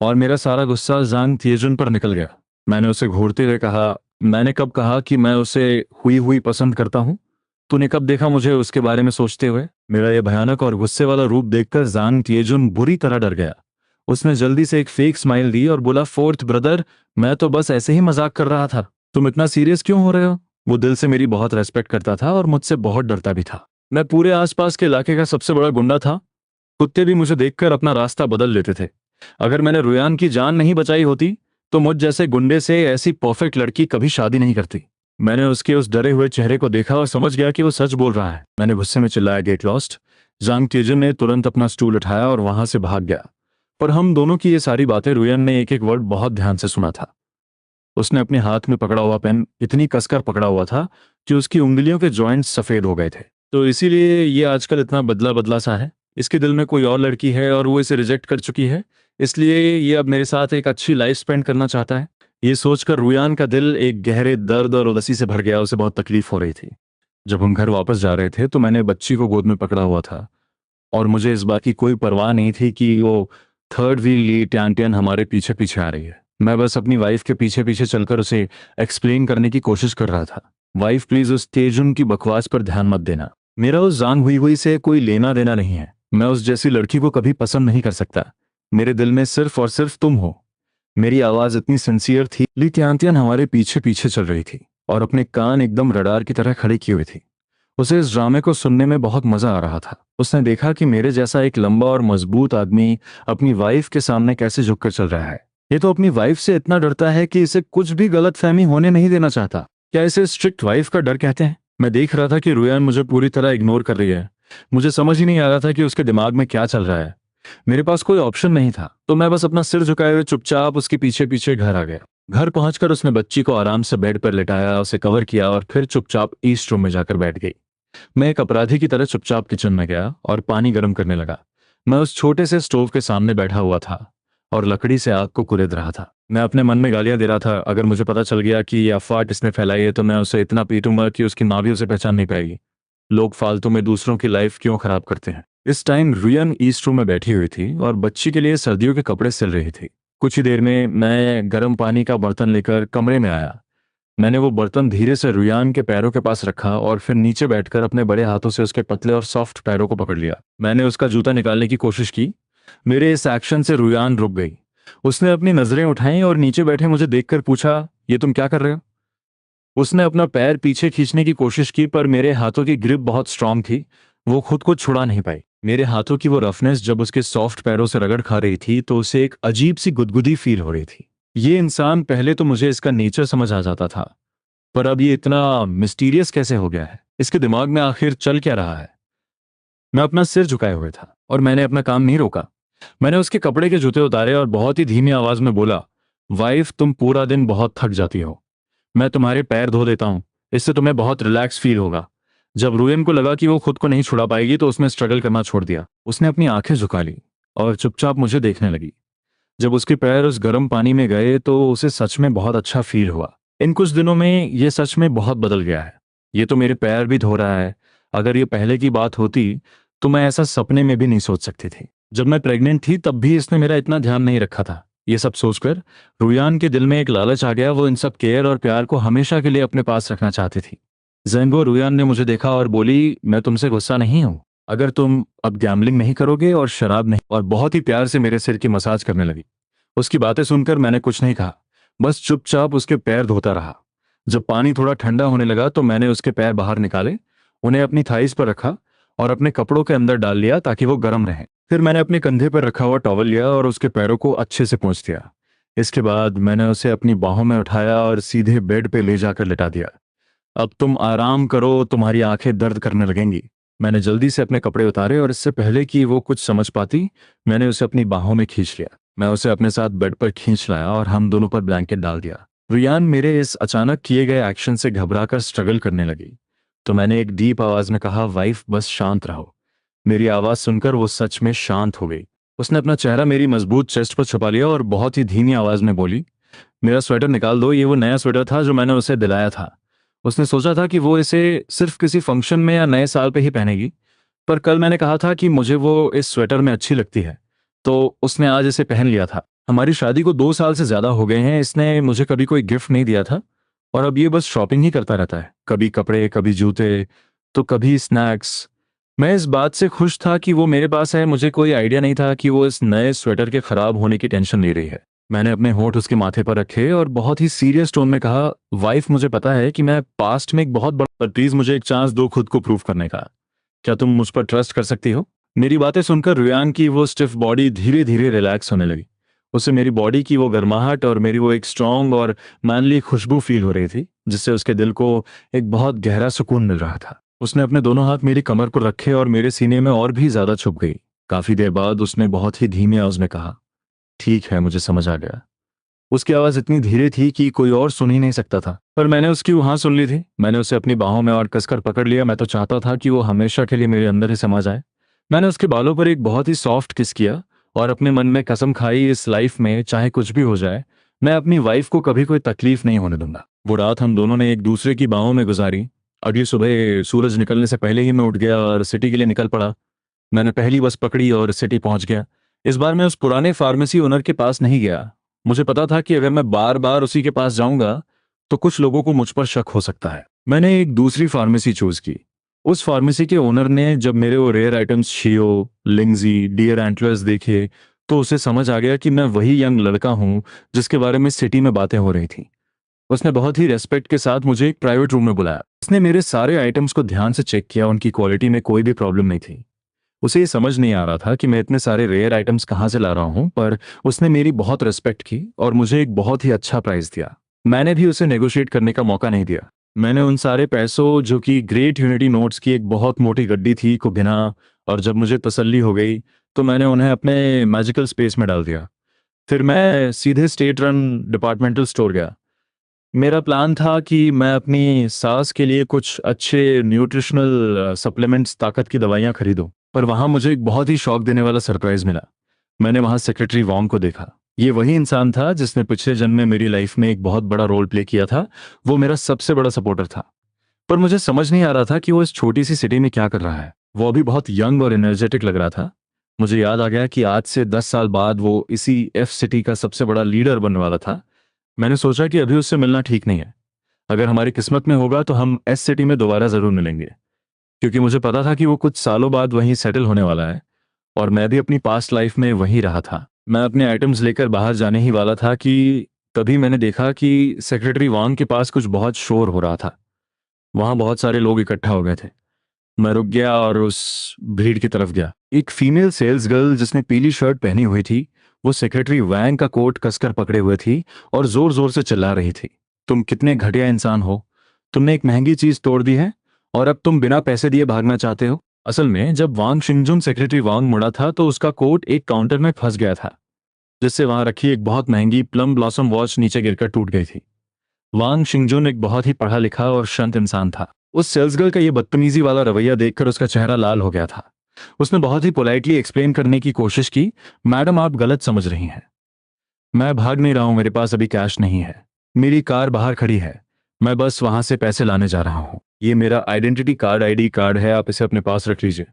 और मेरा सारा गुस्सा जांग तिएजुन पर निकल गया। मैंने उसे घूरते हुए कहा, मैंने कब कहा कि मैं उसे हुई हुई पसंद करता हूँ? तूने कब देखा मुझे उसके बारे में सोचते हुए? मेरा ये भयानक और गुस्से वाला रूप देखकर जांग तिएजुन बुरी तरह डर गया। उसने जल्दी से एक फेक स्माइल दी और बोला, फोर्थ ब्रदर, मैं तो बस ऐसे ही मजाक कर रहा था। तुम इतना सीरियस क्यों हो रहे हो? वो दिल से मेरी बहुत रेस्पेक्ट करता था और मुझसे बहुत डरता भी था। मैं पूरे आसपास के इलाके का सबसे बड़ा गुंडा था। कुत्ते भी मुझे देखकर अपना रास्ता बदल लेते थे। अगर मैंने रुयान की जान नहीं बचाई होती तो मुझ जैसे गुंडे से ऐसी परफेक्ट लड़की कभी शादी नहीं करती। मैंने उसके उस डरे हुए चेहरे को देखा और समझ गया कि वो सच बोल रहा है। मैंने गुस्से में चिल्लाया, गेट लॉस्ट। जांग तेजन ने तुरंत अपना स्टूल उठाया और वहां से भाग गया। पर हम दोनों की ये सारी बातें रुयन ने एक एक वर्ड बहुत ध्यान से सुना था। उसने अपने हाथ में पकड़ा हुआ पेन इतनी कसकर पकड़ा हुआ था कि उसकी उंगलियों के जॉइंट्स सफेद हो गए थे। तो इसीलिए ये आजकल इतना बदला बदला सा है। इसके दिल में कोई और लड़की है और वो इसे रिजेक्ट कर चुकी है, इसलिए ये अब मेरे साथ एक अच्छी लाइफ स्पेंड करना चाहता है। ये सोचकर रुयान का दिल एक गहरे दर्द और उदासी से भर गया। उसे बहुत तकलीफ हो रही थी। जब हम घर वापस जा रहे थे तो मैंने बच्ची को गोद में पकड़ा हुआ था और मुझे इस बात की कोई परवाह नहीं थी कि वो थर्ड व्हील ली टैंटियन हमारे पीछे पीछे आ रही है। मैं बस अपनी वाइफ के पीछे पीछे चलकर उसे एक्सप्लेन करने की कोशिश कर रहा था, वाइफ प्लीज उस तेजुन की बकवास पर ध्यान मत देना। मेरा उस जान हुई हुई से कोई लेना देना नहीं है। मैं उस जैसी लड़की को कभी पसंद नहीं कर सकता। मेरे दिल में सिर्फ और सिर्फ तुम हो। मेरी आवाज इतनी सिंसियर थी। ली टैंटियन हमारे पीछे पीछे चल रही थी और अपने कान एकदम रडार की तरह खड़े किए हुए थी। उसे इस ड्रामे को सुनने में बहुत मजा आ रहा था। उसने देखा कि मेरे जैसा एक लंबा और मजबूत आदमी अपनी वाइफ के सामने कैसे झुककर चल रहा है। ये तो अपनी वाइफ से इतना डरता है कि इसे कुछ भी गलतफहमी होने नहीं देना चाहता। क्या इसे स्ट्रिक्ट वाइफ का डर कहते हैं? मैं देख रहा था कि रुयान मुझे पूरी तरह इग्नोर कर रही है। मुझे समझ ही नहीं आ रहा था कि उसके दिमाग में क्या चल रहा है। मेरे पास कोई ऑप्शन नहीं था, तो मैं बस अपना सिर झुकाए हुए चुपचाप उसके पीछे पीछे घर आ गया। घर पहुंचकर उसने बच्ची को आराम से बेड पर लेटाया, उसे कवर किया और फिर चुपचाप ईस्ट रूम में जाकर बैठ गई। मैं एक अपराधी की तरह चुपचाप किचन में गया और पानी गर्म करने लगा। मैं उस छोटे से स्टोव के सामने बैठा हुआ था और लकड़ी से आग को कुरेद रहा था। मैं अपने मन में गालियां दे रहा था, अगर मुझे पता चल गया कि ये अफवाह इसने फैलाई है तो मैं उसे इतना पीटूंगा कि उसकी माँ भी उसे पहचान नहीं पाएगी। लोग फालतू में दूसरों की लाइफ क्यों खराब करते हैं। इस टाइम रुयन ईस्ट रूम में बैठी हुई थी और बच्ची के लिए सर्दियों के कपड़े सिल रही थी। कुछ ही देर में मैं गर्म पानी का बर्तन लेकर कमरे में आया। मैंने वो बर्तन धीरे से रुयान के पैरों के पास रखा और फिर नीचे बैठकर अपने बड़े हाथों से उसके पतले और सॉफ्ट पैरों को पकड़ लिया। मैंने उसका जूता निकालने की कोशिश की। मेरे इस एक्शन से रुयान रुक गई। उसने अपनी नजरें उठाई और नीचे बैठे मुझे देखकर पूछा, ये तुम क्या कर रहे हो? उसने अपना पैर पीछे खींचने की कोशिश की पर मेरे हाथों की ग्रिप बहुत स्ट्रांग थी। वो खुद को छुड़ा नहीं पाई। मेरे हाथों की वो रफनेस जब उसके सॉफ्ट पैरों से रगड़ खा रही थी तो उसे एक अजीब सी गुदगुदी फील हो रही थी। ये इंसान, पहले तो मुझे इसका नेचर समझ आ जाता था, पर अब ये इतना मिस्टीरियस कैसे हो गया है? इसके दिमाग में आखिर चल क्या रहा है? मैं अपना सिर झुकाए हुए था और मैंने अपना काम नहीं रोका। मैंने उसके कपड़े के जूते उतारे और बहुत ही धीमी आवाज में बोला, वाइफ, तुम पूरा दिन बहुत थक जाती हो, मैं तुम्हारे पैर धो देता हूं, इससे तुम्हें बहुत रिलैक्स फील होगा। जब रुयन को लगा कि वो खुद को नहीं छुड़ा पाएगी तो उसने स्ट्रगल करना छोड़ दिया। उसने अपनी आंखें झुका ली और चुपचाप मुझे देखने लगी। जब उसके पैर उस गर्म पानी में गए तो उसे सच में बहुत अच्छा फील हुआ। इन कुछ दिनों में ये सच में बहुत बदल गया है। ये तो मेरे पैर भी धो रहा है। अगर ये पहले की बात होती तो मैं ऐसा सपने में भी नहीं सोच सकती थी। जब मैं प्रेग्नेंट थी तब भी इसने मेरा इतना ध्यान नहीं रखा था। ये सब सोचकर रुयान के दिल में एक लालच आ गया। वो इन सब केयर और प्यार को हमेशा के लिए अपने पास रखना चाहती थी। जैंगो, रुयान ने मुझे देखा और बोली, मैं तुमसे गुस्सा नहीं हूं। अगर तुम अब गैम्बलिंग नहीं करोगे और शराब नहीं। और बहुत ही प्यार से मेरे सिर की मसाज करने लगी। उसकी बातें सुनकर मैंने कुछ नहीं कहा, बस चुपचाप उसके पैर धोता रहा। जब पानी थोड़ा ठंडा होने लगा तो मैंने उसके पैर बाहर निकाले, उन्हें अपनी थाइस पर रखा और अपने कपड़ों के अंदर डाल लिया ताकि वो गर्म रहे। फिर मैंने अपने कंधे पर रखा हुआ टॉवल लिया और उसके पैरों को अच्छे से पोंछ दिया। इसके बाद मैंने उसे अपनी बाहों में उठाया और सीधे बेड पे ले जाकर लिटा दिया। अब तुम आराम करो, तुम्हारी आंखें दर्द करने लगेंगी। मैंने जल्दी से अपने कपड़े उतारे और इससे पहले कि वो कुछ समझ पाती, मैंने उसे अपनी बाहों में खींच लिया। मैं उसे अपने साथ बेड पर खींच लाया और हम दोनों पर ब्लैंकेट डाल दिया। रियान मेरे इस अचानक किए गए एक्शन से घबराकर स्ट्रगल करने लगी, तो मैंने एक डीप आवाज में कहा, वाइफ बस शांत रहो। मेरी आवाज सुनकर वो सच में शांत हो गई। उसने अपना चेहरा मेरी मजबूत चेस्ट पर छुपा लिया और बहुत ही धीमी आवाज में बोली, मेरा स्वेटर निकाल दो। ये वो नया स्वेटर था जो मैंने उसे दिलाया था। उसने सोचा था कि वो इसे सिर्फ किसी फंक्शन में या नए साल पे ही पहनेगी, पर कल मैंने कहा था कि मुझे वो इस स्वेटर में अच्छी लगती है, तो उसने आज इसे पहन लिया था। हमारी शादी को 2 साल से ज्यादा हो गए हैं। इसने मुझे कभी कोई गिफ्ट नहीं दिया था और अब ये बस शॉपिंग ही करता रहता है, कभी कपड़े, कभी जूते, तो कभी स्नैक्स। मैं इस बात से खुश था कि वो मेरे पास है। मुझे कोई आइडिया नहीं था कि वो इस नए स्वेटर के खराब होने की टेंशन ले रही है। मैंने अपने होंठ उसके माथे पर रखे और बहुत ही सीरियस टोन में कहा, वाइफ मुझे पता है कि मैं पास्ट में एक बहुत बड़ा, पर प्लीज मुझे एक चांस दो खुद को प्रूव करने का। क्या तुम मुझ पर ट्रस्ट कर सकती हो? मेरी बातें सुनकर रियान की वो स्टिफ बॉडी धीरे धीरे रिलैक्स होने लगी। उसे मेरी बॉडी की वो गर्माहट और मेरी वो एक स्ट्रांग और मैनली खुशबू फील हो रही थी, जिससे उसके दिल को एक बहुत गहरा सुकून मिल रहा था। उसने अपने दोनों हाथ मेरी कमर पर रखे और मेरे सीने में और भी ज्यादा छुप गई। काफी देर बाद उसने बहुत ही धीमी आवाज में कहा, ठीक है, मुझे समझ आ गया। उसकी आवाज इतनी धीरे थी कि कोई और सुन ही नहीं सकता था, पर मैंने उसकी वहां सुन ली थी। मैंने उसे अपनी बाहों में और कसकर पकड़ लिया। मैं तो चाहता था कि वो हमेशा के लिए मेरे अंदर ही समा जाए। मैंने उसके बालों पर एक बहुत ही सॉफ्ट किस किया और अपने मन में कसम खाई, इस लाइफ में चाहे कुछ भी हो जाए, मैं अपनी वाइफ को कभी कोई तकलीफ नहीं होने दूंगा। वो रात हम दोनों ने एक दूसरे की बाहों में गुजारी। अगली सुबह सूरज निकलने से पहले ही मैं उठ गया और सिटी के लिए निकल पड़ा। मैंने पहली बस पकड़ी और सिटी पहुंच गया। इस बार मैं उस पुराने फार्मेसी ओनर के पास नहीं गया। मुझे पता था कि अगर मैं बार बार उसी के पास जाऊंगा तो कुछ लोगों को मुझ पर शक हो सकता है। मैंने एक दूसरी फार्मेसी चूज की। उस फार्मेसी के ओनर ने जब मेरे वो रेयर आइटम्स शियो, लिंगजी, डियर एंटलर्स देखे, तो उसे समझ आ गया कि मैं वही यंग लड़का हूं जिसके बारे में सिटी में बातें हो रही थी। उसने बहुत ही रेस्पेक्ट के साथ मुझे एक प्राइवेट रूम में बुलाया। उसने मेरे सारे आइटम्स को ध्यान से चेक किया। उनकी क्वालिटी में कोई भी प्रॉब्लम नहीं थी। उसे ये समझ नहीं आ रहा था कि मैं इतने सारे रेयर आइटम्स कहाँ से ला रहा हूँ, पर उसने मेरी बहुत रिस्पेक्ट की और मुझे एक बहुत ही अच्छा प्राइस दिया। मैंने भी उसे नेगोशिएट करने का मौका नहीं दिया। मैंने उन सारे पैसों, जो कि ग्रेट यूनिटी नोट्स की एक बहुत मोटी गड्डी थी, को गिना और जब मुझे तसल्ली हो गई तो मैंने उन्हें अपने मैजिकल स्पेस में डाल दिया। फिर मैं सीधे स्टेट रन डिपार्टमेंटल स्टोर गया। मेरा प्लान था कि मैं अपनी सास के लिए कुछ अच्छे न्यूट्रिशनल सप्लीमेंट्स, ताकत की दवाइयाँ खरीदूं, पर वहां मुझे एक बहुत ही शौक देने वाला सरप्राइज मिला। मैंने वहां सेक्रेटरी वॉन्ग को देखा। ये वही इंसान था जिसने पिछले जन्म में मेरी लाइफ में एक बहुत बड़ा रोल प्ले किया था। वो मेरा सबसे बड़ा सपोर्टर था, पर मुझे समझ नहीं आ रहा था कि वो इस छोटी सी सिटी में क्या कर रहा है। वो अभी बहुत यंग और एनर्जेटिक लग रहा था। मुझे याद आ गया कि आज से 10 साल बाद वो इसी एफ सिटी का सबसे बड़ा लीडर बनने वाला था। मैंने सोचा कि अभी उससे मिलना ठीक नहीं है। अगर हमारी किस्मत में होगा तो हम एस सिटी में दोबारा जरूर मिलेंगे, क्योंकि मुझे पता था कि वो कुछ सालों बाद वहीं सेटल होने वाला है और मैं भी अपनी पास्ट लाइफ में वहीं रहा था। मैं अपने आइटम्स लेकर बाहर जाने ही वाला था कि तभी मैंने देखा कि सेक्रेटरी वांग के पास कुछ बहुत शोर हो रहा था। वहां बहुत सारे लोग इकट्ठा हो गए थे। मैं रुक गया और उस भीड़ की तरफ गया। एक फीमेल सेल्स गर्ल जिसने पीली शर्ट पहनी हुई थी, वो सेक्रेटरी वैंग का कोट कसकर पकड़े हुए थी और जोर जोर से चिल्ला रही थी, तुम कितने घटिया इंसान हो। तुमने एक महंगी चीज तोड़ दी है और अब तुम बिना पैसे दिए भागना चाहते हो। असल में जब वांग शिंगजुन सेक्रेटरी वांग मुड़ा था तो उसका कोट एक काउंटर में फंस गया था, जिससे वहां रखी एक बहुत महंगी प्लम ब्लॉसम वॉच नीचे गिरकर टूट गई थी। वांग शिंगजुन एक बहुत ही पढ़ा लिखा और शांत इंसान था। उस सेल्स गर्ल का ये बदतमीजी वाला रवैया देखकर उसका चेहरा लाल हो गया था। उसने बहुत ही पोलाइटली एक्सप्लेन करने की कोशिश की, मैडम आप गलत समझ रही हैं। मैं भाग नहीं रहा हूं, मेरे पास अभी कैश नहीं है। मेरी कार बाहर खड़ी है, मैं बस वहां से पैसे लाने जा रहा हूं। ये मेरा आइडेंटिटी कार्ड, आईडी कार्ड है, आप इसे अपने पास रख लीजिए।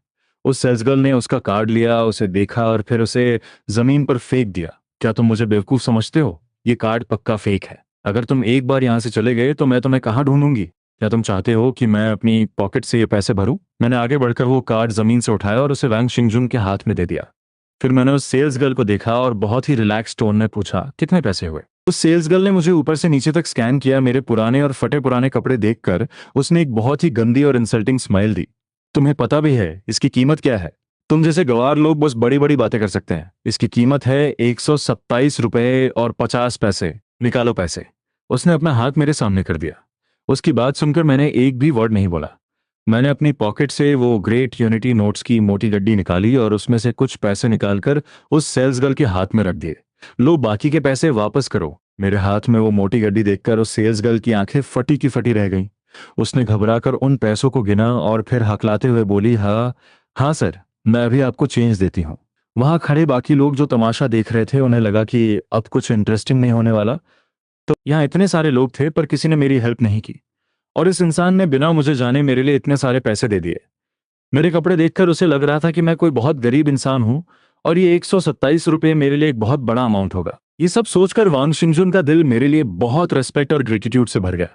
उस सेल्स गर्ल ने उसका कार्ड लिया, उसे देखा और फिर उसे जमीन पर फेंक दिया। क्या तुम मुझे बेवकूफ समझते हो? ये कार्ड पक्का फेक है। अगर तुम एक बार यहां से चले गए तो मैं तुम्हें कहाँ ढूंढूंगी? क्या तुम चाहते हो कि मैं अपनी पॉकेट से ये पैसे भरूं? मैंने आगे बढ़कर वो कार्ड जमीन से उठाया और उसे वैंग शिंगजुन के हाथ में दे दिया। फिर मैंने उस सेल्स गर्ल को देखा और बहुत ही रिलैक्स टोन में पूछा, कितने पैसे हुए? उस सेल्स गर्ल ने मुझे ऊपर से नीचे तक स्कैन किया। मेरे पुराने और फटे पुराने कपड़े देखकर उसने एक बहुत ही गंदी और इंसल्टिंग स्माइल दी। तुम्हें पता भी है इसकी कीमत क्या है? तुम जैसे गवार लोग बस बड़ी बड़ी बातें कर सकते हैं। इसकी कीमत है 127 रुपये और 50 पैसे। निकालो पैसे। उसने अपना हाथ मेरे सामने कर दिया। उसकी बात सुनकर मैंने एक भी वर्ड नहीं बोला। मैंने अपनी पॉकेट से वो ग्रेट यूनिटी नोट्स की मोटी गड्डी निकाली और उसमें से कुछ पैसे निकालकर उस सेल्स गर्ल के हाथ में रख दिए। लो, बाकी के पैसे वापस करो। मेरे हाथ में वो मोटी गड्डी देखकर उस सेल्स गर्ल की आंखें फटी की फटी रह गईं। उसने घबराकर उन पैसों को गिना और फिर हकलाते हुए बोली, हाँ हाँ सर, मैं अभी आपको चेंज देती हूँ। वहां खड़े बाकी लोग जो तमाशा देख रहे थे, उन्हें लगा कि अब कुछ इंटरेस्टिंग नहीं होने वाला। तो यहाँ इतने सारे लोग थे पर किसी ने मेरी हेल्प नहीं की, और इस इंसान ने बिना मुझे जाने मेरे लिए इतने सारे पैसे दे दिए। मेरे कपड़े देखकर उसे लग रहा था कि मैं कोई बहुत गरीब इंसान हूं और ये 127 रुपये मेरे लिए एक बहुत बड़ा अमाउंट होगा। ये सब सोचकर वांग शिंजुन का दिल मेरे लिए बहुत रेस्पेक्ट और ग्रेटिट्यूड से भर गया।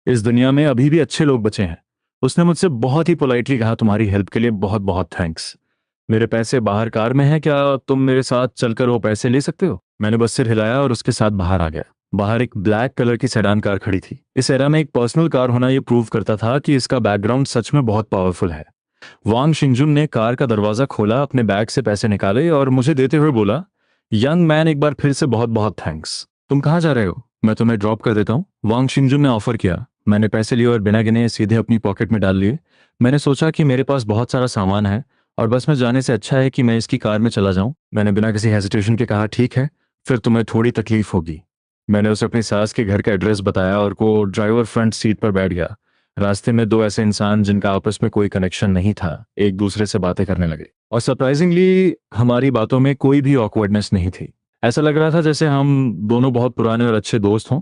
इस दुनिया में अभी भी अच्छे लोग बचे हैं। उसने मुझसे बहुत ही पोलाइटली कहा, तुम्हारी हेल्प के लिए बहुत बहुत थैंक्स। मेरे पैसे बाहर कार में हैं, क्या तुम मेरे साथ चलकर वो पैसे ले सकते हो? मैंने बस सिर हिलाया और उसके साथ बाहर आ गया। बाहर एक ब्लैक कलर की सेडान कार खड़ी थी। इस एरा में एक पर्सनल कार होना ये प्रूव करता था कि इसका बैकग्राउंड सच में बहुत पावरफुल है। वांग शिंजुन ने कार का दरवाजा खोला, अपने बैग से पैसे निकाले और मुझे देते हुए बोला, यंग मैन, एक बार फिर से बहुत बहुत थैंक्स। तुम कहाँ जा रहे हो? मैं तुम्हें ड्रॉप कर देता हूँ, वांग शिंजुन ने ऑफर किया। मैंने पैसे लिए और बिना गिने सीधे अपनी पॉकेट में डाल लिए। मैंने सोचा कि मेरे पास बहुत सारा सामान है और बस में जाने से अच्छा है कि मैं इसकी कार में चला जाऊं। मैंने बिना किसी हेजिटेशन के कहा, ठीक है, फिर तुम्हें थोड़ी तकलीफ होगी। मैंने उसे अपनी सास के घर का एड्रेस बताया और को ड्राइवर फ्रंट सीट पर बैठ गया। रास्ते में दो ऐसे इंसान जिनका आपस में कोई कनेक्शन नहीं था, एक दूसरे से बातें करने लगे, और सरप्राइजिंगली हमारी बातों में कोई भी ऑकवर्डनेस नहीं थी। ऐसा लग रहा था जैसे हम दोनों बहुत पुराने और अच्छे दोस्त हों।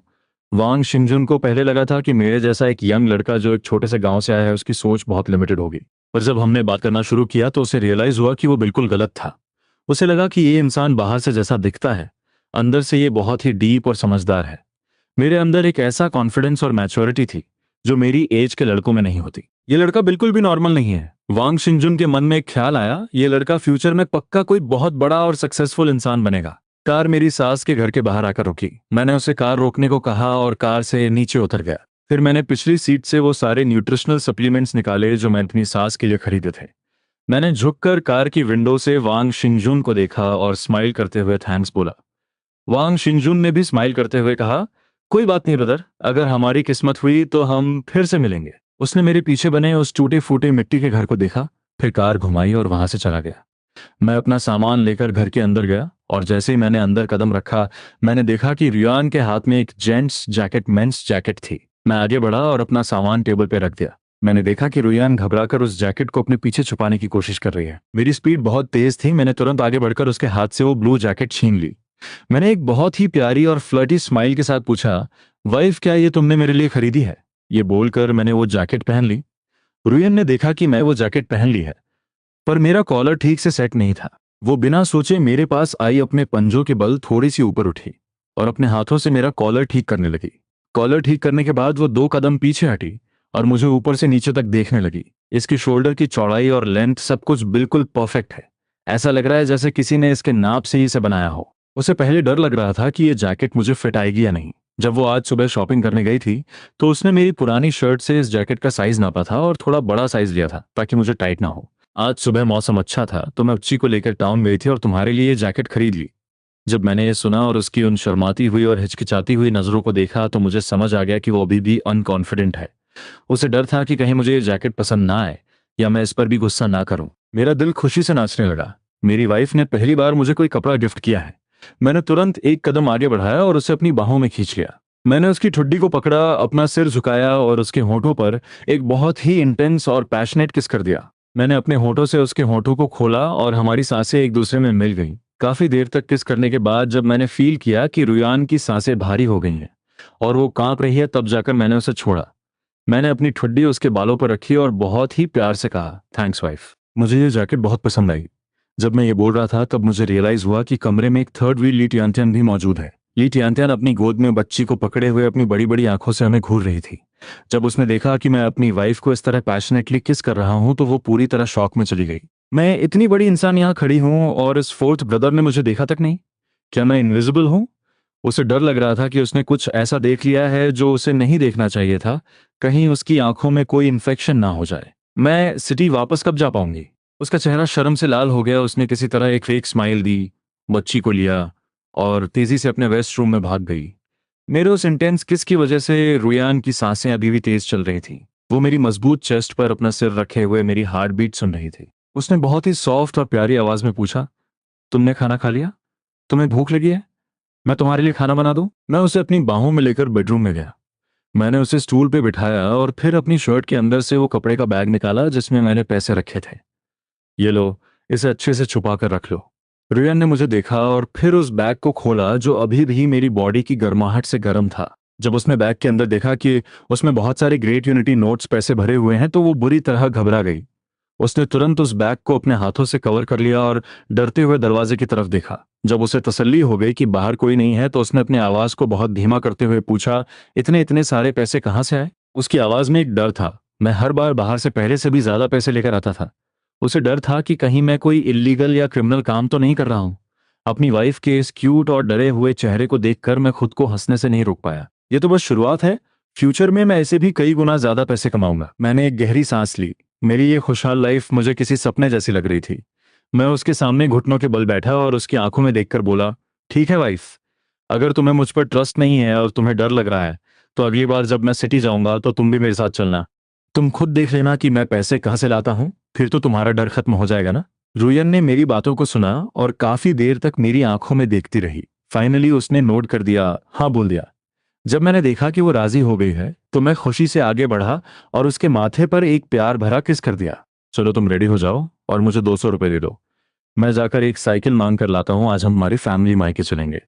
वांग शिंजुन को पहले लगा था कि मेरे जैसा एक यंग लड़का जो एक छोटे से गांव से आया है, उसकी सोच बहुत लिमिटेड होगी। पर जब हमने बात करना शुरू किया तो उसे रियलाइज हुआ कि वो बिल्कुल गलत था। उसे लगा कि ये इंसान बाहर से जैसा दिखता है, अंदर से ये बहुत ही डीप और समझदार है। मेरे अंदर एक ऐसा कॉन्फिडेंस और मैच्योरिटी थी जो मेरी एज के लड़कों में नहीं होती। ये लड़का बिल्कुल भी नॉर्मल नहीं है। वांग शिंजुन के मन में एक ख्याल आया, ये लड़का फ्यूचर में पक्का कोई बहुत बड़ा और सक्सेसफुल इंसान बनेगा। कार मेरी सास के घर के बाहर आकर रुकी। मैंने उसे कार रोकने को कहा और कार से नीचे उतर गया। फिर मैंने पिछली सीट से वो सारे न्यूट्रिशनल सप्लीमेंट्स निकाले जो मैं अपनी सास के लिए खरीदे थे। मैंने झुककर कार की विंडो से वांग शिंजुन को देखा और स्माइल करते हुए थैंक्स बोला। वांग शिंजुन ने भी स्माइल करते हुए कहा, कोई बात नहीं ब्रदर, अगर हमारी किस्मत हुई तो हम फिर से मिलेंगे। उसने मेरे पीछे बने उस टूटे फूटे मिट्टी के घर को देखा, फिर कार घुमाई और वहां से चला गया। मैं अपना सामान लेकर घर के अंदर गया और जैसे ही मैंने अंदर कदम रखा, मैंने देखा कि रियान के हाथ में एक जेंट्स जैकेट, मेंस जैकेट थी। मैं आगे बढ़ा और अपना सामान टेबल पर रख दिया। मैंने देखा कि रुयान घबराकर उस जैकेट को अपने पीछे छुपाने की कोशिश कर रही है। मेरी स्पीड बहुत तेज थी। मैंने तुरंत आगे बढ़कर उसके हाथ से वो ब्लू जैकेट छीन ली। मैंने एक बहुत ही प्यारी और फ्लर्टी स्माइल के साथ पूछा, वाइफ, क्या ये तुमने मेरे लिए खरीदी है? ये बोलकर मैंने वो जैकेट पहन ली। रुयन ने देखा कि मैं वो जैकेट पहन ली है, पर मेरा कॉलर ठीक से सेट नहीं था। वो बिना सोचे मेरे पास आई, अपने पंजों के बल थोड़ी सी ऊपर उठी और अपने हाथों से मेरा कॉलर ठीक करने लगी। कॉलर ठीक करने के बाद वो 2 कदम पीछे हटी और मुझे ऊपर से नीचे तक देखने लगी। इसकी शोल्डर की चौड़ाई और लेंथ सब कुछ बिल्कुल परफेक्ट है। ऐसा लग रहा है जैसे किसी ने इसके नाप से ही इसे बनाया हो। उसे पहले डर लग रहा था कि ये जैकेट मुझे फिट आएगी या नहीं। जब वो आज सुबह शॉपिंग करने गई थी तो उसने मेरी पुरानी शर्ट से इस जैकेट का साइज नापा था और थोड़ा बड़ा साइज लिया था ताकि मुझे टाइट ना हो। आज सुबह मौसम अच्छा था तो मैं बच्ची को लेकर टाउन गई थी और तुम्हारे लिए ये जैकेट खरीद ली। जब मैंने ये सुना और उसकी उन शर्माती हुई और हिचकिचाती हुई नजरों को देखा तो मुझे समझ आ गया कि वो अभी भी अनकॉन्फिडेंट है। उसे डर था कि कहीं मुझे ये जैकेट पसंद ना आए या मैं इस पर भी गुस्सा ना करूं। मेरा दिल खुशी से नाचने लगा। मेरी वाइफ ने पहली बार मुझे कोई कपड़ा गिफ्ट किया है। मैंने तुरंत एक कदम आगे बढ़ाया और उसे अपनी बाहों में खींच लिया। मैंने उसकी ठुड्डी को पकड़ा, अपना सिर झुकाया और उसके होठों पर एक बहुत ही इंटेंस और पैशनेट किस कर दिया। मैंने अपने होठों से उसके होठों को खोला और हमारी सांसें एक दूसरे में मिल गईं। काफी देर तक किस करने के बाद जब मैंने फील किया कि रुयान की सांसें भारी हो गई हैं और वो कांप रही है, तब जाकर मैंने उसे छोड़ा। मैंने अपनी ठुड्डी उसके बालों पर रखी और बहुत ही प्यार से कहा, थैंक्स वाइफ, मुझे ये जैकेट बहुत पसंद आई। जब मैं ये बोल रहा था तब मुझे रियलाइज हुआ कि कमरे में एक थर्ड व्हील ली टियांटियन भी मौजूद है। ली टियांटियन अपनी गोद में बच्ची को पकड़े हुए अपनी बड़ी बड़ी आंखों से हमें घूर रही थी। जब उसने देखा कि मैं अपनी वाइफ को इस तरह पैशनेटली किस कर रहा हूं तो वो पूरी तरह शॉक में चली गई। मैं इतनी बड़ी इंसान यहाँ खड़ी हूं और इस फोर्थ ब्रदर ने मुझे देखा तक नहीं। क्या मैं इनविजिबल हूं? उसे डर लग रहा था कि उसने कुछ ऐसा देख लिया है जो उसे नहीं देखना चाहिए था। कहीं उसकी आंखों में कोई इन्फेक्शन ना हो जाए। मैं सिटी वापस कब जा पाऊंगी? उसका चेहरा शर्म से लाल हो गया। उसने किसी तरह एक फेक स्माइल दी, बच्ची को लिया और तेजी से अपने वेस्ट रूम में भाग गई। मेरे उस इंटेंस किस की वजह से रुयान की सांसें अभी भी तेज चल रही थी। वो मेरी मजबूत चेस्ट पर अपना सिर रखे हुए मेरी हार्ट बीट सुन रही थी। उसने बहुत ही सॉफ्ट और प्यारी आवाज में पूछा, तुमने खाना खा लिया? तुम्हें भूख लगी है? मैं तुम्हारे लिए खाना बना दूं? मैं उसे अपनी बाहों में लेकर बेडरूम में गया। मैंने उसे स्टूल पे बिठाया और फिर अपनी शर्ट के अंदर से वो कपड़े का बैग निकाला जिसमें मैंने पैसे रखे थे। ये लो, इसे अच्छे से छुपा कर रख लो। रियन ने मुझे देखा और फिर उस बैग को खोला जो अभी भी मेरी बॉडी की गर्माहट से गर्म था। जब उसने बैग के अंदर देखा कि उसमें बहुत सारे ग्रेट यूनिटी नोट्स पैसे भरे हुए हैं तो वो बुरी तरह घबरा गई। उसने तुरंत उस बैग को अपने हाथों से कवर कर लिया और डरते हुए दरवाजे की तरफ देखा। जब उसे तसल्ली हो गई कि बाहर कोई नहीं है तो उसने अपनी आवाज को बहुत धीमा करते हुए पूछा, इतने इतने सारे पैसे कहाँ से आए? उसकी आवाज में एक डर था। मैं हर बार बाहर से पहले से भी ज्यादा पैसे लेकर आता था। उसे डर था कि कहीं मैं कोई इलीगल या क्रिमिनल काम तो नहीं कर रहा हूं। अपनी वाइफ के इस क्यूट और डरे हुए चेहरे को देखकर मैं खुद को हंसने से नहीं रोक पाया। ये तो बस शुरुआत है। फ्यूचर में मैं ऐसे भी कई गुना ज्यादा पैसे कमाऊंगा। मैंने एक गहरी सांस ली। मेरी ये खुशहाल लाइफ मुझे किसी सपने जैसी लग रही थी। मैं उसके सामने घुटनों के बल बैठा और उसकी आंखों में देखकर बोला, ठीक है वाइफ, अगर तुम्हें मुझ पर ट्रस्ट नहीं है और तुम्हें डर लग रहा है तो अगली बार जब मैं सिटी जाऊंगा तो तुम भी मेरे साथ चलना। तुम खुद देख लेना कि मैं पैसे कहाँ से लाता हूँ, फिर तो तुम्हारा डर खत्म हो जाएगा ना। रुयन ने मेरी बातों को सुना और काफी देर तक मेरी आंखों में देखती रही। फाइनली उसने नोट कर दिया, हाँ बोल दिया। जब मैंने देखा कि वो राजी हो गई है तो मैं खुशी से आगे बढ़ा और उसके माथे पर एक प्यार भरा किस कर दिया। चलो तुम रेडी हो जाओ और मुझे 200 रुपये दे दो। मैं जाकर एक साइकिल मांग कर लाता हूँ, आज हम हमारी फैमिली मायके चलेंगे।